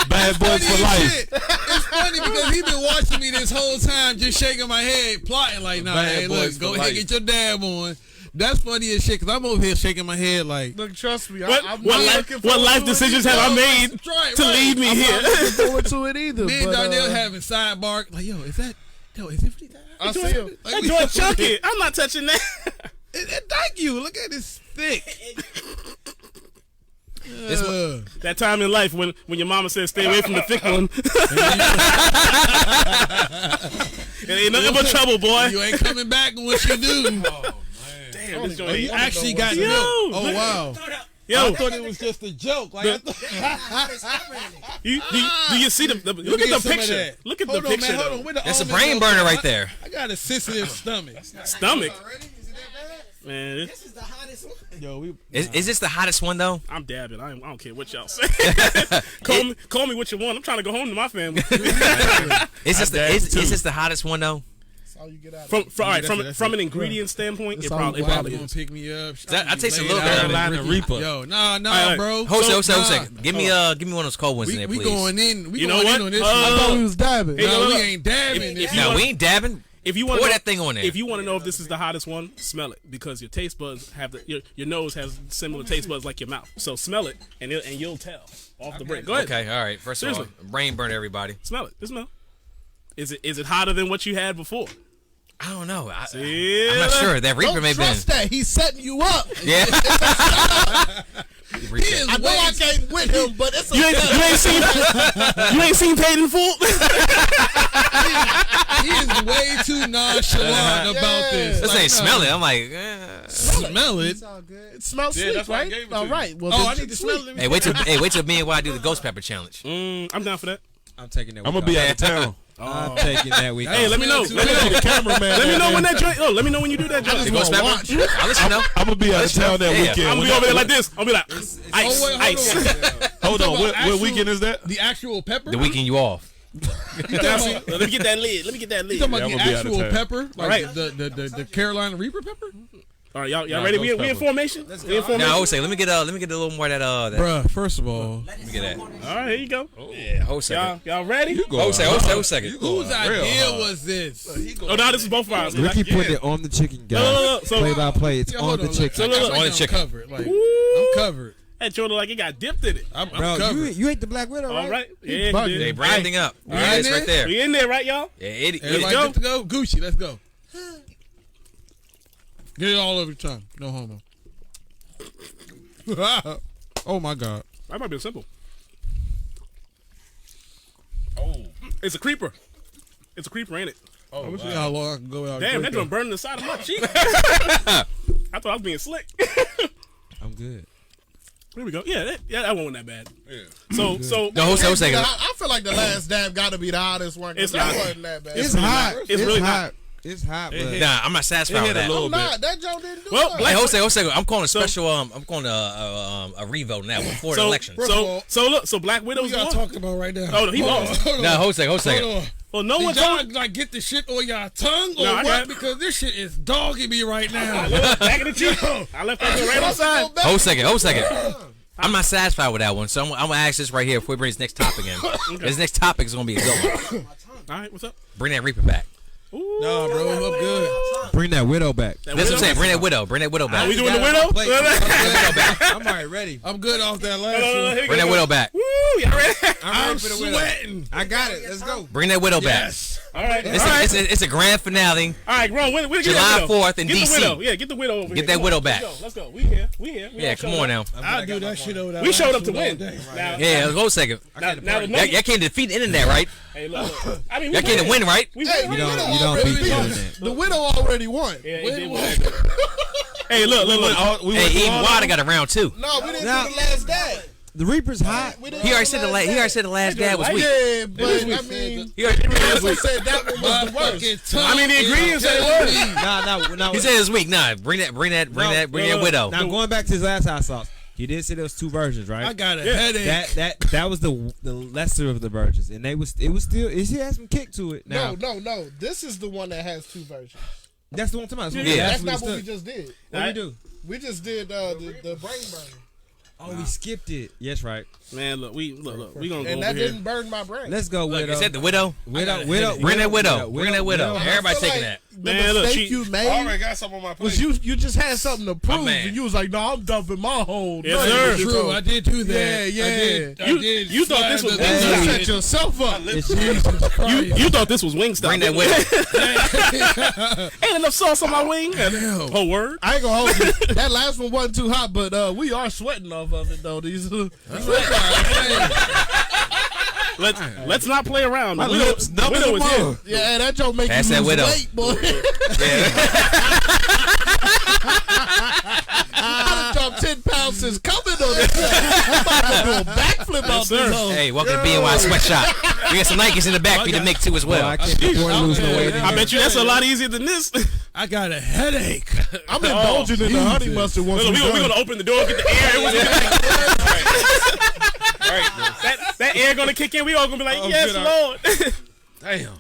bad boys for life. It's funny because he been watching me this whole time, just shaking my head, plotting like, nah, Bad hey, boys look, go for ahead, life. get your dab on. That's funny as shit because I'm over here shaking my head like, Look, trust me. What life decisions have I made to lead me here? I'm not looking forward to it either. me and but, Darnell having sidebar like, yo, is it really that? I see him. That joint chunky. I'm not touching that. Thank you. Look at this thick. That time in life when your mama said stay away from the thick one. It ain't nothing but trouble, boy. You ain't coming back what you do. Damn, this joint Oh, you ain't- actually got Yo, milk. Oh, look- wow. Yo, I thought it was just a joke. Like, I thought, do you see the look get at the some of picture? that. Look at hold the on, picture. man. Hold though. on. Where the That's a almond brain milk burner at? right there. I got a sensitive stomach. Stomach. Man, This is the hottest one. Yo, we. Is this the hottest one though? I'm dabbing. I don't care what y'all say. call me what you want. I'm trying to go home to my family. Is this the hottest one though? That's all you get out of From it. from an ingredient standpoint, it all probably you Wow, probably gonna is. pick me up. I taste a Lay little it bit out. of it. Carolina Reaper. Yo, nah, right. bro. Hold on a Nah. second. Give me one of those cold ones in We, there, we please. going in. We You know going what? in on this. I thought we was dabbing. Hey, no, look, we look. ain't dabbing this. you No, want- we ain't dabbing. If you want Pour that thing on there. If you want to know if this is the hottest one, smell it because your taste buds have your nose has similar taste buds like your mouth. So smell it and you'll tell off the break. Go ahead. Okay, all right. First of all, Seriously. brain burn everybody. Smell it. Just smell. Is it hotter than what you had before? I don't know. I'm Yeah. not sure. That Reaper Don't may have been. trust that. He's setting you up. Yeah. He is I know I can't with him, but it's You ain't seen Paid in Full. He is way too nonchalant about this. Let's Like, say smell it. I'm like, smell it. It's all good. It smells Yeah, sweet, that's why I right? gave it to All you. right. Well, Oh, then I need to smell it. hey, wait till BNY do the ghost pepper challenge. I'm down for that. I'm taking that. I'm gonna be out of town. I'm taking that week. Hey, let me know. Let me know. Let me know when that joint. Oh, let me know when you do that joint. The ghost pepper. I'll let you know. I'm gonna be out of town that Yeah. weekend. I'm gonna When be over there that- like this. I'm gonna be like, ice, Oh, wait, ice. Hold on, what actual- weekend is that? The actual pepper? The weekend you off. Let me get that lid. Let me get that You lid. talking about Yeah, the I'm gonna be out of actual town. pepper? Like Right. the Carolina Reaper pepper? All right, y'all ready? We in formation. Let's go. Now, Jose, let me get a little more of that. Bruh, first of all, let me get that. All right, here you go. Yeah, Jose. Y'all ready? Jose, second. Whose idea was this? Oh no, this is both of ours. Ricky put it on the chicken, guys. No. So play by play, it's on the chicken. look, on the chicken. I'm covered. Like, I'm covered. That Jordan like it got dipped in it. I'm Bro, covered. you ate the Black Widow, right? All right. He Yeah, bugging. They branding up. We Yeah, in it's there? right there. We in there, right, y'all? Yeah, Eddie. Everybody go. good to go? Gucci, let's go. Get it all over the tongue. No homo. Oh, my God. That might be simple. Oh. It's a creeper. It's a creeper, ain't it? Oh, let me see how long I can go out. Damn, that joint burning the side of my cheek. I thought I was being slick. I'm good. Here we go. Yeah, that wasn't that bad. Yeah. So. No, Jose. I feel like the last dab got to be the hottest one. It's That not. wasn't that bad. It's hot. It's really hot. It's hot, but Nah, I'm not satisfied with that. I'm not. That joke didn't do Well, nothing. Hey, Jose, I'm calling a special. I'm calling a revote now before the election. So Black Widow's What y'all won. talking about right now? Oh, no, he lost. No, Jose. Hold on. Well, no one Did y'all told. like get the shit on y'all tongue or No, I what? got it. Because this shit is dogging me right now. Back in the cheek. I left that joint right outside. Hold second. I'm not satisfied with that one, so I'm gonna ask this right here before we bring this next topic in. This next topic is gonna be a good one. All right, what's up? Bring that Reaper back. Ooh. No, bro, I'm good. bring that Widow back. That That's what I'm saying. widow? Bring that widow back. We doing the widow? I'm already ready. I'm good off that last No, one. here we Bring go. that widow back. Woo, y'all ready? I'm ready for the widow. sweating. I got it. Let's go. Bring that widow back. Yes. All right. It's a grand finale. All right, Ron, get July that widow. 4th in Get DC. the widow. Yeah, get the widow over here. Get that Come widow on, back. Let's go. We here. We Yeah, all come showed on up. now. I'll do that shit over that We showed last up to one all win. day. Now, Yeah, hold a second. now, Y'all can't defeat the internet, right? Hey, look. I mean, Y'all can't win, right? We Hey, win. You don't already beat the won. internet. The widow already won. Yeah, Win it did one. win. Hey, look. Hey, even Water got a round two. No, we didn't Now- do the last dab. The Reaper's hot. He already said the last dad was weak. Yeah, but I mean, He already he said that one was the worst. Fucking tongue I mean, the is ingredients ain't killing worse. me. No. He said it's weak. Nah, bring that widow. Now going back to his last hot sauce, he did say there was two versions, I right? got a headache. That was the lesser of the versions, and it was still. It had some kick to it. Now No. This is the one that has two versions. that's the one I'm talking about. Yeah. That's not what we just did. What we do? We just did the brain burner. Oh, we skipped it. Yes, right. Man, look. We gonna go And over that here. didn't burn my brain. Let's go, Look, Widow. is that the widow? Widow. Bring that widow. Everybody I feel taking like that. The Man, look, mistake she- you I made already got something on my plate. was you just had something to prove, man. and you was like, "No, I'm dumping my whole." Yes, nugget sir. with this True, whole-" I did do that. Yeah. I did. You thought this was slide Wingstop. the- You set yourself up. Jesus Christ. You thought this was Wingstop. Bring that widow. Ain't enough sauce on my wing. Damn. Oh, word. I ain't gonna hold you. That last one wasn't too hot, but we are sweating off of it though. These Let's not play around. The lips widow is here. yeah, that joke make Pass you that lose widow. weight, boy. I done dropped 10 pounds since coming on this. I'm about to do a backflip out sir. this hole. Hey, welcome to BNY Sweatshop. We got some Nikes in the back for you to make too as well. I can't afford to lose no weight. I bet you that's a lot easier than this. I got a headache. I'm indulging in the honey mustard once Look, we we're done. gonna open the door, get the air. That air gonna kick in. We all gonna be like, yes, Lord. Damn.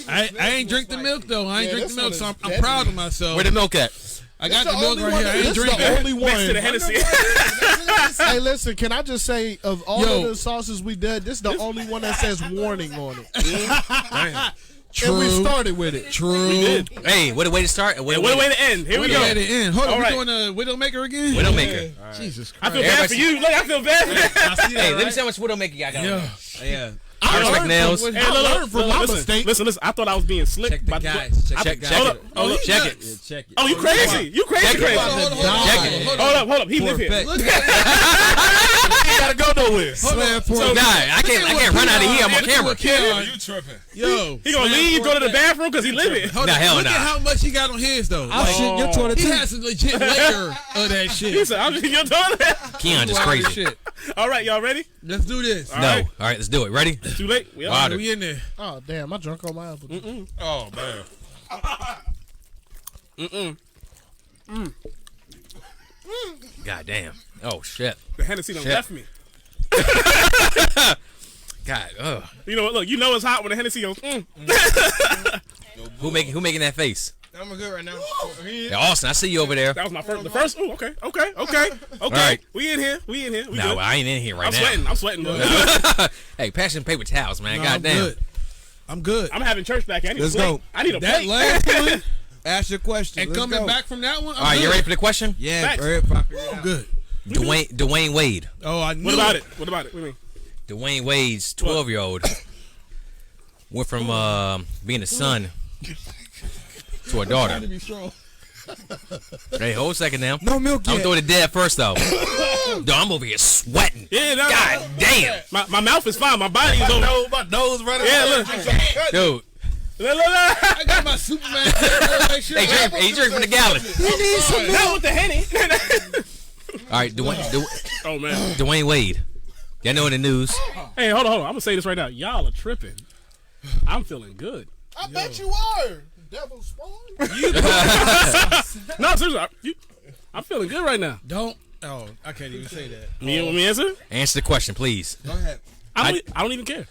I ain't drink the milk though. I ain't drink the this milk, one so is I'm deadly. proud of myself. Where the milk at? I got This the milk only right one- here. I ain't this drinking. the only one. Next to the Hennessy. Hey, listen, can I just say, of all Yo. of the sauces we did, this is the only one that says warning on it. Damn. And we True. started with it. True. We did. Hey, what a way to start. What a way to end. Here we We go. at the end. Hold on, All we right. doing a Widowmaker again? Widowmaker. Jesus I Christ. feel bad for you. Look, I feel bad for you. Hey, let me see how much Widowmaker you got. Yeah. Yeah. I Respect learned nails. from, Hey, I look, learned from my listen, mistake. Listen. I thought I was being slick. Check the by- guys. Check the Check Hold it. up. Oh, look. Check it. Yeah, check it. Oh, you crazy. You crazy. Check it. Crazy. Hold on. Hold up. He live here. Perfect. Look at He gotta go nowhere. Slam for Nah, I can't run out of here. I'm on camera. You tripping. Yo. He gonna leave, go to the bathroom because he live here. Hold Nah, on. hell Look nah. at how much he got on his though. I'll shit in your toilet He too. has a legit layer of that He shit. said, "I'm just your toilet." Keon just Wow, crazy. shit. All right, y'all ready? Let's do this. No. All right, let's do it. Ready? Too late. We Wow. We in there. Oh, damn, I drunk on my apple. Oh, man. God damn. Oh shit. The Hennessy done Shit. left me. God. You know what? Look, you know it's hot when the Hennessy goes. Who making that face? That I'm good right now. Yeah, Austin, I see you over there. That was my first. The first. Ooh, okay. All right. We in here. We No, good. I ain't in here right now. I'm sweating. Bro. Hey, pass some paper towels, man. No, Goddamn. I'm good. I'm having church back. I need Let's a plate. go. I need a That plate. last one Ask your question. and Let's coming go. back from that one. All right, you ready for the question? Yeah, Facts. I'm good. Dwayne Wade. Oh, I knew. What about it? What do you mean? Dwayne Wade's 12-year-old went from being a son to a daughter. To be strong. Hey, hold a second now. No milk I'm yet. throwing it dead first though. Dude, I'm over here sweating. Yeah, no, God damn. My mouth is fine. My body is over. My nose running. Yeah, look. Dude. Look. I got my Superman. Hey, drink from the gallon. Not with the Henny. All right, Oh man. Dwayne Wade. Y'all know in the news. Hey, hold on. I'm gonna say this right now. Y'all are tripping. I'm feeling good. I bet you are. Devil spawn. No, seriously. I'm feeling good right now. Don't. Oh, I can't even say that. You want me to answer? Answer the question, please. Go ahead. I don't even care.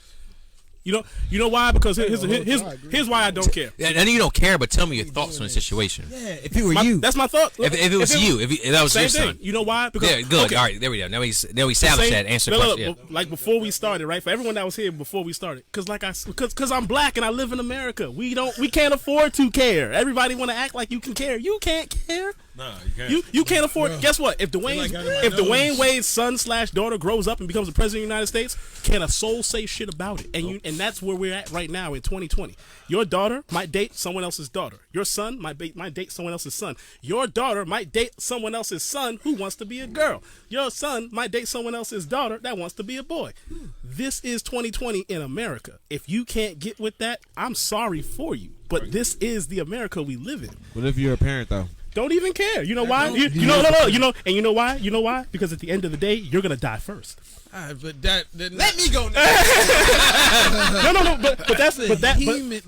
You know why? Because here's why I don't care. I know you don't care, but tell me your thoughts on the situation. Yeah, if it were you. That's my thought. If it was you, if that was same your thing. son. You know why? Because Yeah, good. okay. All right, there we go. Now we established that. Answer the question. Yeah. Like before we started, right? For everyone that was here before we started, because I'm black and I live in America. We can't afford to care. Everybody want to act like you can care. You can't care. Nah, you can't. You can't afford. Guess what? If Dwayne Wade's son/daughter grows up and becomes the president of the United States, can a soul say shit about it? And that's where we're at right now in 2020. Your daughter might date someone else's daughter. Your son might date someone else's son. Your daughter might date someone else's son who wants to be a girl. Your son might date someone else's daughter that wants to be a boy. This is 2020 in America. If you can't get with that, I'm sorry for you. But this is the America we live in. What if you're a parent though? Don't even care. You know why? You know why? You know why? Because at the end of the day, you're gonna die first. But that Let me go. No.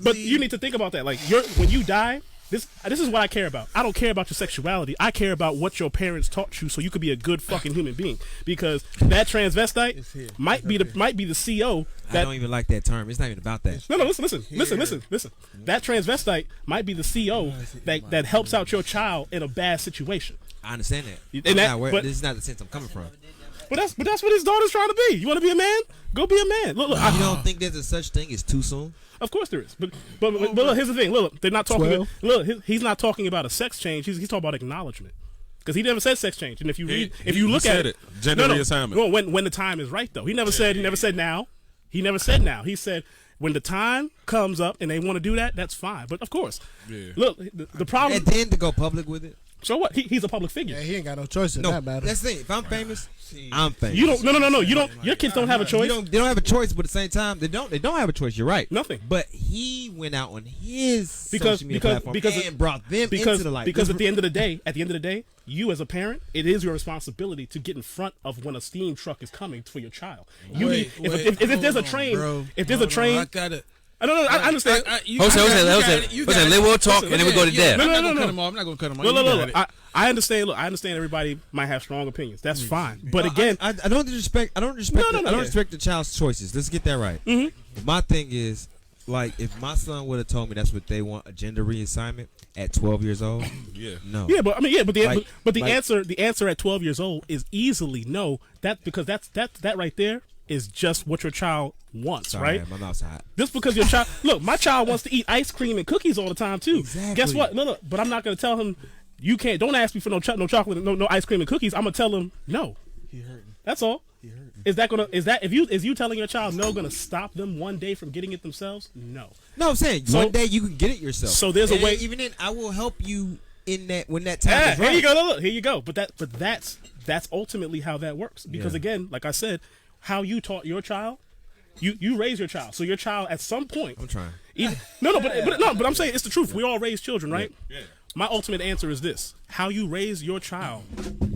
But you need to think about that. Like when you die, this is what I care about. I don't care about your sexuality. I care about what your parents taught you, so you could be a good fucking human being. Because that transvestite might be the CO. I don't even like that term. It's not even about that. No, listen. That transvestite might be the CO that helps out your child in a bad situation. I understand that. But this is not the sense I'm coming from. But that's what his daughter's trying to be. You want to be a man? Go be a man. Look. You don't think there's a such thing as too soon? Of course there is. But look, here's the thing. Look, they're not talking. He's not talking about a sex change. He's talking about acknowledgement. Because he never said sex change. And if you look at it, gender reassignment. No, when the time is right though. He never said now. He never said now. He said when the time comes up and they want to do that, that's fine. But of course, look, the problem. And then to go public with it. So what? He's a public figure. Yeah, he ain't got no choice in that matter. That's the thing. If I'm famous, I'm famous. You don't. No. You don't. Your kids don't have a choice. They don't have a choice, but at the same time, they don't have a choice. You're right. Nothing. But he went out on his social media platform and brought them into the light. Because at the end of the day, you as a parent, it is your responsibility to get in front of when a steam truck is coming for your child. If there's a train, I got it. I understand. We'll talk and then we go to Deb. I'm not gonna cut him off. Look. I understand. Look, I understand. Everybody might have strong opinions. That's fine. But again, I don't disrespect. I don't respect the child's choices. Let's get that right. Mm-hmm. My thing is, like, if my son would have told me that's what they want, a gender reassignment at 12 years old, no. Yeah, but the answer at 12 years old is easily no. Because that right there is just what your child wants, Sorry, right? man, my mouth's hot. Just because your child, look, my child wants to eat ice cream and cookies all the time too. Exactly. Guess what? Look, but I'm not going to tell him you can't. Don't ask me for no chocolate, no ice cream and cookies. I'm gonna tell him no. He hurting. That's all. He hurting. Is you telling your child no gonna stop them one day from getting it themselves? No. No, I'm saying one day you can get it yourself. So there's a way. Even then, I will help you in that when that time is right. Here you go. Look, here you go. But that's ultimately how that works. Because again, like I said, how you taught your child, you raise your child. So your child at some point. I'm trying. But I'm saying it's the truth. We all raise children, right? Yeah. My ultimate answer is this: how you raise your child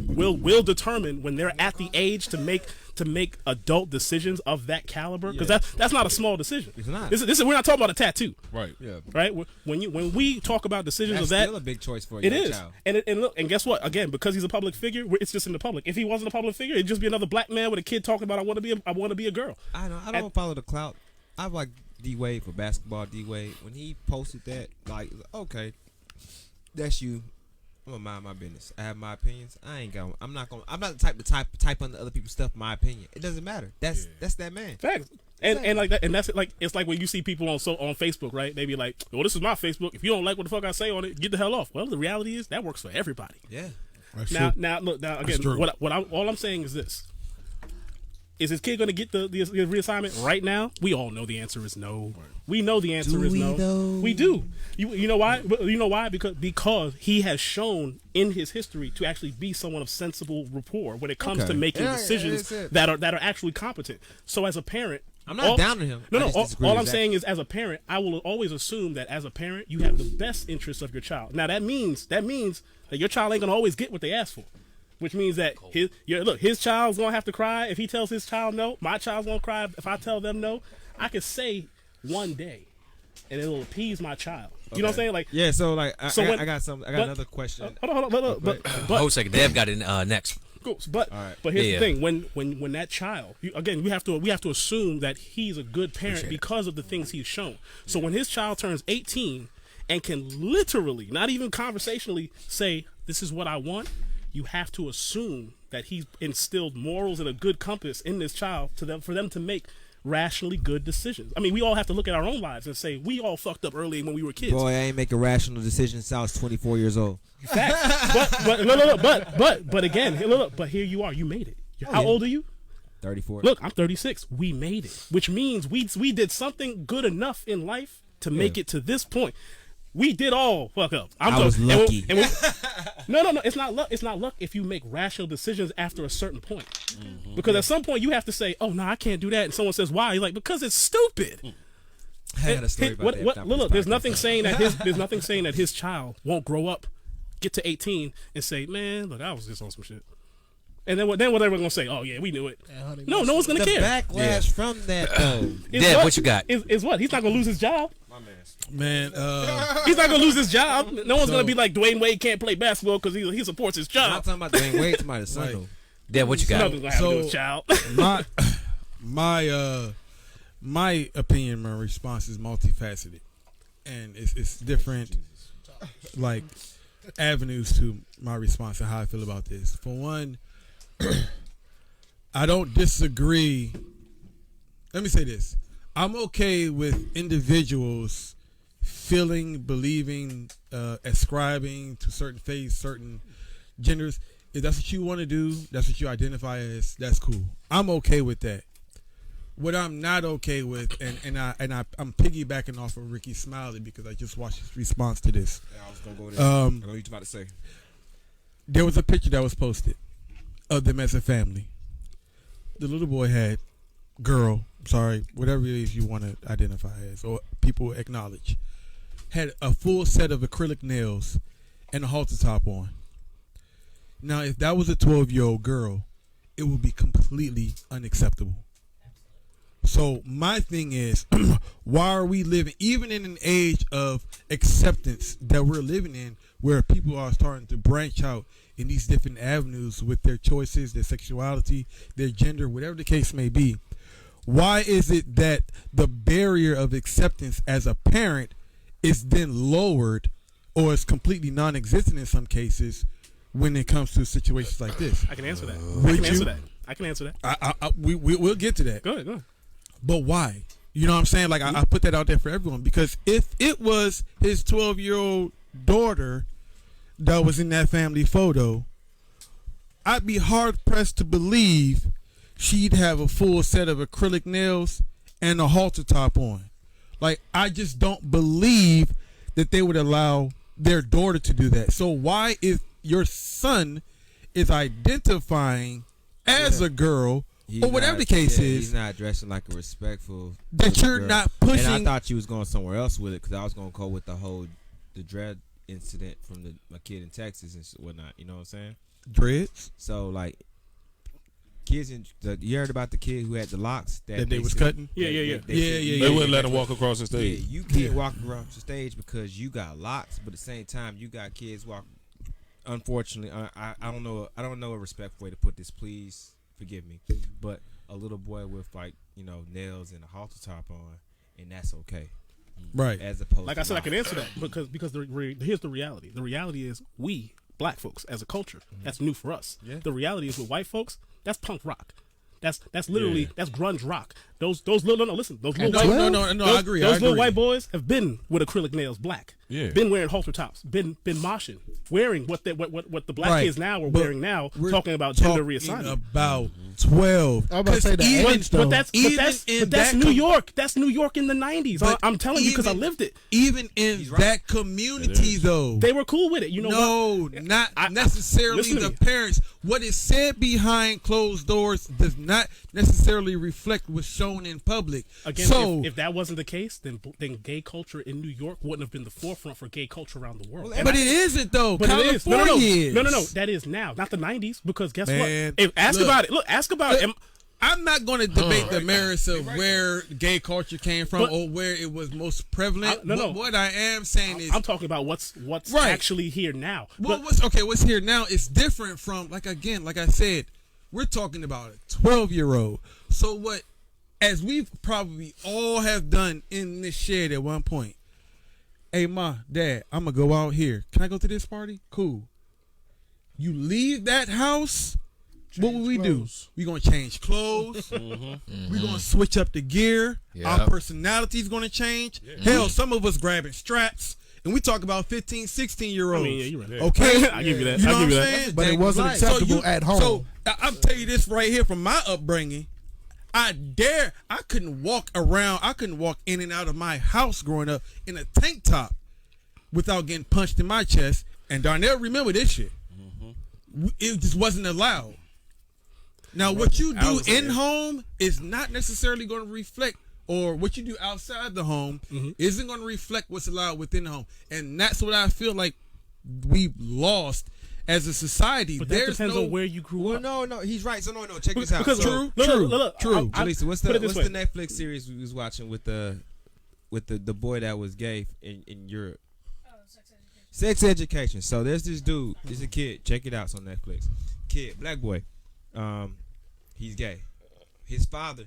will determine when they're at the age to make adult decisions of that caliber. Because that's not a small decision. It's not. This is we're not talking about a tattoo. Right. Yeah. Right. When we talk about decisions That's of that, still a big choice for a it young is. child. And look, and guess what? Again, because he's a public figure, it's just in the public. If he wasn't a public figure, it'd just be another black man with a kid talking about I want to be a girl. I don't follow the clout. I like D Wade for basketball. D Wade when he posted that, like, okay. that's you. I'm gonna mind my business. I have my opinions. I'm not the type to type under other people's stuff. My opinion. It doesn't matter. That's that man. Facts. And like that, and that's like it's like when you see people on Facebook, right? They be like, "Well, this is my Facebook. If you don't like what the fuck I say on it, get the hell off." Well, the reality is that works for everybody. Yeah. Now look again. All I'm saying is this: is his kid going to get the reassignment right now? We all know the answer is no. We know the answer is no. Though? We do. You know why? You know why? Because he has shown in his history to actually be someone of sensible rapport when it comes to making decisions that are actually competent. So as a parent, I'm not down on him. No. All I'm saying is, as a parent, I will always assume that as a parent, you have the best interests of your child. Now that means that your child ain't gonna always get what they ask for. Which means that his child's gonna have to cry if he tells his child no. My child's gonna cry if I tell them no. I could say one day, and it'll appease my child. You know what I'm saying? Like So like I got another question. Hold on. But hold a second. Dev got it next. Cool. But here's the thing: when that child, we have to assume that he's a good parent because of the things he's shown. So when his child turns 18 and can literally, not even conversationally, say, "This is what I want," you have to assume that he's instilled morals and a good compass in this child for them to make rationally good decisions. I mean, we all have to look at our own lives and say we all fucked up early when we were kids. Boy, I ain't making rational decisions since I was 24 years old. Facts. but again, but here you are. You made it. How old are you? 34. Look, I'm 36. We made it, which means we did something good enough in life to make it to this point. We did all fuck up. I was lucky. No. It's not luck. It's not luck if you make rational decisions after a certain point. Mm-hmm. Because at some point you have to say, "Oh no, I can't do that." And someone says, "Why?" You're like, "Because it's stupid." I had a story about that. Look, there's nothing saying that his child won't grow up, get to 18, and say, "Man, look, I was just on some shit." And then what everyone gonna say? "Oh yeah, we knew it." No one's gonna care. The backlash from that though. Dad, what you got? Is what? He's not gonna lose his job. Man, he's not gonna lose his job. No one's gonna be like Dwayne Wade can't play basketball because he supports his I'm job. not talking about Dwayne Wade. Somebody's son though. Dad, what you got? Nothing's gonna happen to his child. my opinion, my response is multifaceted, and it's different, like avenues to my response and how I feel about this. For one, I don't disagree. Let me say this. I'm okay with individuals feeling, believing, ascribing to certain faiths, certain genders. If that's what you want to do, that's what you identify as, that's cool. I'm okay with that. What I'm not okay with, and I'm piggybacking off of Ricky Smiley because I just watched his response to this. Yeah, I was gonna go there. I know what you're about to say. There was a picture that was posted of them as a family. The little boy had whatever it is you want to identify as or people acknowledge, had a full set of acrylic nails and a halter top on. Now, if that was a 12-year-old girl, it would be completely unacceptable. So my thing is, why are we living, even in an age of acceptance that we're living in, where people are starting to branch out in these different avenues with their choices, their sexuality, their gender, whatever the case may be, why is it that the barrier of acceptance as a parent is then lowered or is completely non-existent in some cases when it comes to situations like this? I can answer that. I can answer that. We'll get to that. Go ahead. But why? You know what I'm saying? Like, I put that out there for everyone because if it was his 12-year-old daughter that was in that family photo, I'd be hard-pressed to believe she'd have a full set of acrylic nails and a halter top on. Like, I just don't believe that they would allow their daughter to do that. So why if your son is identifying as a girl or whatever the case is, he's not dressing like a respectful that you're girl. not pushing. And I thought you was going somewhere else with it because I was going to go with the dread incident from my kid in Texas and whatnot. You know what I'm saying? Dreads. So like kids you heard about the kid who had the locks that they was cutting? Yeah. They wouldn't let him walk across the stage. Yeah, you can't walk across the stage because you got locks, but at the same time you got kids walk. Unfortunately, I don't know a respectful way to put this. Please forgive me, but a little boy with nails and a halter top on, and that's okay. Right. As opposed Like to I said, I mine. can answer that because here's the reality. The reality is we black folks as a culture, that's new for us. Yeah. The reality is with white folks, that's punk rock. That's literally that's grunge rock. Those little listen, those little No, I agree. Those little white boys have been with acrylic nails black. Yeah. Been wearing halter tops. Been moshing. Wearing what the black Right. kids now are But wearing now, we're talking about gender talking reassessment. about 12. I was about to say the age, though. But that's New York. That's New York in the 90s. But I'm telling you because I even- lived it. Even in that community, though. They were cool with it. You know what? No, not I- necessarily listen to the me. parents. What is said behind closed doors does not necessarily reflect what's shown in public. Again, so, if that wasn't the case, then gay culture in New York wouldn't have been the forefront for gay culture around the world. but it isn't though. But it is. California is. No. That is now, not the 90s. Because guess Man, what? Ask look. about it. Look, ask about it. I'm not going to debate the merits of where gay culture came from or where it was most prevalent. But what I am saying is, I'm talking about what's Right. actually here now. well, what's here now is different from like I said, we're talking about a 12-year-old. So what, as we've probably all have done in this shed at one point. Hey, Ma, Dad, I'm gonna go out here. Can I go to this party? Cool. You leave that house. What will we do? We gonna change clothes. We gonna switch up the gear. Yeah. Our personality's gonna change. Hell, some of us grabbing straps. And we talk about 15, 16-year-olds. I mean, yeah, you're right. Okay? I give you that. You know I give you what I'm that. saying? But it wasn't Right. acceptable at home. So I'll tell you this right here from my upbringing. I couldn't walk around. I couldn't walk in and out of my house growing up in a tank top without getting punched in my chest. And Darnell remember this shit. It just wasn't allowed. Now, what you do in home is not necessarily going to reflect, or what you do outside the home isn't going to reflect what's allowed within the home. And that's what I feel like we've lost as a society. But that depends on where you grew up. No, he's right. So no, check this out. Because So, look, true. Jaleesa, what's put it the this way. Netflix series we was watching with the boy that was gay in Europe? Sex Education. So there's this dude. He's a kid. Check it out. It's on Netflix. Kid, black boy. He's gay. His father,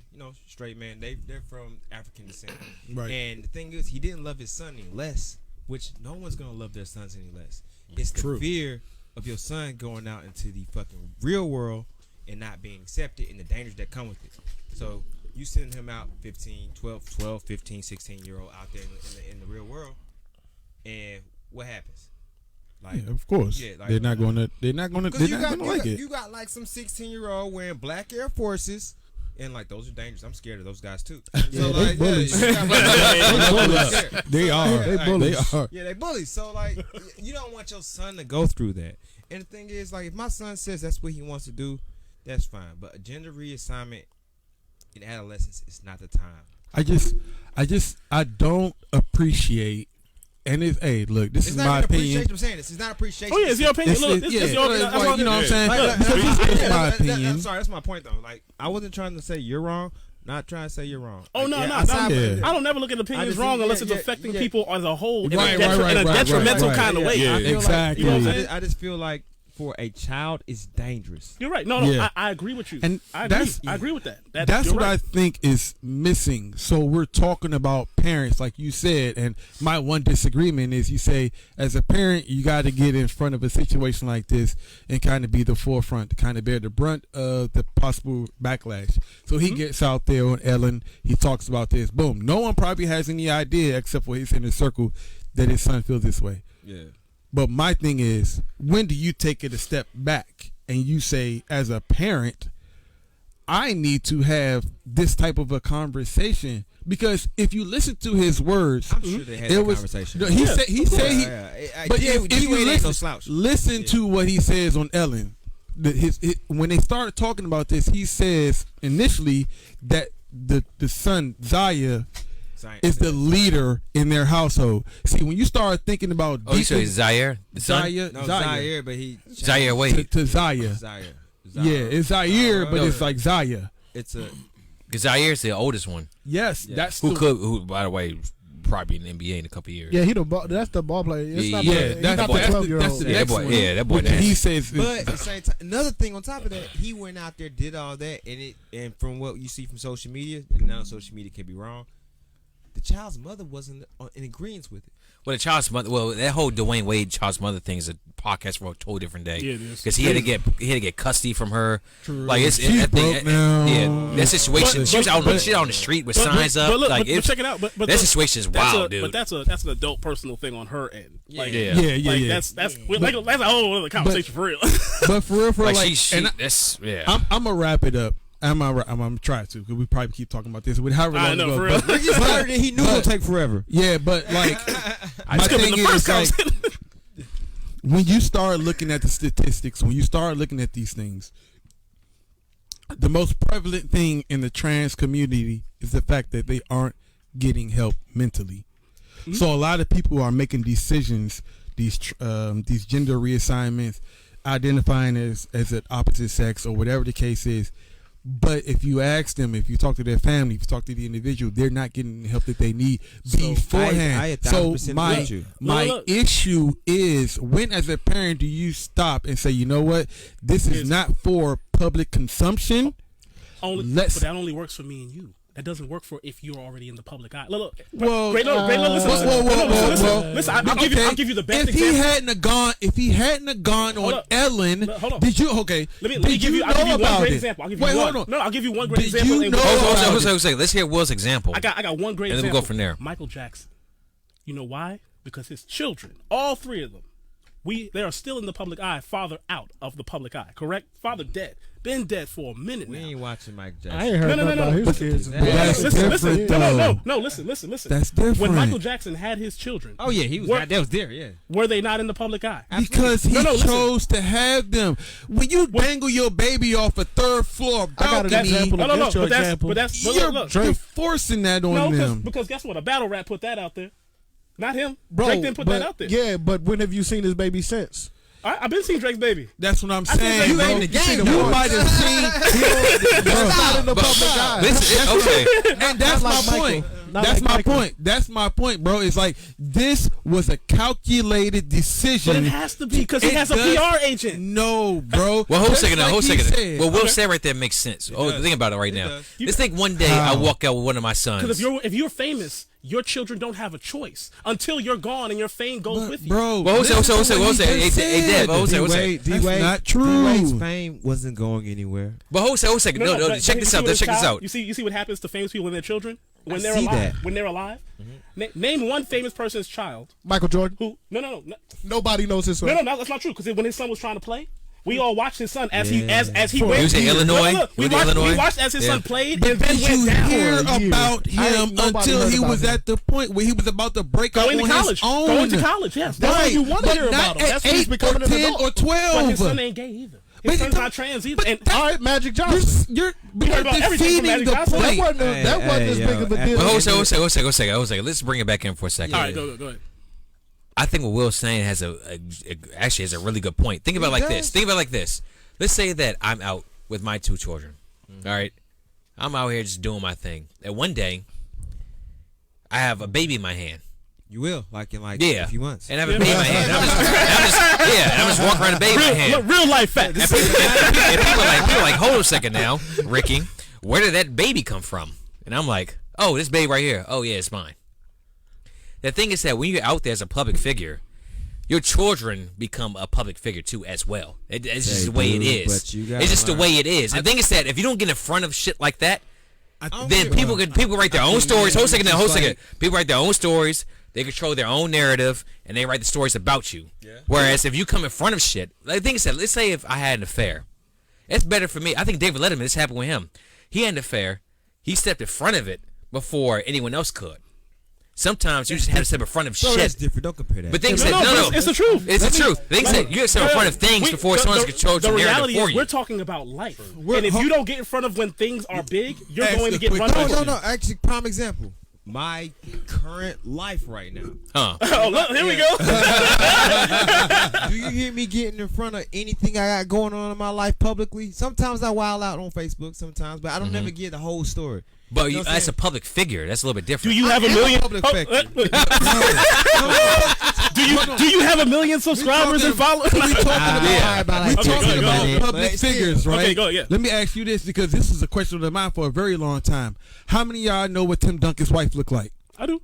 straight man. They're from African descent. Right. And the thing is, he didn't love his son any less. Which no one's gonna love their sons any less. It's the True. fear of your son going out into the fucking real world and not being accepted and the dangers that come with it. So you send him out 12, 15, 16-year-old out there in the real world, and what happens? Like, Yeah, of course. Yeah, like, they're not going to like it. You got like some 16-year-old wearing black Air Forces. And like those are dangerous. I'm scared of those guys too. So like, bullies. you got- They are. They bullies. They are. Yeah, they bullies. So like, you don't want your son to go through that. And the thing is, like, if my son says that's what he wants to do, that's fine. But a gender reassignment in adolescence is not the time. I don't appreciate. And look, this It's is not my even opinion. appreciation. I'm saying this is not appreciation. Oh yeah, it's your opinion. Look, it's your opinion. That's all- you know what I'm saying? Like, It's my opinion. I'm sorry, that's my point though. Like, I wasn't trying to say you're wrong. Not trying to say you're wrong. Oh no, Like, no, outside no. of- I don't never look at opinions just wrong think- unless yeah, it's affecting yeah. people as a whole in Right, a detrimental right. kind of way. Yeah, I feel Exactly. You know what I'm saying? I just feel like for a child, it's dangerous. You're right. No, Yeah. I agree with you. And I agree. that's- I agree with that. That's you're what I right. think is missing. So we're talking about parents, like you said, and my one disagreement is you say, as a parent, you got to get in front of a situation like this and kind of be the forefront to kind of bear the brunt of the possible backlash. So he gets out there on Ellen, he talks about this, boom. No one probably has any idea except for his inner circle that his son feels this way. Yeah. But my thing is, when do you take it a step back and you say, as a parent, I need to have this type of a conversation? Because if you listen to his words, I'm sure they had it that was conversation. no, he said but if you ain't no slouch. listen to what he says on Ellen, when they started talking about this, he says initially that the son Zaya is the leader in their household. See, when you start thinking about Oh, you say Zaire? The son? Zaire, but he Zaire, wait. to Zaya. Zaire. Yeah, it's Zaire, but it's like Zaya. It's a Zaire's the oldest one. Yes, that's Who, by the way, probably in the NBA in a couple years. Yeah, that's the ball player. It's not Yeah, he's not the that's 12-year-old. the Yeah, next that boy- one. yeah, that boy Which nasty. he says, But at the same time, another thing on top of that, he went out there, did all that, and from what you see from social media, and now social media can be wrong. the child's mother wasn't in agreement with it. Well, the child's mother. Well, that whole Dwayne Wade child's mother thing is a podcast for a totally different day. Yeah, it is. Because he had to get custody from her. True. Like it's She's that thing. broke now. Yeah, that situation. She was out on the street with signs up. Look, like but check it out. But that situation is wild, dude. But that's an adult personal thing on her end. Like, Yeah. That's a whole other conversation for real. But for real, like I'm gonna wrap it up. I'm gonna try to because we probably keep talking about this. With however long I know, it for goes. real. Ricky started it. He knew it would take forever. Yeah, but like my thing the is first like when you start looking at the statistics, when you start looking at these things, the most prevalent thing in the trans community is the fact that they aren't getting help mentally. Mm-hmm. So a lot of people are making decisions, these gender reassignments, identifying as an opposite sex or whatever the case is. But if you ask them, if you talk to their family, if you talk to the individual, they're not getting the help that they need beforehand. I So 1,000% my with you. issue is, when as a parent do you stop and say, you know what, this is not for public consumption? But that only works for me and you. That doesn't work for if you're already in the public eye. Look, listen. I'll give you the best example. If he hadn't gone on Ellen, hold on. Did you okay? Let me give you one great example. Hold on. No, I'll give you one great Did example. you know Hold on. Let's hear Will's example. I got one great and example. then we'll go from there. Michael Jackson. You know why? Because his children, all three of them, they are still in the public eye. Father out of the public eye. Correct? Father dead. Been dead for a minute now. We ain't watching Mike Jackson. I ain't heard nothing about his kids. Listen. Listen. That's different. When Michael Jackson had his children. Oh yeah, he was. That was there. Yeah. Were they not in the public eye? Because he chose to have them. When you dangle your baby off a third floor balcony, you're forcing that on them. Because guess what? A battle rap put that out there. Not him. Drake didn't put that out there. Yeah, but when have you seen his baby since? I've been seeing Drake's baby. That's what I'm saying. You ain't in the game. You might have seen. That's not in the public eye. Okay. And that's my point. That's my point, bro. It's like this was a calculated decision. But it has to be because he has a PR agent. No, bro. Well, hold a second. What Will said right there makes sense. Think about it right now. Let's think one day I walk out with one of my sons. Because if you're famous, your children don't have a choice until you're gone and your fame goes with you. Bro, well, hold a second. Hey, Dad, D-Wade, not true. D-Wade's fame wasn't going anywhere. But hold a second. No, check this out. Check this out. You see what happens to famous people and their children when they're alive. When they're alive. Name one famous person's child. Michael Jordan. Who? No. Nobody knows his son. No, that's not true. Because when his son was trying to play, we all watched his son as he went. He was in Illinois. We watched as his son played, but and then you went down. hear about him until he was at the point where he was about to break out on his own. Going to college, yes. That's why you want to hear about him. That's when he's becoming an adult. or 12. But his son ain't gay either. His son's not trans either. And all right, Magic Johnson. You're heard about everything from defeating Magic the Johnson. point. That wasn't as big of a deal. Well, hold a second. Let's bring it back in for a second. All right, go ahead. I think what Will's saying has actually has a really good point. Think about it like this. Let's say that I'm out with my two children. All right, I'm out here just doing my thing. And one day, I have a baby in my hand. You will, in a few months. And I have a baby in my hand. I'm just walking around with a baby in my hand. Real life facts. And people are like, hold a second now, Ricky. Where did that baby come from? And I'm like, oh, this baby right here. Oh yeah, it's mine. The thing is that when you're out there as a public figure, your children become a public figure too as well. It's just the way it is. It's just the way it is. The thing is that if you don't get in front of shit like that, then people write their own stories. Hold a second. People write their own stories. They control their own narrative, and they write the stories about you. Yeah. Whereas if you come in front of shit, the thing is that let's say if I had an affair, it's better for me. I think David Letterman, this happened with him. He had an affair. He stepped in front of it before anyone else could. Sometimes you just have to step in front of shit. That's different. Don't compare that. But things no, it's the truth. It's the truth. Things that you have to step in front of things before someone's control your narrative for you. The reality is we're talking about life. And if you don't get in front of when things are big, you're going to get run over. No. Actually, prime example. My current life right now. Oh, look, here we go. Do you hear me getting in front of anything I got going on in my life publicly? Sometimes I wild out on Facebook, but I don't never get the whole story. But that's a public figure. That's a little bit different. Do you have a million? Do you have a million subscribers and followers? We talking about public figures, right? Okay, go ahead. Let me ask you this because this is a question of mine for a very long time. How many of y'all know what Tim Duncan's wife looked like? I do.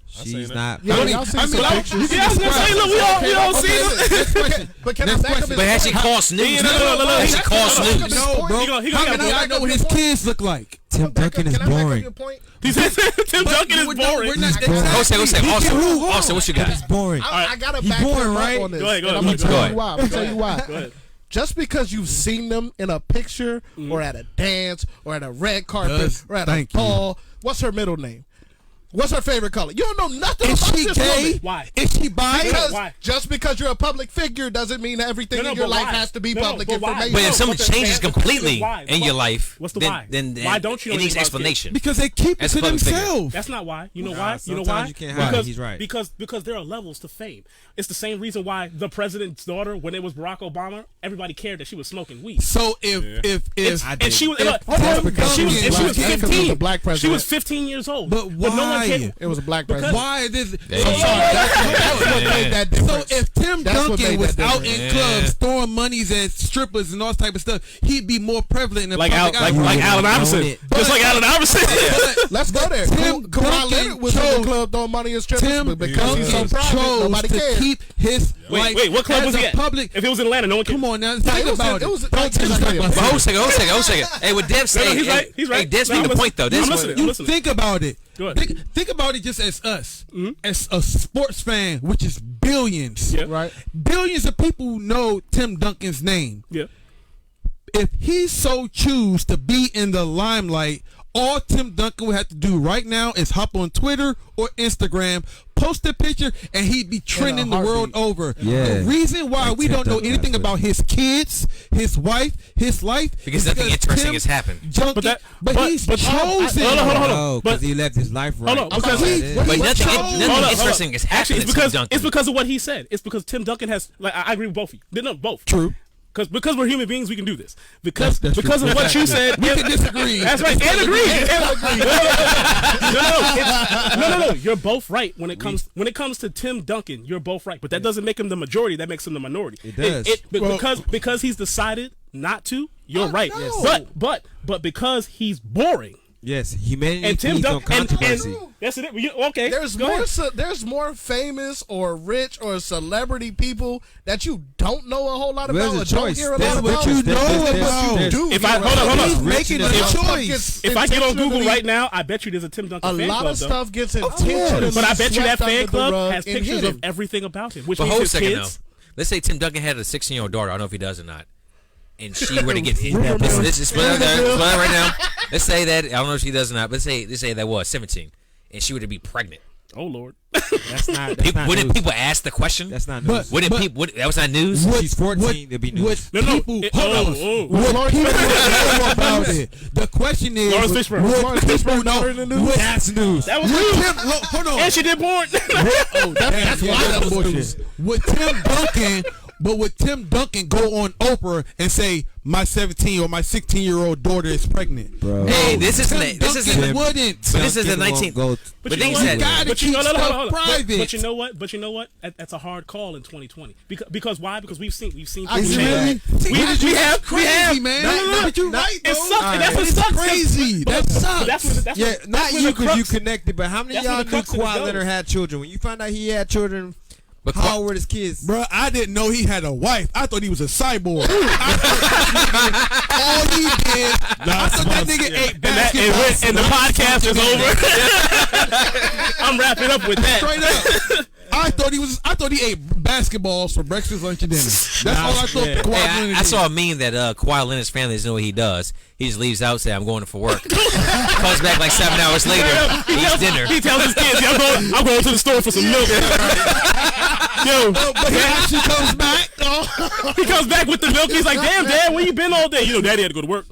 She's not. Yeah, y'all seen some pictures. Yeah, I was gonna say, look, we all see it. But can I back up his But has she point? called snooze? No. Has she called snooze? No, bro. He gonna How got can I one. know what his kids look like? Tim Duncan is Can I back up boring. your point? He said Tim Duncan is boring. We're not Also, what you got? He's boring. I gotta He back boring, him right? up on this. Go ahead, and I'm gonna go tell ahead. you why. I'm gonna tell you why. Go ahead. Just because you've seen them in a picture or at a dance or at a red carpet Yes, or at a thank you. ball, what's her middle name? What's her favorite color? You don't know nothing Is about she this gay? woman. Why? Is she bi? Because Why? just because you're a public figure doesn't mean that everything in your but life why? has to be No, public but why? information. But if No, something but the- changes the question is completely why? in your life, What's the then, why? Then Why don't you know it needs anything about explanation. Because they keep it As to a public figure. themselves. That's not why. You know Nah, why? You know sometimes why? you can't hide it. He's right. Because there are levels to fame. It's the same reason why the president's daughter, when it was Barack Obama, everybody cared that she was smoking weed. So if And she was, If- look, hold on, and she was, and she was Because it was a 15. black She president. was 15 years old. But no one why? cared. It was a black president. why this? Yeah. I'm sorry. That's what made that So difference. if Tim That's what Duncan made was that out difference. in clubs throwing monies at strippers and all type of stuff, he'd be more prevalent in the like public eye. Allen Iverson. it. Just like Allen Iverson. Let's go there. Tim Kawhi Duncan Leonard was in chose- the club throwing money in strippers, Tim but because he's so Duncan private, chose nobody to cares. keep his Wait, life what club as was he a at? public. If it was in Atlanta, no one cared. Come on now, Nah, think it was- about it it. was- Don't like, disrespect my But point. hold a second. Hey, what Dev say? he's right. He's right. Hey, Dev's No, making I'm the point though. listening. This I'm is listening. You listening. think about it. Go ahead. Think about it just as us, as a sports fan, which is billions. Yeah. Right. Billions of people know Tim Duncan's name. Yeah. If he so choose to be in the limelight, all Tim Duncan would have to do right now is hop on Twitter or Instagram, post a picture, and he'd be trending the world heartbeat. over. Yeah. The reason why Like we Tim don't know Duncan anything has about his kids, his wife, his life, Because is nothing interesting Tim has happened. Duncan, But he's but- chosen. hold on. No, because But- he left his life right. on, because That's he- it. But nothing Hold up. interesting is Actually, happening it's to Tim because Duncan. it's because of what he said. It's because Tim Duncan has. Like, I agree with both of you. No, both. True. Because we're human beings, we can do this. Because That's because true. of what you said, We can disagree. That's right, and agree. No. You're both right when it comes to Tim Duncan. You're both right, but that doesn't make him the majority. That makes him the minority. It does. Because he's decided not to. You're right. no. But because he's boring. Yes, humanity And Tim feeds on Duncan, controversy. that's it. Okay, There's go more. ahead. There's more famous or rich or celebrity people that you don't know a whole lot Well, about. there's a or don't choice. hear a There's lot what about. you know about. there's- Do If hear I- a hold lot on, hold about. on. He's making a If stuff choice. gets If I get on Google intentionally- right now, I bet you there's a Tim Duncan a fan lot club, of though. stuff gets intentionally But I bet you that swept fan under the club rug has and pictures hidden. of everything about him, which But means hold a his second kids. though. Let's say Tim Duncan had a 16-year-old daughter. I don't know if he does or not. And she were to get Rumor mill. this is right now. Let's say that I don't know if she does or not. But let's say that was 17, and she were to be pregnant. Oh Lord. That's not. Wouldn't news. people ask the question? That's not But- news. Wouldn't people? That was not news. She's 14. It'll be news. What No. people, Hold on. what people know about it. The question is, Lawrence Fishburne. what Lawrence people Fishburne know. daughter in the news? What- That's news. That was what news. Tim, hold on. And she did porn. That's why that was bullshit. Would Tim Duncan go on Oprah and say my 17 or my 16-year-old daughter is pregnant? Bro. Hey, No, this isn't. Tim This isn't. Duncan wouldn't. But this is the Duncan won't 19. go- But you then know he what? said. gotta But you keep know, stuff hold on. private. But you know what? That's a hard call in 2020. Because why? Because we've seen people Is it change. really? We have crazy, man. No. But you're right, It bro. sucks. And that's what It's sucks. crazy. That sucks. That's Yeah, what, not that's where you the because you crux- connected, but how many of That's where y'all the knew crux of it Kawhi goes. Leonard had children? When you found out he had children, But how old were his kids? Bro, I didn't know he had a wife. I thought he was a cyborg. All he did, I thought that nigga ate basketball. and the podcast is over. I'm wrapping up with that. Straight up. I thought he ate basketballs for breakfast, lunch, and dinner. That's all I thought. Yeah. Kawhi Hey, Leonard I did. saw a meme that Kawhi Leonard's family doesn't know what he does. He just leaves out, say, "I'm going for work." Comes back like 7 hours later, eats dinner. He tells his kids, I'm going to the store for some milk. Yo, But he actually comes back. he comes back with the milk. He's like, damn, Dad, where you been all day? You know, Daddy had to go to work.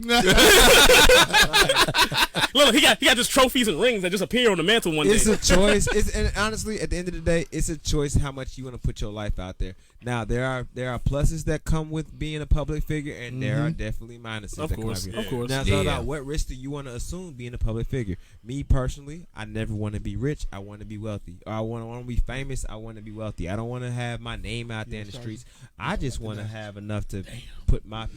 Look, he got just trophies and rings that just appear on the mantle one It's day. a choice. And honestly, at the end of the day, it's a choice how much you want to put your life out there. Now, there are pluses that come with being a public figure, and there are definitely minuses. Of that come course, with of course. Now, it's Yeah. all about what risk do you want to assume being a public figure. Me personally, I never want to be rich. I want to be wealthy. Or I want to be famous. I want to be wealthy. I don't want to have my name out there in the streets. I just want to have enough to put my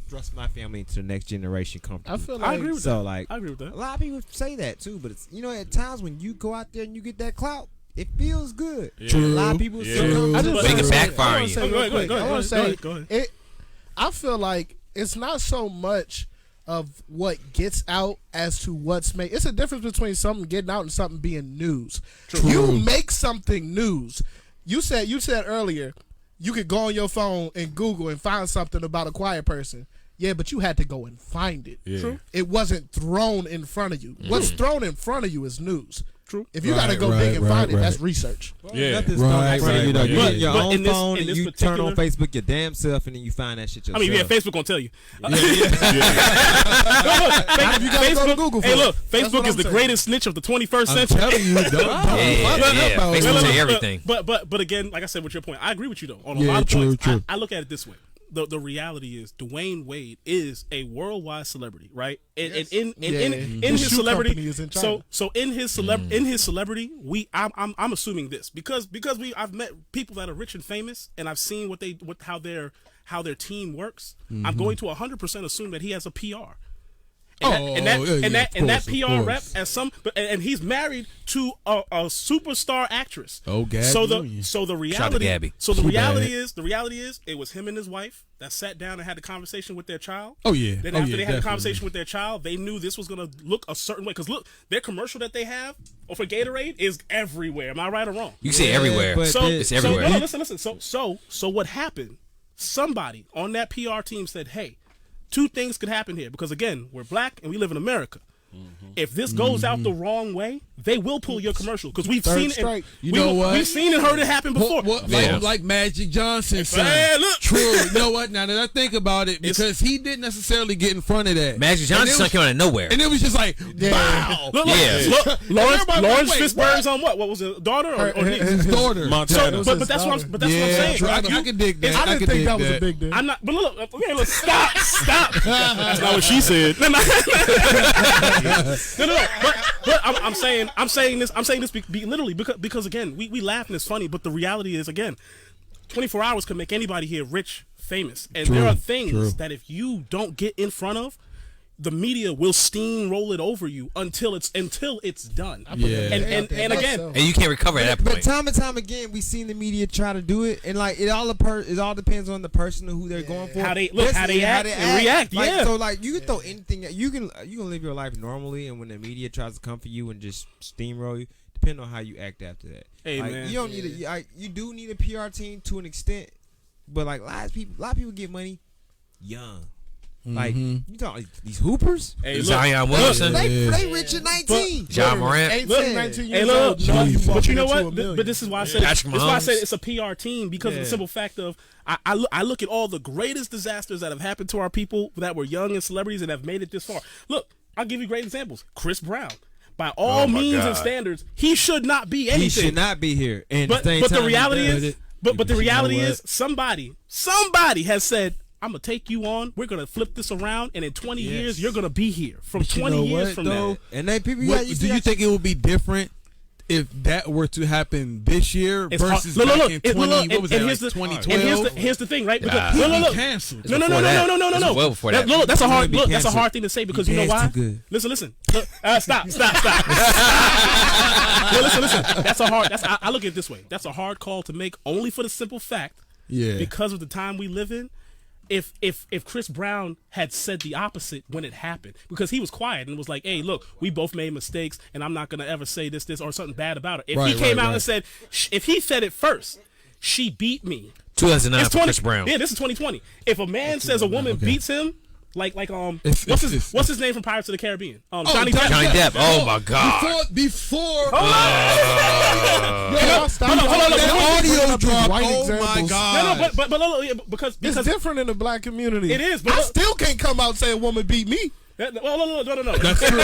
thrust my family into the next generation comfortably. I feel like I agree with so. that. Like I agree with that. a lot of people say that too, but it's at times when you go out there and you get that clout, it feels good. Yeah. A lot of people True. I But it can backfire on you. Go ahead. I feel like it's not so much of what gets out as to what's made. It's a difference between something getting out and something being news. True. You make something news. You said earlier you could go on your phone and Google and find something about a quiet person. Yeah, but you had to go and find it. Yeah. True. It wasn't thrown in front of you. What's thrown in front of you is news. True. If you got to go dig and find it, that's research. Yeah. Nothing's Right, thrown in front of you, though. right. You get your But own in this- phone in and this you turn on particular- Facebook your damn self and then you find that shit yourself. I mean, yeah, Facebook gonna tell you. You gotta go to Google for Hey, it. look, That's what Facebook is I'm the saying. greatest snitch of the 21st I'm century. telling you, don't Yeah. Facebook will tell you everything. But again, like I said, with your point, I agree with you though. On a Yeah, lot of true, points, true. I look at it this way. The reality is Dwayne Wade is a worldwide celebrity, right? And in The his shoe celebrity, company is in China. so in his celebrity, I'm assuming this because I've met people that are rich and famous, and I've seen how their team works. I'm going to 100% assume that he has a PR. And that PR rep and he's married to a superstar actress. Oh, Gabby. So the Shout out to reality Gabby. the She reality is it was him and his wife that sat down and had the conversation with their child. Oh, yeah. Then Oh, after yeah, they had the definitely. conversation with their child, they knew this was gonna look a certain way. Because look, their commercial that they have for Gatorade is everywhere. Am I right or wrong? You see it everywhere. but It's everywhere. No, listen. So what happened? Somebody on that PR team said, "Hey, two things could happen here because again, we're black and we live in America. If this goes out the wrong way, they will pull your commercial because we've seen strike. it. You know what? We've seen and heard it happen before. Like Magic Johnson said. Man, look. True. You know what? Now that I think about it, because he didn't necessarily get in front of that. Magic Johnson's son came out of nowhere. And it was just like, wow. Look, Yeah. look, Lawrence Wait, Fishburne's on what? What was it? Daughter or niece? His daughter. Montana. But that's what I'm saying. True. I can dig that. I didn't think that was a big deal. I'm not. But look. Okay, look. Stop. That's not what she said. No. But I'm saying this literally because again we laugh and it's funny, but the reality is again, 24 hours can make anybody here rich, famous, and there are things that if you don't get in front of, the media will steamroll it over you until it's done. Yeah. And again, And you can't recover at that But point. time and time again, we seen the media try to do it, and like it all depends on the person who they're going for. How they act and react. Like, Yeah. So like you can throw anything. You can live your life normally, and when the media tries to come for you and just steamroll you, depending on how you act after that. Hey, like, man. you don't need you do need a PR team to an extent, but like a lot of people get money young. Like you talk like these hoopers. Hey, look, Zion Williamson. They rich at 19. John Morant. 18, 19 Hey, years look, old. now you but walking you know into a what? million. But this is why I said Patrick this is why I said Mahomes. it's a PR team because of the simple fact of I look at all the greatest disasters that have happened to our people that were young and celebrities and have made it this far. Look, I'll give you great examples. Chris Brown. By all means and standards, he should not be anything. He should not be here. And But the reality is, the reality is, somebody has said, "I'm gonna take you on. We're gonna flip this around, and in 20 years, you're gonna be here. From 20 years from now." And they people, Do you think it would be different if that were to happen this year It's versus hard. back in 20? What was that? And Like here's the 2012. here's the thing, right? Because, He'd be look. canceled. No. This was well before that. Look, that's a hard. He'd be Look, that's a canceled. hard thing to say because you know He why? danced too good. Listen. Look, stop. No, listen. That's a hard. I look at it this way. That's a hard call to make, only for the simple fact, because of the time we live in. If Chris Brown had said the opposite when it happened, because he was quiet and was like, "Hey, look, we both made mistakes, and I'm not gonna ever say this or something bad about it." If he came out and said, if he said it first, she beat me. 2009 It's for Chris Brown. Yeah, this is 2020. If a man says a woman beats him, like what's his name from Pirates of the Caribbean? Johnny Depp. Johnny Depp. Oh my God. Before. Hold on. That audio drop. White Oh examples. my God. No, but because It's different in the black community. It is, but I look- still can't come out and say a woman beat me. No. That's true.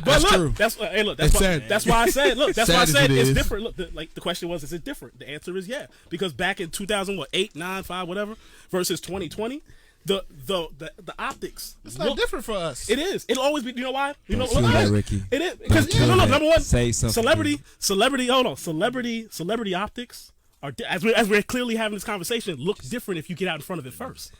But look, true. that's It's sad. that's why I said, look, that's why I Sad as said it it's is. different. Look, the question was, is it different? The answer is yeah, because back in 2008, 9, 5, whatever, versus 2020, the optics. It's not different for us. It is. It'll always be. You know why? You know Don't what? do that, Ricky. It is because do no. that. Number one, Say something. celebrity. Hold on, celebrity optics as we're clearly having this conversation, looks different if you get out in front of it first.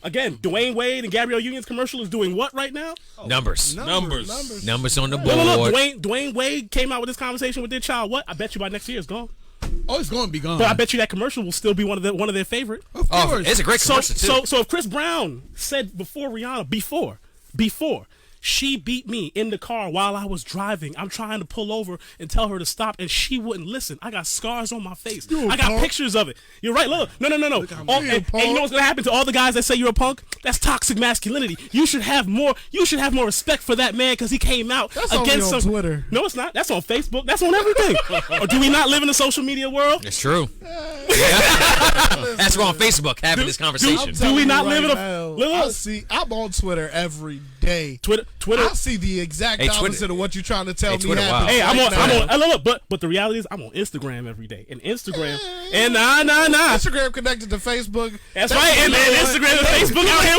Again, Dwayne Wade and Gabrielle Union's commercial is doing what right now? Numbers on the board. Look, Dwayne Wade came out with this conversation with their child. What? I bet you by next year it's gone. Oh, it's going to be gone. But I bet you that commercial will still be one of their favorite. Of course. It's a great commercial too. So if Chris Brown said before Rihanna, before she beat me in the car while I was driving, I'm trying to pull over and tell her to stop, and she wouldn't listen. I got scars on my face. I got pictures of it. You're right. Look, no. And you know what's gonna happen to all the guys that say you're a punk? That's toxic masculinity. You should have more respect for that man because he came out against on Twitter. No, it's not. That's on Facebook. That's on everything. Or do we not live in a social media world? It's true. That's on Facebook having this conversation. Do we not live in I'm on Twitter every day. Twitter. I see the exact opposite of what you're trying to tell me. Twitter, happens. wow. Hey, I'm on. But the reality is, I'm on Instagram every day, and Instagram, and nah. Instagram connected to Facebook. That's right, and Instagram and Facebook out here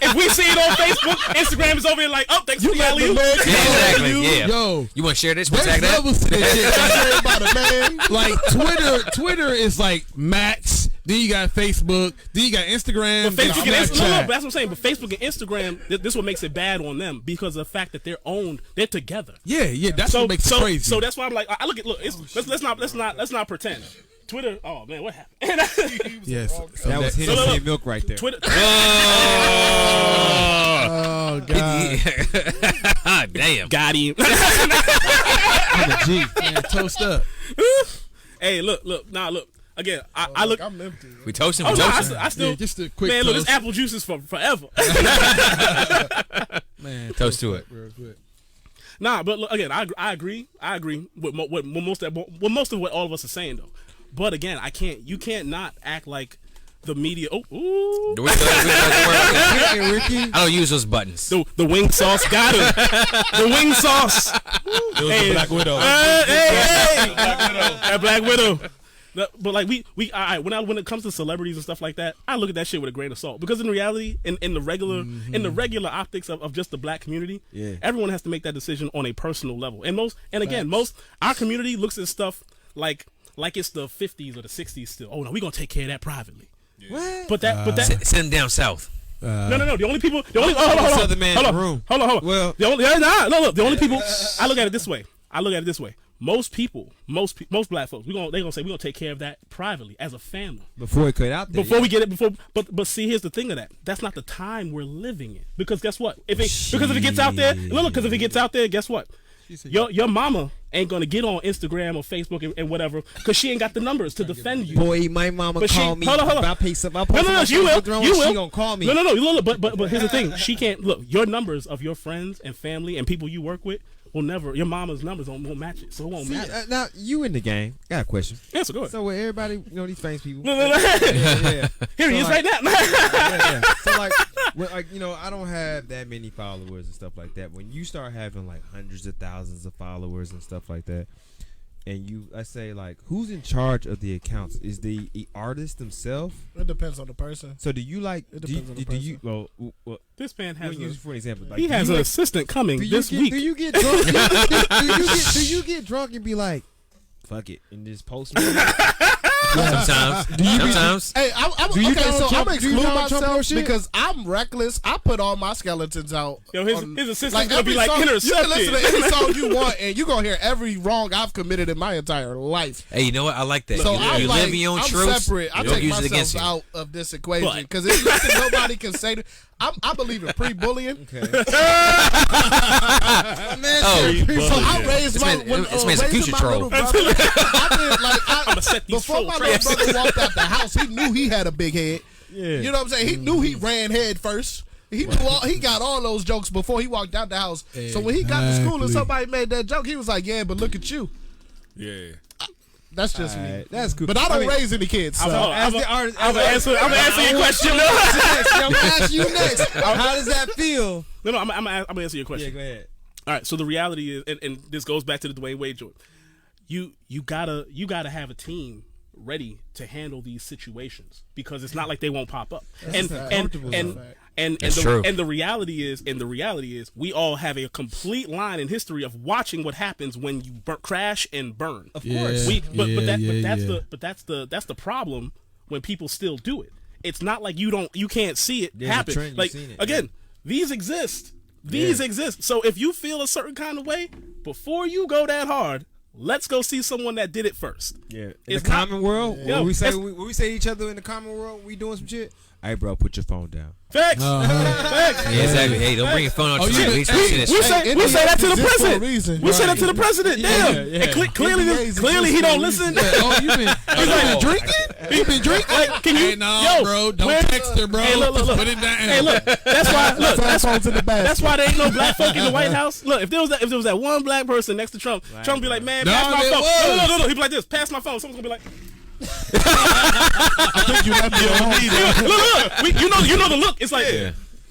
if we see it on Facebook, Instagram is over here like, oh, thanks for the alley. Yeah, exactly. Yeah. Yo, you want to share this? there's Tag that? levels to this shit. Like Twitter is like Max. Then you got Facebook. Then you got Instagram. But Facebook and Snapchat. no, but that's what I'm saying. But Facebook and Instagram, this is what makes it bad on them because of the fact that they're together. Yeah. That's what makes it crazy. So that's why I'm like, let's not pretend. Twitter. Oh man, what happened? Yes, That was Hennessy and milk right there. Twitter. Oh God! Damn. Got him. I'm a G. Man, toast up. Hey, look. Again, I look. I'm empty. We toasting. Oh no, I Yeah, still. just a quick Man, look, toast. this apple juice is for forever. Man, Toast to it. real quick. Nah, but look, again, I agree with most of what all of us are saying though. But again, you can't not act like the media. Oh, ooh. I don't use those buttons. The wing sauce got him. The wing sauce. It was the Black Widow. Hey. That Black Widow. But like we all right, when it comes to celebrities and stuff like that, I look at that shit with a grain of salt because in reality, in the regular optics of just the black community, everyone has to make that decision on a personal level. And most our community looks at stuff like it's the 50s or the 60s still. Oh no, we gonna take care of that privately. What? But that Send them down south. no. The only people. Hold on. Well, the only people. I look at it this way. Most black folks, they gonna say we're gonna take care of that privately as a family before it cut out there. we get it. But see, here's the thing of that. That's not the time we're living in. Because guess what? If it gets out there, guess what? Your mama ain't gonna get on Instagram or Facebook and whatever because she ain't got the numbers to defend you. Boy, my mama call me. Hold on. I pay some. No, you will. She gonna call me. No. But here's the thing. She can't look. Your numbers of your friends and family and people you work with will never. Your mama's numbers won't match it, so it won't matter. Now you in the game. Got a question. Yeah, so go ahead. So with everybody, these famous people. No. Yeah. Here he is right now. Yeah. So I don't have that many followers and stuff like that. When you start having like hundreds of thousands of followers and stuff like that, and I say like, who's in charge of the accounts? Is the artist themselves? It depends on the person. So do you like? It depends on the person. Well, This man has. use for an example. Like, he has an assistant coming this week. Do you get drunk? do you get drunk and be like, fuck it, and just post me? Sometimes. Hey, I'm gonna exclude myself shit? because I'm reckless. I put all my skeletons out. Yo, his assistant's gonna every be like song, intercepted. You can listen to any song you want, and you gonna hear every wrong I've committed in my entire life. Hey, you know what? I like that. So you live in your own I'm truths. separate. I Don't take use it against myself you. out of this equation because it's nothing nobody can say. I believe in pre-bullying. Okay. So I raised this man's a future troll. I'm gonna set these before troll my traps. little brother walked out the house, he knew he had a big head. Yeah. You know what I'm saying? He knew he ran head first. He got all those jokes before he walked out the house. So when he got to school and somebody made that joke, he was like, "Yeah, but look at you." Yeah. That's just me. Right, that's cool. But I don't raise any kids. So. As the artist, I'm gonna answer your question. I'm gonna ask you next. How does that feel? No, I'm gonna answer your question. Yeah, go ahead. All right, so the reality is, and this goes back to the Dwayne Wade joint. You gotta have a team ready to handle these situations because it's not like they won't pop up. That's And the reality is we all have a complete line in history of watching what happens when you crash and burn. Of course. That's the problem when people still do it. It's not like you can't see it happen. Like again, these exist. These exist. So if you feel a certain kind of way, before you go that hard, let's go see someone that did it first. Yeah. In the common world, when we say to each other in the common world, we doing some shit. Hey, bro, put your phone down. Facts. Facts. Yeah, exactly. Hey, don't bring your phone out to me. We say that to the president. We say that to the president. Damn. And clearly he don't listen. Oh, you been drinking? You been drinking? Like, can you? Hey, no, bro. Don't text her, bro. Hey, look. Put it down. Hey, look. That's why there ain't no black folk in the White House. Look, if there was that one black person next to Trump, Trump be like, man, pass my phone. No. He'd be like this, pass my phone. Someone's gonna be like. I think you left me alone. Look. You know the look. It's like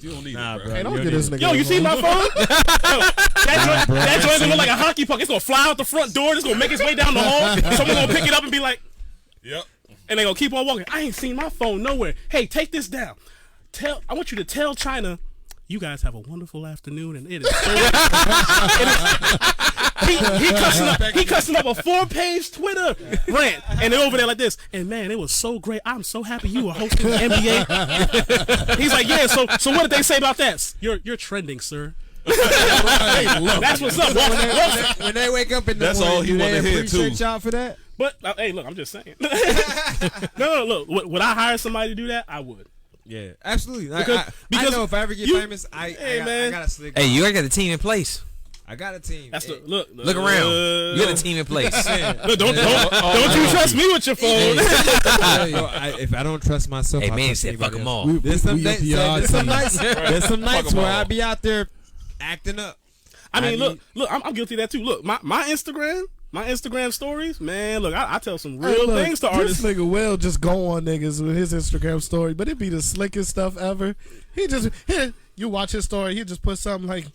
You don't need it, bro. Hey, don't get this nigga. Yo, you see my phone? That joint's gonna look like a hockey puck. It's gonna fly out the front door. It's gonna make its way down the hall. Someone's gonna pick it up and be like, yep. And they gonna keep on walking. I ain't seen my phone nowhere. Hey, take this down. I want you to tell China, you guys have a wonderful afternoon, and it is so he cussing up a 4-page Twitter rant, and they're over there like this. And man, it was so great. I'm so happy you were hosting the NBA. He's like, yeah. So what did they say about that? You're trending, sir. That's what's up. When they wake up in the That's morning, all he want to hear too. Appreciate y'all for that. But hey, look, I'm just saying. No, look. Would I hire somebody to do that? I would. Yeah, absolutely. Because I know if I ever get famous, I got a slick. Hey, you already got a team in place. I got a team. That's look around. You got a team in place. Look, don't you trust me with your phone? If I don't trust myself, hey man, said fuck them all. There's some nights where I be out there acting up. I mean, look, I'm guilty of that too. Look, my Instagram stories, man. Look, I tell some real things to artists. This nigga will just go on niggas with his Instagram story, but it be the slickest stuff ever. You watch his story, he just put something like,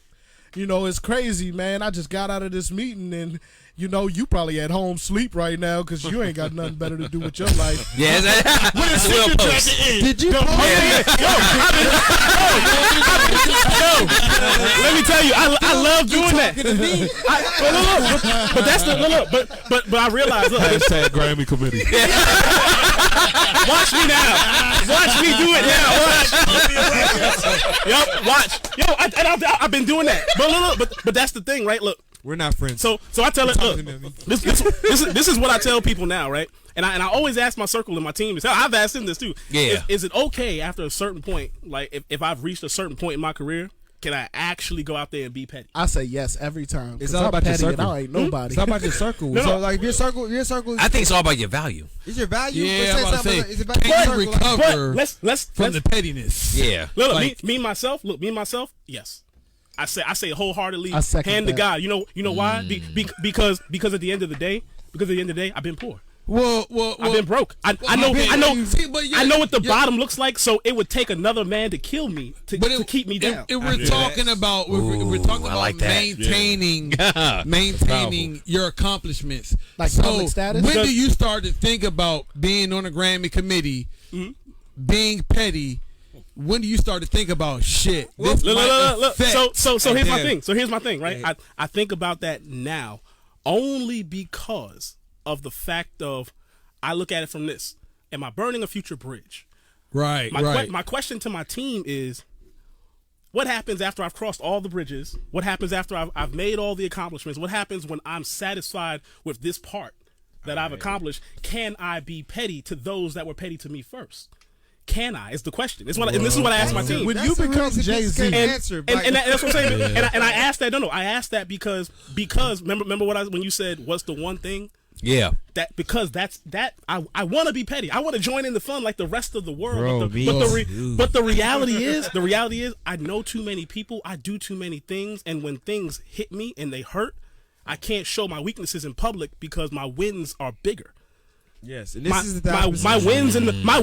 it's crazy, man. I just got out of this meeting and, you probably at home sleep right now because you ain't got nothing better to do with your life. Yeah, that's a real post. Did you post let me tell you, I love doing that. But that's but I realize, look. Hashtag Grammy committee. Watch me now. Watch me do it now. Watch. Yup, watch. Yo, I've been doing that. But that's the thing, right? Look. We're not friends. So I tell it. Look, this is what I tell people now, right? And I always ask my circle and my team. I've asked them this too. Yeah. Is it okay after a certain point, like if I've reached a certain point in my career, can I actually go out there and be petty? I say yes every time. It's all about your circle. I ain't nobody. It's all about your circle. No. So like your circle. I think it's all about your value. Is your value? Yeah, I'm about to say, it's about can you your circle. recover let's from the pettiness? Yeah. Look, me and myself. Yes. I say wholeheartedly, hand to God. You know why? Because at the end of the day, I've been poor. Well, I've been broke. I know what the bottom looks like. So it would take another man to kill me to keep me down. We're talking about maintaining your accomplishments. Like public status. When do you start to think about being on a Grammy committee, being petty? When do you start to think about shit? Look. So here's my thing, right? I think about that now only because of the fact of I look at it from this. Am I burning a future bridge? Right. My question to my team is, what happens after I've crossed all the bridges? What happens after I've made all the accomplishments? What happens when I'm satisfied with this part that I've accomplished? Can I be petty to those that were petty to me first? Can I? Is the question. This is what I asked my team. When you become Jay-Z, and that's what I'm saying. And I asked that. No, I asked that because remember when you said what's the one thing? Yeah. Because I want to be petty. I want to join in the fun like the rest of the world. Bro, but the reality is I know too many people. I do too many things, and when things hit me and they hurt, I can't show my weaknesses in public because my wins are bigger. Yes, and this is the my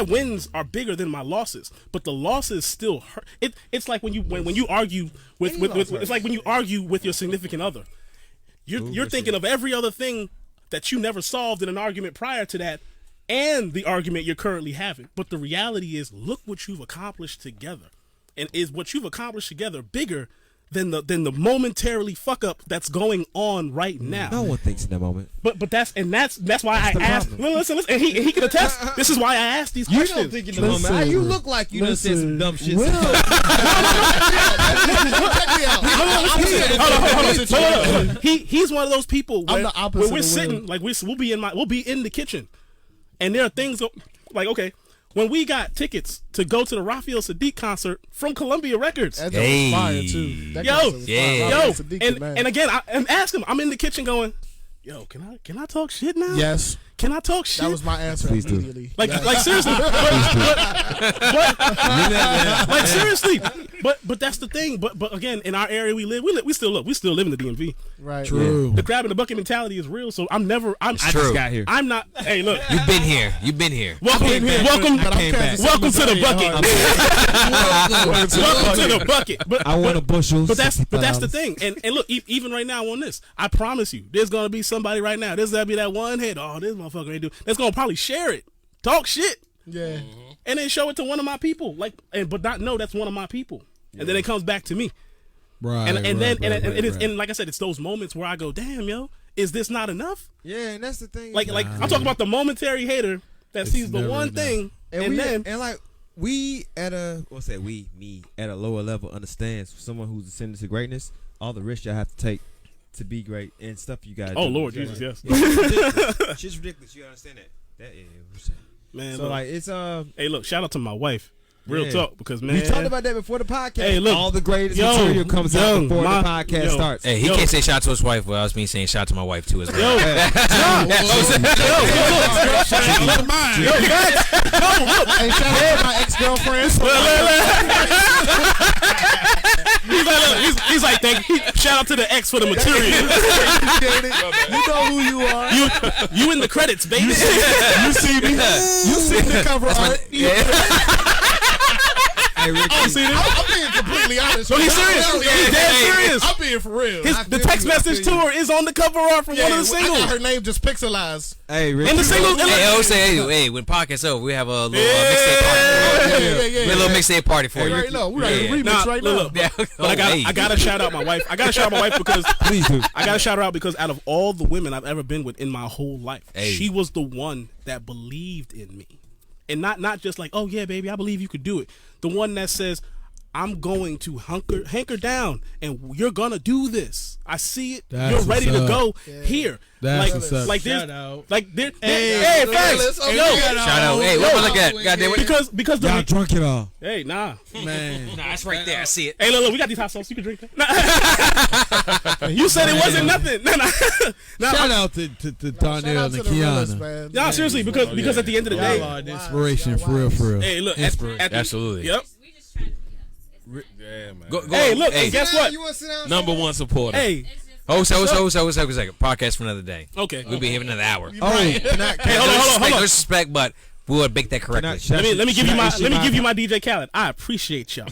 wins are bigger than my losses, but the losses still hurt. It's like when you argue with it's like when you argue with your significant other. You're thinking of every other thing that you never solved in an argument prior to that and the argument you're currently having. But the reality is, look what you've accomplished together. And is what you've accomplished together bigger than the momentarily fuck up that's going on right now? No one thinks in that moment. But that's why I asked. Listen, and he can attest. This is why I asked these questions. You don't think in the moment. You look like you done said some dumb shit. Will. Check me out. Hold on. He's one of those people I'm where, the opposite we're of sitting Will. like we'll be in the kitchen, and there are things like, okay, when we got tickets to go to the Raphael Sadiq concert from Columbia Records. That joint was fire too. That Yo, concert was fire. Raphael Sadiq, man. and again, I'm asking him. I'm in the kitchen going, yo, can I talk shit now? Yes, Can I talk shit? that was my answer Please do. immediately. Like, Yes. like seriously, like seriously, but that's the thing. But again, in our area we still live in the DMV. Right. True. The crab in the bucket mentality is real. So I true. just got here. I'm not. Hey, look. You've been here. You've been here. Welcome to the bucket. Welcome to the bucket. But I want a bushel. But that's the $65. thing. And look, even right now on this, I promise you, there's gonna be somebody right now. There's gonna be that one head. Oh, this motherfucker ain't do. That's gonna probably share it, talk shit, Yeah. and then show it to one of my people. But not know that's one of my people, and then it comes back to me. Right. And like I said, it's those moments where I go, damn, yo, is this not enough? Yeah, and that's the thing. Like I'm talking about the momentary hater that sees the one thing, and then we at a me at a lower level understands someone who's ascended to greatness, all the risks y'all have to take to be great and stuff you gotta do. Oh Lord Jesus, yes. Shit's ridiculous. You understand that? Man, So look. like it's Hey, look, shout out to my wife. Real Yeah. talk, because man, we talked about that before the podcast. Hey, look, all the greatest material comes out before the podcast yo. starts. Hey, he Yo. can't say shout out to his wife without me saying shout out to my wife too as well. Yo, Hey, shout out to my ex-girlfriend. He's like, shout out to the X for the material. You know who you are. You in the credits, baby. You see me. You see the cover art. Hey, Ricky, Oh, see this? I'm being completely honest. No, he's serious. He's dead serious. I'm being for real. The text message to her is on the cover art for one of the I singles. got her name just pixelized. hey, Ricky. And the single, Hey, when podcast over, we have a little mixtape party. Yeah. A little mixtape party for You you. already know. We're at a remix Nah, right look, now. But I gotta shout out my wife. Because Please do. I gotta shout her out because out of all the women I've ever been with in my whole life, Hey. she was the one that believed in me, and not just like, oh yeah, baby, I believe you could do it. The one that says, I'm going to hanker down, and you're gonna do this. I see it. That's You're ready what's to up. go here. That's like, what's up. like there's, Shout out. like there. Hey, Hey, facts. shout Yo, Shout out. Hey, what look at? Goddamn it. because Y'all the drunk it all. hey, nah. Man. Nah, that's right there. I see it. Hey, look, we got these hot sauce. You can drink that. You said it wasn't nothing. Nah, Shout out to Darnell and Kiana. Nah, seriously, because at the end of the Y'all day, are an inspiration for real. hey, look, Inspiration. Absolutely. Yep. We just trying to be us. Yeah, man. Go, Hey, look, Hey, and guess what? You want to sit down? Number one supporter. Hey, It's just hold a second. Podcast for another day. okay. We'll be here another hour. Oh, Hey, hold on. No disrespect, but we will make that correctly. Let me give you my DJ Khaled. I appreciate y'all.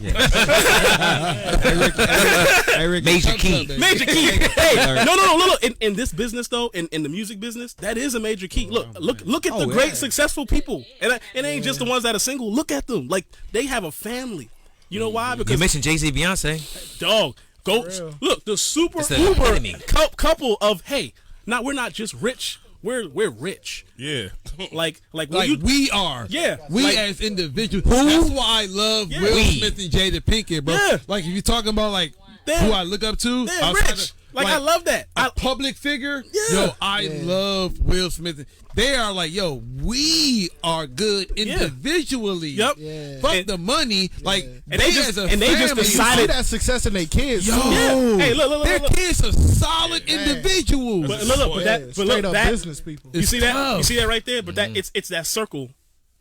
Hey, Ricky. Major key. Major key. Hey, no. Look. In this business though, in the music business, that is a major key. Look at the great successful people, and it ain't just the ones that are single. Look at them, like they have a family. You know why? You Because mentioned Jay-Z, Beyonce. dog, go look the super It's the uber epitome. couple of hey. Now we're not just rich. We're rich. Yeah. Like when Like you, we are. Yeah, We like- as individuals. That's why I love Yeah. Will We. Smith and Jada Pinkett, bro. Yeah. Like if you're talking about like They're- who I look up to, they're outside rich. of- Like I love that. a public figure. Yeah. Yo, I love Will Smith. They are like, yo, we are good individually. Yep. Yeah. Fuck And- the money. Like And they just- as a and they just family, You see decided- that success in their kids. Yo, too. Yeah. Hey, look. their kids are solid individuals. But look, Yeah, but straight look, up that business people. you see that? tough. You see that right there? But that it's that circle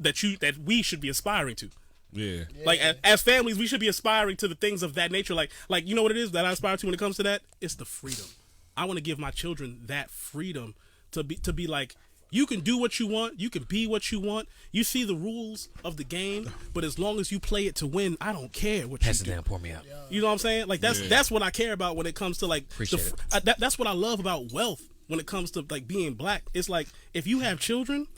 that we should be aspiring to. Yeah. Like as families, we should be aspiring to the things of that nature. Like you know what it is that I aspire to when it comes to that? It's the freedom. I want to give my children that freedom to be like, you can do what you want, you can be what you want. You see the rules of the game, but as long as you play it to win, I don't care what Pass you it do. down, pour me out. You know what I'm saying? Like that's what I care about when it comes to like Appreciate it. that's what I love about wealth. when it comes to like being black. It's like if you have children,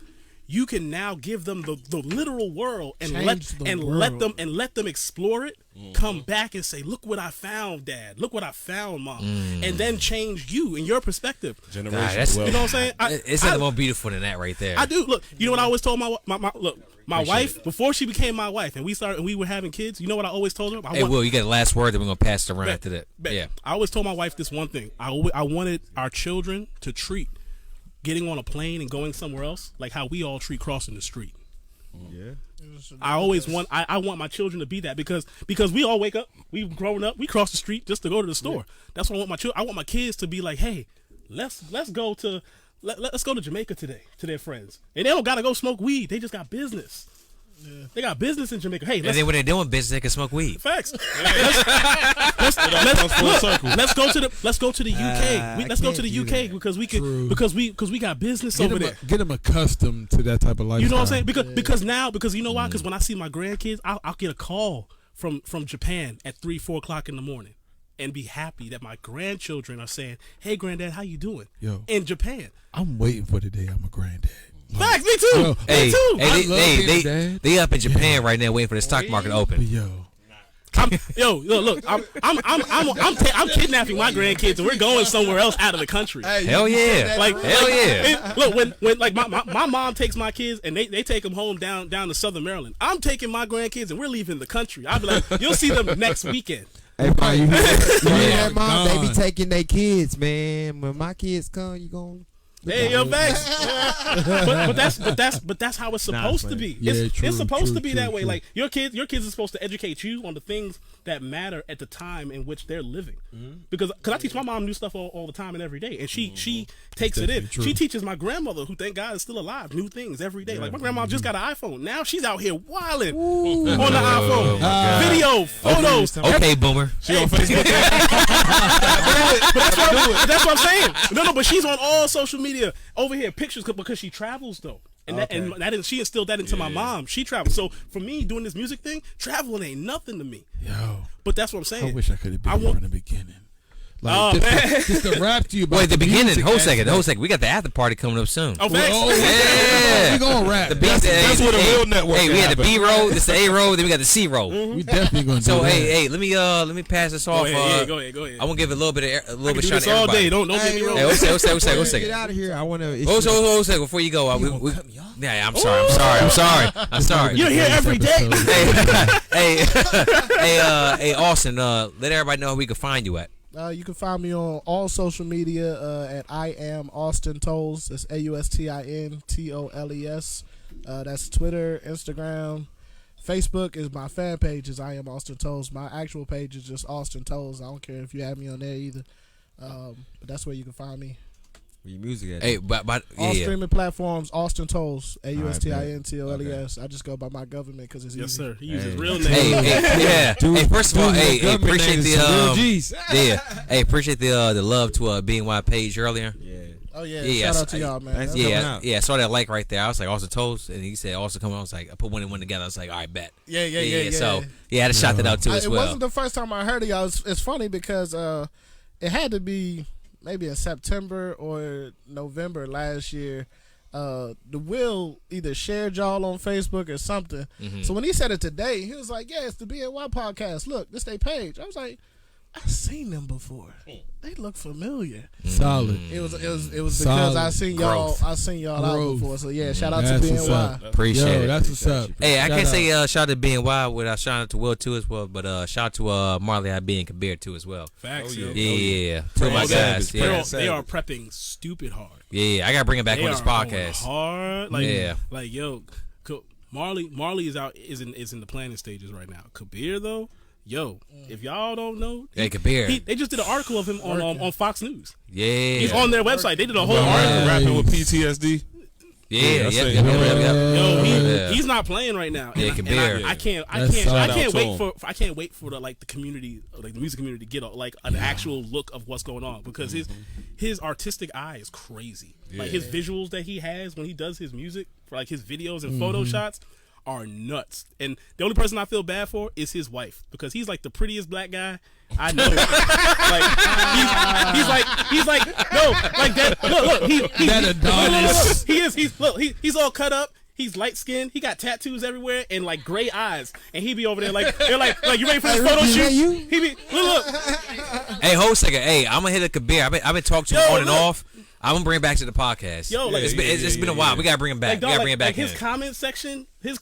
you can now give them the literal world and let them explore it. Come back and say, "Look what I found, Dad. Look what I found, Mom," and then change you and your perspective. Generation. You know what I'm saying? It's nothing more beautiful than that right there. I do. Look, you know what I always told my wife before she became my wife, and we were having kids. You know what I always told her? Will, you got the last word, then we're gonna pass it around after that. Yeah, I always told my wife this one thing. I wanted our children to treat getting on a plane and going somewhere else like how we all treat crossing the street. Yeah. I always want I want my children to be that because we all wake up, we've grown up, we cross the street just to go to the store. That's what I want my children. I want my kids to be like, hey, let's go to Jamaica today to their friends, and they don't gotta go smoke weed. They just got business. Yeah. They got business in Jamaica. Hey, and then when they're doing business, they can smoke weed. Facts. Let's go to the UK. Let's go to the UK because we got business over there. Get them accustomed to that type of lifestyle. You know what I'm saying? Because you know why? Because when I see my grandkids, I'll get a call from Japan at 3-4 o'clock in the morning, and be happy that my grandchildren are saying, "Hey, Granddad, how you doing?" Yo, in Japan. I'm waiting for the day I'm a granddad. Facts, me too. Me too. They up in Japan right now waiting for the stock market to open. Look, I'm kidnapping my grandkids and we're going somewhere else out of the country. Hell yeah, hell yeah. Look, when like my mom takes my kids and they take them home down to Southern Maryland. I'm taking my grandkids and we're leaving the country. I'll be like, you'll see them next weekend. Hey, bro, you hear that, Mom? They be taking their kids, man. When my kids come, you gon'. Hey, yo, thanks. but that's how it's supposed to be. It's supposed to be that way. Like your kids are supposed to educate you on the things that matter at the time in which they're living. Because I teach my mom new stuff all the time and every day, and she takes it in. She teaches my grandmother, who thank God is still alive, new things every day. Like my grandma just got an iPhone. Now she's out here wilding on the iPhone, video, photos. Okay, boomer. She on Facebook. That's what I'm saying. No, but she's on all social media over here, pictures because she travels though, and she instilled that into my mom. She travels, so for me doing this music thing, traveling ain't nothing to me. But that's what I'm saying. I wish I could have been from the beginning. Like, just to rap to you about the beginning. Hold a second. We got the after party coming up soon. Oh, thanks. Yeah. We gonna rap. That's what a real network. Hey, we had the B roll, this the A roll, then we got the C roll. We definitely gonna do so that. Hey, let me pass this off. Go ahead. I want to give a little bit shot to everybody. All day. Don't get me wrong. Hey, one second. Get out of here. I want to. Hold a second before you go. Yeah, I'm sorry. You're here every day. Hey, Austin. Let everybody know where we can find you at. You can find me on all social media at I am Austin Tolles. That's AUSTINTOLES. That's Twitter, Instagram, Facebook is my fan page. Is I am Austin Tolles. My actual page is just Austin Tolles. I don't care if you have me on there either. But that's where you can find me. Where your music at? Hey, all streaming platforms, Austin Tolles, AUSTINTOLES. I just go by my government because it's easy. Yes, sir. He uses his real name. Hey, first of all, appreciate appreciate the love to BNY page earlier. Oh yeah, shout out to y'all, man. I saw that like right there. I was like, Austin Tolles, and he said Austin coming on. I was like, I put one and one together. I was like, all right, bet. Yeah. So I had to shout that out too as well. It wasn't the first time I heard of y'all. It's funny because it had to be maybe in September or November last year. The Will either shared y'all on Facebook or something. So when he said it today, he was like, "Yeah, it's the BNY podcast. Look, this their page." I was like, "I've seen them before. They look familiar." Solid. It was because I seen y'all. I seen y'all out before. So yeah, shout out to BNY. Appreciate it. That's what's up. Hey, I can't say shout out to BNY without shout out to Will too as well, but shout out to Marley I being Kabir too as well. Facts. Yeah. Two of my guys. They are prepping stupid hard. Yeah, I gotta bring it back on this podcast. Hard. Like yo, Marley is in the planning stages right now. Kabir though. Yo, if y'all don't know, they just did an article of him on Fox News. Yeah, he's on their website. They did a whole article rapping with PTSD. Yeah. Yo, he's not playing right now. Yeah, and I can't wait for the community, like the music community, to get an actual look of what's going on because his artistic eye is crazy. Like his visuals that he has when he does his music for like his videos and photo shots are nuts. And the only person I feel bad for is his wife, because he's like the prettiest black guy I know. he's like no, like that. Look, that Adonis. He's all cut up. He's light skinned. He got tattoos everywhere and like gray eyes. And he be over there like they're like you ready for this photo shoot? He be look. Hey, hold a second. Hey, I'm gonna hit a Kabir. I've been talking to him on and off. I'm gonna bring him back to the podcast. Yo, like, it's been a while. We gotta bring him back. Like, we gotta bring him back. Like his comment section is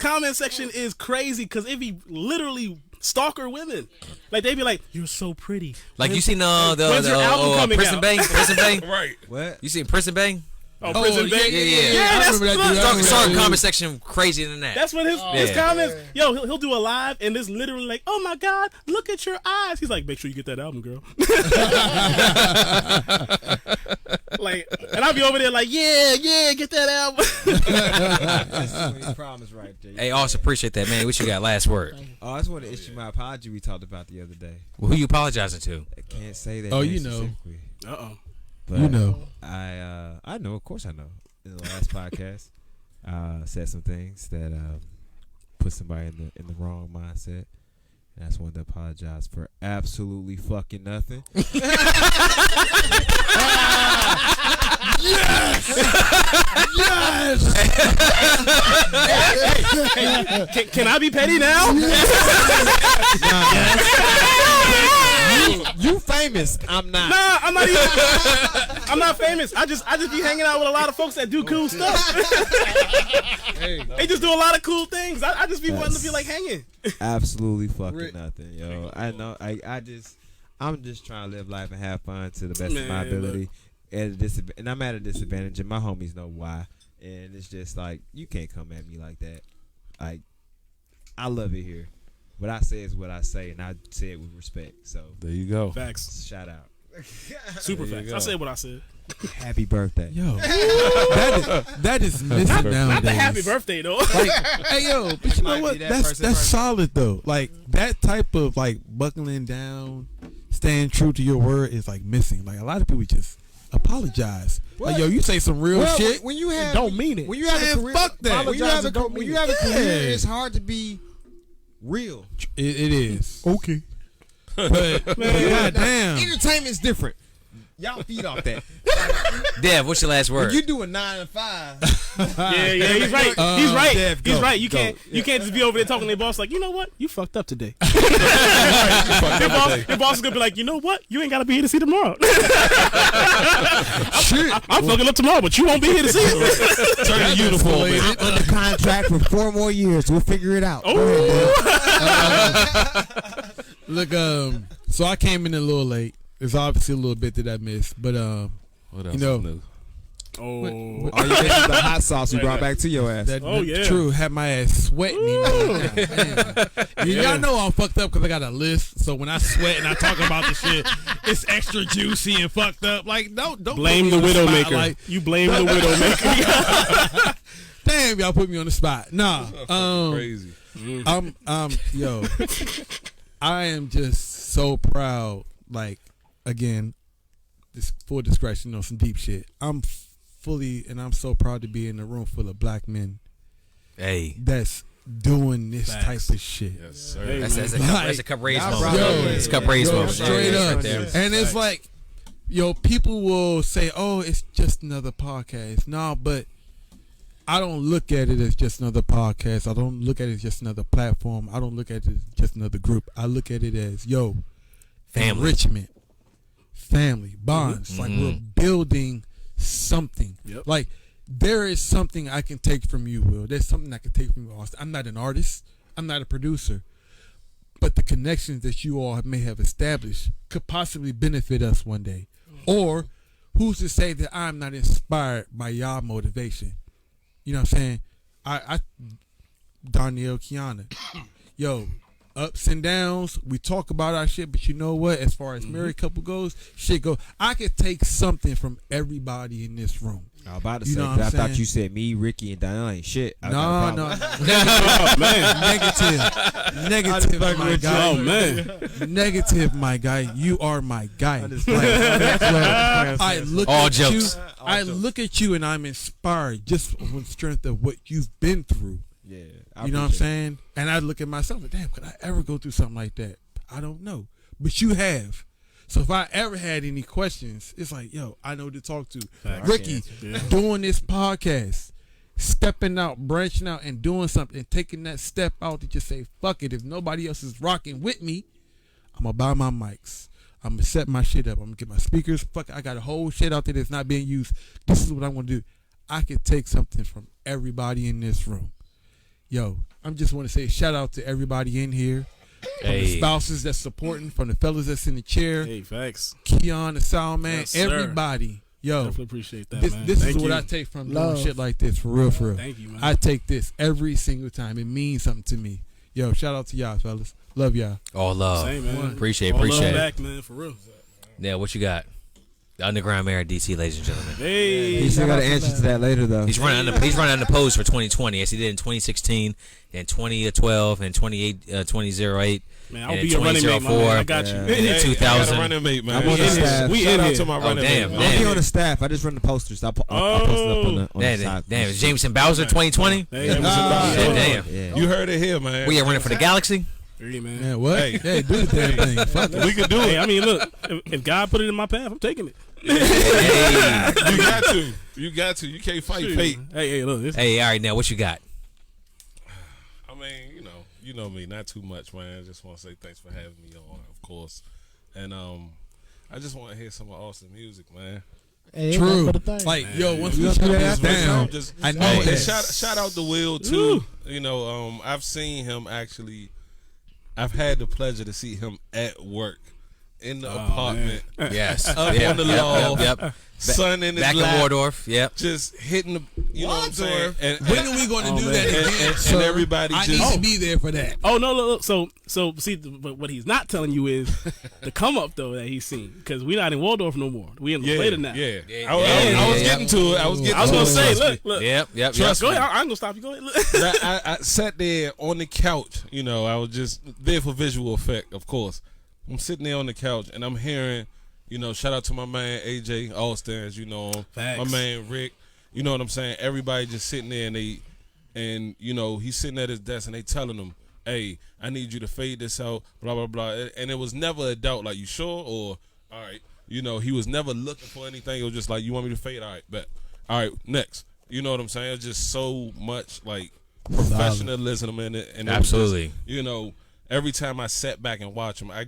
crazy because it be literally stalker women. Like they be like, "You're so pretty." Like you seen when's your album coming Prison out? Bang? Prison Bang? Right. What? You seen Prison Bang? Prison Bang. Yeah. That's Start comment section crazier than that. That's what his comments. Yo, he'll do a live and it's literally like, "Oh my God, look at your eyes." He's like, "Make sure you get that album, girl." Like, and I'll be over there like, yeah, get that album. That's promise right there. Hey, also appreciate that, man. What you got? Last word. Oh, I just want to issue my apology we talked about the other day. Well, who you apologizing to? I can't say that. Oh, name you know. specifically, But you know. I know. Of course, I know. In the last podcast, said some things that put somebody in the wrong mindset. And I just wanted to apologize for absolutely fucking nothing. Yes! Can I be petty now? You famous? I'm not. Nah, I'm not even. I'm not famous. I just be hanging out with a lot of folks that do cool stuff. They just do a lot of cool things. I just be wanting to be like hanging. Absolutely fucking nothing, yo. I know. I'm just trying to live life and have fun to the best of my ability. And I'm at a disadvantage, and my homies know why. And it's just like, you can't come at me like that. Like, I love it here. What I say is what I say, and I say it with respect. So there you go. Facts. Shout out. Super facts. I said what I said. Happy birthday. Yo. that is missing nowadays. Not the happy birthday though. Like, hey yo, but you know what? That's solid though. Like that type of like buckling down, staying true to your word is like missing. Like a lot of people just apologize. What? Like yo, you say some real shit. When you have, don't mean it. When you have a career, fuck that. When you have a career, it's hard to be real. It is. Okay. But goddamn, entertainment's different. Y'all feed off that. Dev, what's your last word? When you do a 9 to 5. Yeah, he's right. He's right. Dev, he's go, right. You go. can't just be over there talking to your boss like, you know what? You fucked up today. Your boss is gonna be like, you know what? You ain't gotta be here to see tomorrow. I'm fucking up tomorrow, but you won't be here to see it. turn the uniform. I'm under contract for 4 more years. We'll figure it out. Look, so I came in a little late. There's obviously a little bit that I missed, but what else you know, is new? Oh, you mentioned the hot sauce we brought back to your ass. That's true. Had my ass sweating. Y'all know I'm fucked up because I got a list. So when I sweat and I talk about the shit, it's extra juicy and fucked up. Like, don't blame the Widowmaker. Like, you blame the Widowmaker. Damn, y'all put me on the spot. Nah, crazy. Yo, I am just so proud. Like, again, this full discretion on some deep shit. I'm so proud to be in a room full of black men. Hey, that's doing this type of shit. Yes, sir. Hey, that's a cup raise moment. It's a cup raise moment. Straight up. And it's like, yo, people will say, "Oh, it's just another podcast." No, but I don't look at it as just another podcast. I don't look at it as just another platform. I don't look at it as just another group. I look at it as, yo, family, enrichment, family, bonds. Mm-hmm. Like we're building something. Yep. Like there is something I can take from you, Will. There's something I can take from you, Austin. I'm not an artist. I'm not a producer. But the connections that you all may have established could possibly benefit us one day. Or who's to say that I'm not inspired by y'all motivation? You know what I'm saying? I Darnell, Kiana, yo, ups and downs. We talk about our shit, but you know what? As far as married couple goes, shit go. I could take something from everybody in this room. I was about to You say, know 'cause what I I'm thought saying? you said me, Ricky, and Diana ain't shit. No. Oh, man. Negative, my guy. Oh, man. Negative, my guy. You are my guy. I look All at jokes. you. I look at you, and I'm inspired just on the strength of what you've been through. Yeah, You know what I'm saying? And I look at myself like, damn, could I ever go through something like that? I don't know. But you have. So if I ever had any questions, it's like, yo, I know who to talk to. Ricky, doing this podcast, stepping out, branching out, and doing something, and taking that step out to just say, fuck it. If nobody else is rocking with me, I'm going to buy my mics. I'm going to set my shit up. I'm going to get my speakers. Fuck it, I got a whole shit out there that's not being used. This is what I'm going to do. I could take something from everybody in this room. Yo, I just want to say shout out to everybody in here. From the spouses that's supporting, from the fellas that's in the chair. Hey, facts. Keon, the sound man, Yes, everybody. Yo, definitely appreciate that, this, man. This Thank is what you. I take from doing shit like this, for real, for real. Thank you, man. I take this every single time. It means something to me. Yo, shout out to y'all, fellas. Love y'all. All love. Same, man. Appreciate All love it. back, man, for real. Yeah, what you got? The Underground Mayor of DC, ladies and gentlemen. Hey, He still got to answer to that later, though. He's running on the pose for 2020, as he did in 2016, and 2012, and 2008. Man, I'll be your running mate, my man. I got you. And Hey, 2000. I got a running mate, man. I'm on the staff. We Shout in out here. to my running damn, mate. man. I'll be on the staff. I just run the posters. I'll post it up on the side. Damn, Jameson Bowser 2020? Hey, Yeah, Damn. Yeah. You heard it here, man. We are running for the Galaxy? Hey, man. Man, what? Hey. Hey, do the damn thing. Fuck it. We can do Hey, it. I mean, look, if God put it in my path, I'm taking it. Hey. You got to. You got to. You can't fight fate. Hey, look. Hey, all right, now what you got? I mean, you know me, not too much, man. I just want to say thanks for having me on, of course. And I just want to hear some of Austin music, man. Hey, True. thing. Like, yo, once You we gonna shut do this that after? down, Just, I know and that. shout out to Will too. You know, I've seen him actually. I've had the pleasure to see him at work in the apartment, Yes. up Yep, on the yep, lawn, yep. sun in his Back in lap, Waldorf, yep. just hitting the. You know what I'm saying? And, when are we going to do that and- again, and sir? everybody I just- need to be there for that. Oh no, look. So see, but what he's not telling you is the come up though that he's seen, because we're not in Waldorf no more. We in Yeah, later now. yeah. Yeah, I was yeah, getting to it. I was getting. I was to gonna it. say, Trust me. look. Yep. Trust Go me. ahead. I ain't gonna stop you. Go ahead. Look. But I sat there on the couch. You know, I was just there for visual effect, of course. I'm sitting there on the couch and I'm hearing, you know, shout out to my man AJ Austin, as you know him. Facts. My man Rick. You know what I'm saying? Everybody just sitting there and you know, he's sitting at his desk and they telling him, hey, I need you to fade this out, blah, blah, blah. And it was never a doubt, like, you sure? Or, all right. You know, he was never looking for anything. It was just like, you want me to fade? All right, bet. All right, next. You know what I'm saying? It's just so much, like, professionalism in it. And it was Absolutely. just, you know, every time I sat back and watched him, I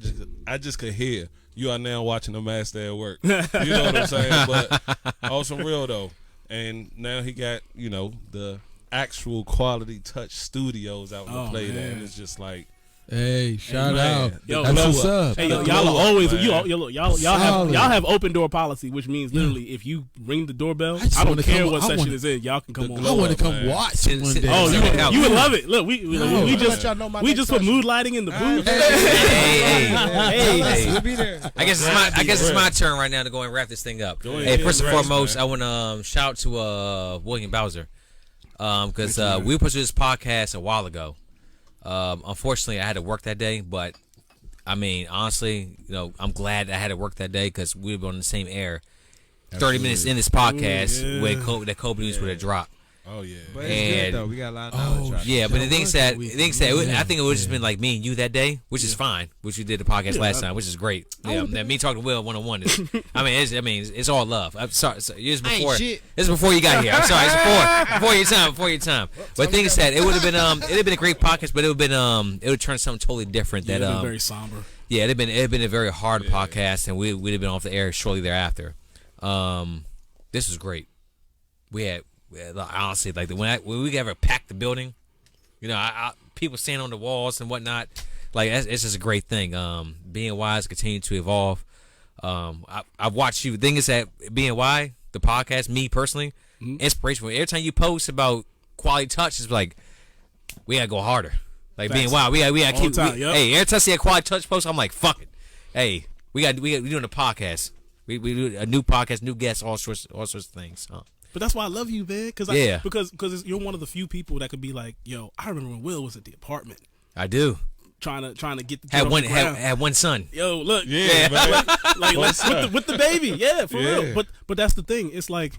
just could hear, you are now watching the master at work. You know what I'm saying? But also real, though. And now he got, you know, the actual quality touch studios out in the play there. And it's just like, Hey, shout man, out. Yo, That's blow what's up. Hey, Blow y'all up, are always man. y'all Solid. have open door policy, which means literally if you ring the doorbell, just I don't wanna care come- what I session wanna- is in, y'all can come on. I want to come man. watch Sit- one sit- day. Oh, sit- you would love it. Look, we Let just y'all know my we next just put session. mood lighting in the booth. Hey. We'll be there. I guess it's my turn right now to go and wrap this thing up. ahead. Hey, first and Congrats, foremost, man. I want to shout out to William Bowser because we put this podcast a while ago. Unfortunately, I had to work that day, but I mean, honestly, you know, I'm glad I had to work that day because we were on the same air. 30 minutes in this podcast Ooh, yeah. when that Kobe news would have dropped. oh, yeah. But it's good, And- though. We got a lot of knowledge. right Yeah, now. but the things that Yeah. I think it would have just been like me and you that day, which is fine. Which we did the podcast last time, which is great. Yeah, me talking to Will 1-on-1 is. It's all love. I'm sorry. It was before. shit. This was before you got here. I'm sorry. It's before your time. But the thing is that it would have been it'd have been a great podcast, but it would have been it would turn something totally different. Yeah, That very somber. yeah, it'd have been a very hard podcast, and we'd have been off the air shortly thereafter. This was great. We had honestly like when we ever packed the building, you know, people standing on the walls and whatnot. Like it's just a great thing. BNY is continuing to evolve. I've watched you. The thing is that BNY, the podcast, me personally, inspirational. Every time you post about quality touch, it's like we gotta go harder. Like Facts. BNY, we gotta All keep. the time, yep. Hey, every time I see a quality touch post, I'm like, fuck it. Hey, we doing a podcast. We do a new podcast, new guests, all sorts of things. But that's why I love you, man. Yeah. Because you're one of the few people that could be like, yo, I remember when Will was at the apartment I do. trying to get the Had joint one off the ground. had one son. Yo, look, Yeah, man. like with the baby, yeah, for Yeah. real. But that's the thing. It's like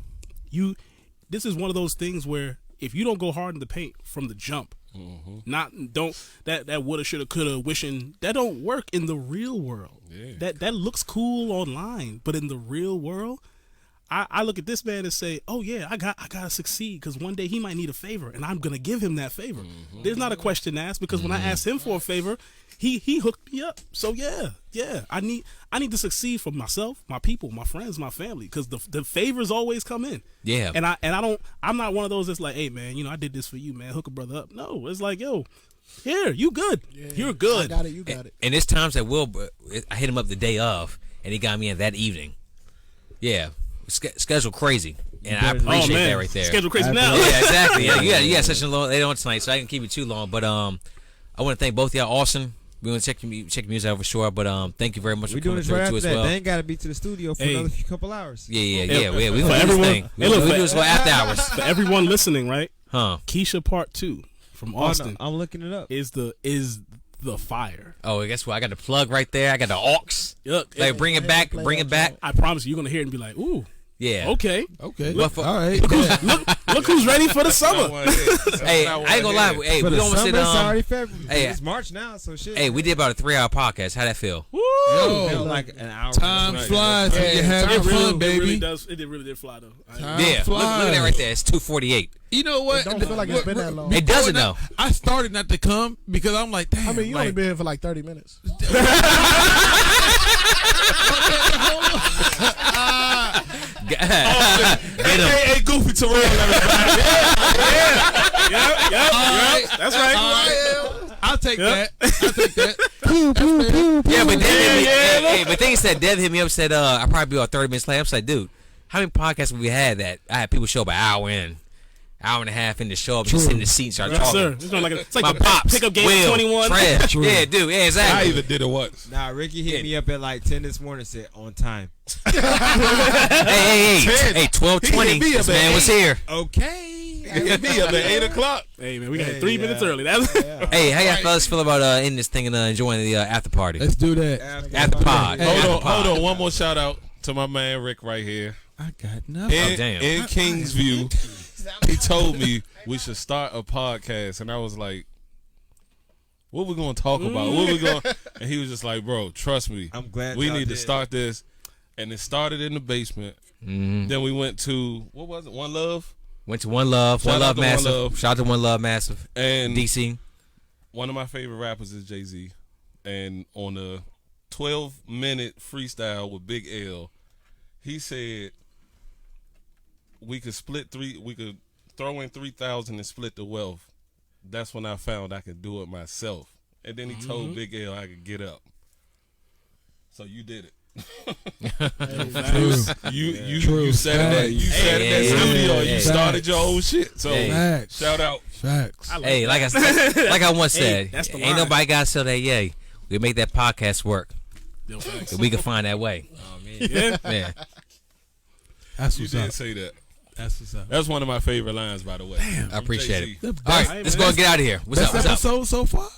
this is one of those things where if you don't go hard in the paint from the jump, that woulda, shoulda, coulda, wishing, that don't work in the real world. Yeah. That looks cool online, but in the real world, I look at this man and say, oh yeah, I gotta succeed, because one day he might need a favor, and I'm gonna give him that favor. There's not a question asked, because when I asked him for a favor, he hooked me up. So yeah, I need to succeed for myself, my people, my friends, my family, because the favors always come in. Yeah. And I'm not one of those that's like, hey man, I did this for you, man, hook a brother up. No, it's like, yo, here, you good. Yeah, you're good. I got it, you got it. And there's times that I hit him up the day of, and he got me in that evening. Yeah. Schedule crazy, and I appreciate that right there. Schedule crazy now. Yeah, exactly. Yeah, you got such a long later on tonight, so I can keep it too long. But I want to thank both of y'all. Austin, we want to check your music out for sure. But thank you very much for coming through too as well. They ain't got to be to the studio for another couple hours. Yeah. We gonna do this thing. We do this for after hours. For everyone listening, right? Huh? Keisha Part 2 from Austin. I'm looking it up. Is the fire. Oh, guess what? I got the plug right there. I got the aux. Like bring it back. I promise you're gonna hear it and be like, ooh. Yeah. Okay. All right. Look who's ready for the summer. Hey, I ain't gonna lie. Hey, we almost did. It's already February. Hey, it's March now, so shit. Hey, we did about a 3-hour podcast. How'd that feel? Woo! Yo, like an hour. Time flies when you're having fun, baby. It really did fly though. Yeah. Look at that right there. It's 2:48. You know what? It don't feel like it's been that long. It doesn't though. I started not to come because I'm like, damn. I mean, you only been here for like 30 minutes. Hey, Goofy Terrell, everybody. Yeah. That's right. I'll take that. Yeah, but Dev but then he said, Dev hit me up and said, I'll probably be about 30 minutes late. I was like, dude, how many podcasts have we had that I had people show up an hour in, hour and a half in to show up, just sit in the seat and start talking? Sir. It's like my pops, pickup game Will, 21. Trash. Yeah, dude. Yeah, exactly. I even did it once. Nah, Ricky hit me up at like 10 this morning and said, on time. Hey, 12:20. This man was here. Okay. Hit me up at 8 o'clock. Hey, man, we got 3 minutes early. Hey, how y'all fellas feel about ending this thing and enjoying the after party? Let's do that. After pod. Hold on. One more shout out to my man Rick right here. I got nothing. In Kingsview, he told me we should start a podcast, and I was like, what we gonna talk about? And he was just like, bro, trust me. I'm glad we need to start this. And it started in the basement. Mm-hmm. Then we went to, what was it? One Love? Went to One Love. One Love Massive. Shout out to One Love Massive. And DC. One of my favorite rappers is Jay-Z. And on a 12-minute freestyle with Big L, he said we could throw in 3,000 and split the wealth. That's when I found I could do it myself. And then he told Big L I could get up. So you did it. You sat in that studio. You started your own shit. So shout out. Facts. Hey, like I once said, that's the ain't line. nobody got to sell that yay. We make that podcast work. We can find that way. Oh, man. Yeah. That's You what's did up. say that. That's what's up. That's one of my favorite lines, by the way. Damn. I appreciate it. The All best, right, let's go and get out of here. What's up? best What's up? episode so far?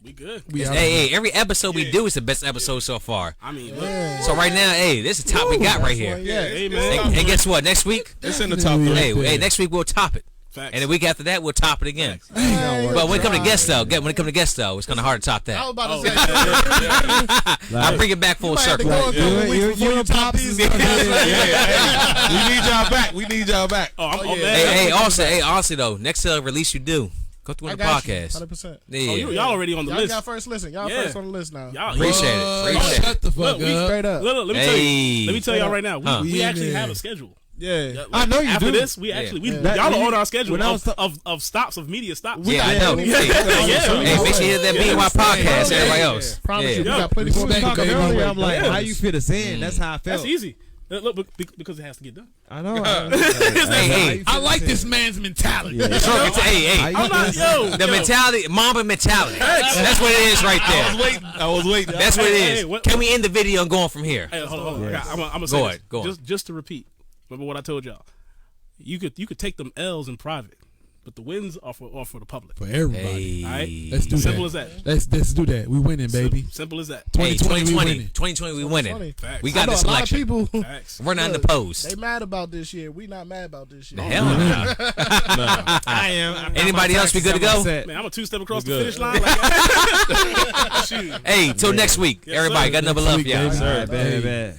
We good. Hey, every episode we do is the best episode so far. I mean, So right now, hey, this is the top we got right here. hey man. And guess what? Next week, It's in the top 3. hey, next week we'll top it. Facts. And the week after that, we'll top it again. But when it comes to guests, though, it's kind of hard to top I was that. about to say, I'll bring it back full circle. You and Pops is going We need y'all back. Oh, I'm Hey, honestly though, next release you do, go through I on the got you, podcast. 100%. Yeah. y'all already on the Y'all list. got first listen. Y'all Yeah. first on the list now. Y'all Appreciate it. Shut the fuck Look, we up. Straight up. Look, let me tell you. Let me tell y'all right now. Huh. We actually Yeah. have a schedule. Yeah. I know you After do. this, we actually Yeah. y'all are on our schedule when I was of stops of media stops. Yeah, I know. Yeah. Hey, make sure you hit that BNY podcast. Everybody else. Promise you, we Yeah. got plenty more to Respect, talk baby. about. I'm like, Yeah. how you fit us in? That's how I felt. That's easy. Look, because it has to get done. I know. Hey, I like this man's mentality. hey. I'm not, The mentality, Mamba mentality. That's what it is right there. I was waiting. That's what it Hey, is. what- Can we end the video and go on from here? Hey, hold on. I'm gonna Go say ahead, this. go on. Just to repeat. Remember what I told y'all. You could take them L's in private. but the wins are for the public. For everybody. All right? Let's do Simple that. as that. Let's do that. We winning, baby. Simple as that. 2020, we winning. Facts. We got I know this a lot of election. people. Facts. We're not in the post. They mad about this year. We not mad about this year. Hell no. I am. Anybody else be good to go? Man, I'm a 2-step across the finish line. Like, shoot. Hey, till next week. Yes, Everybody sir. got another love for y'all. Baby. All right, bad.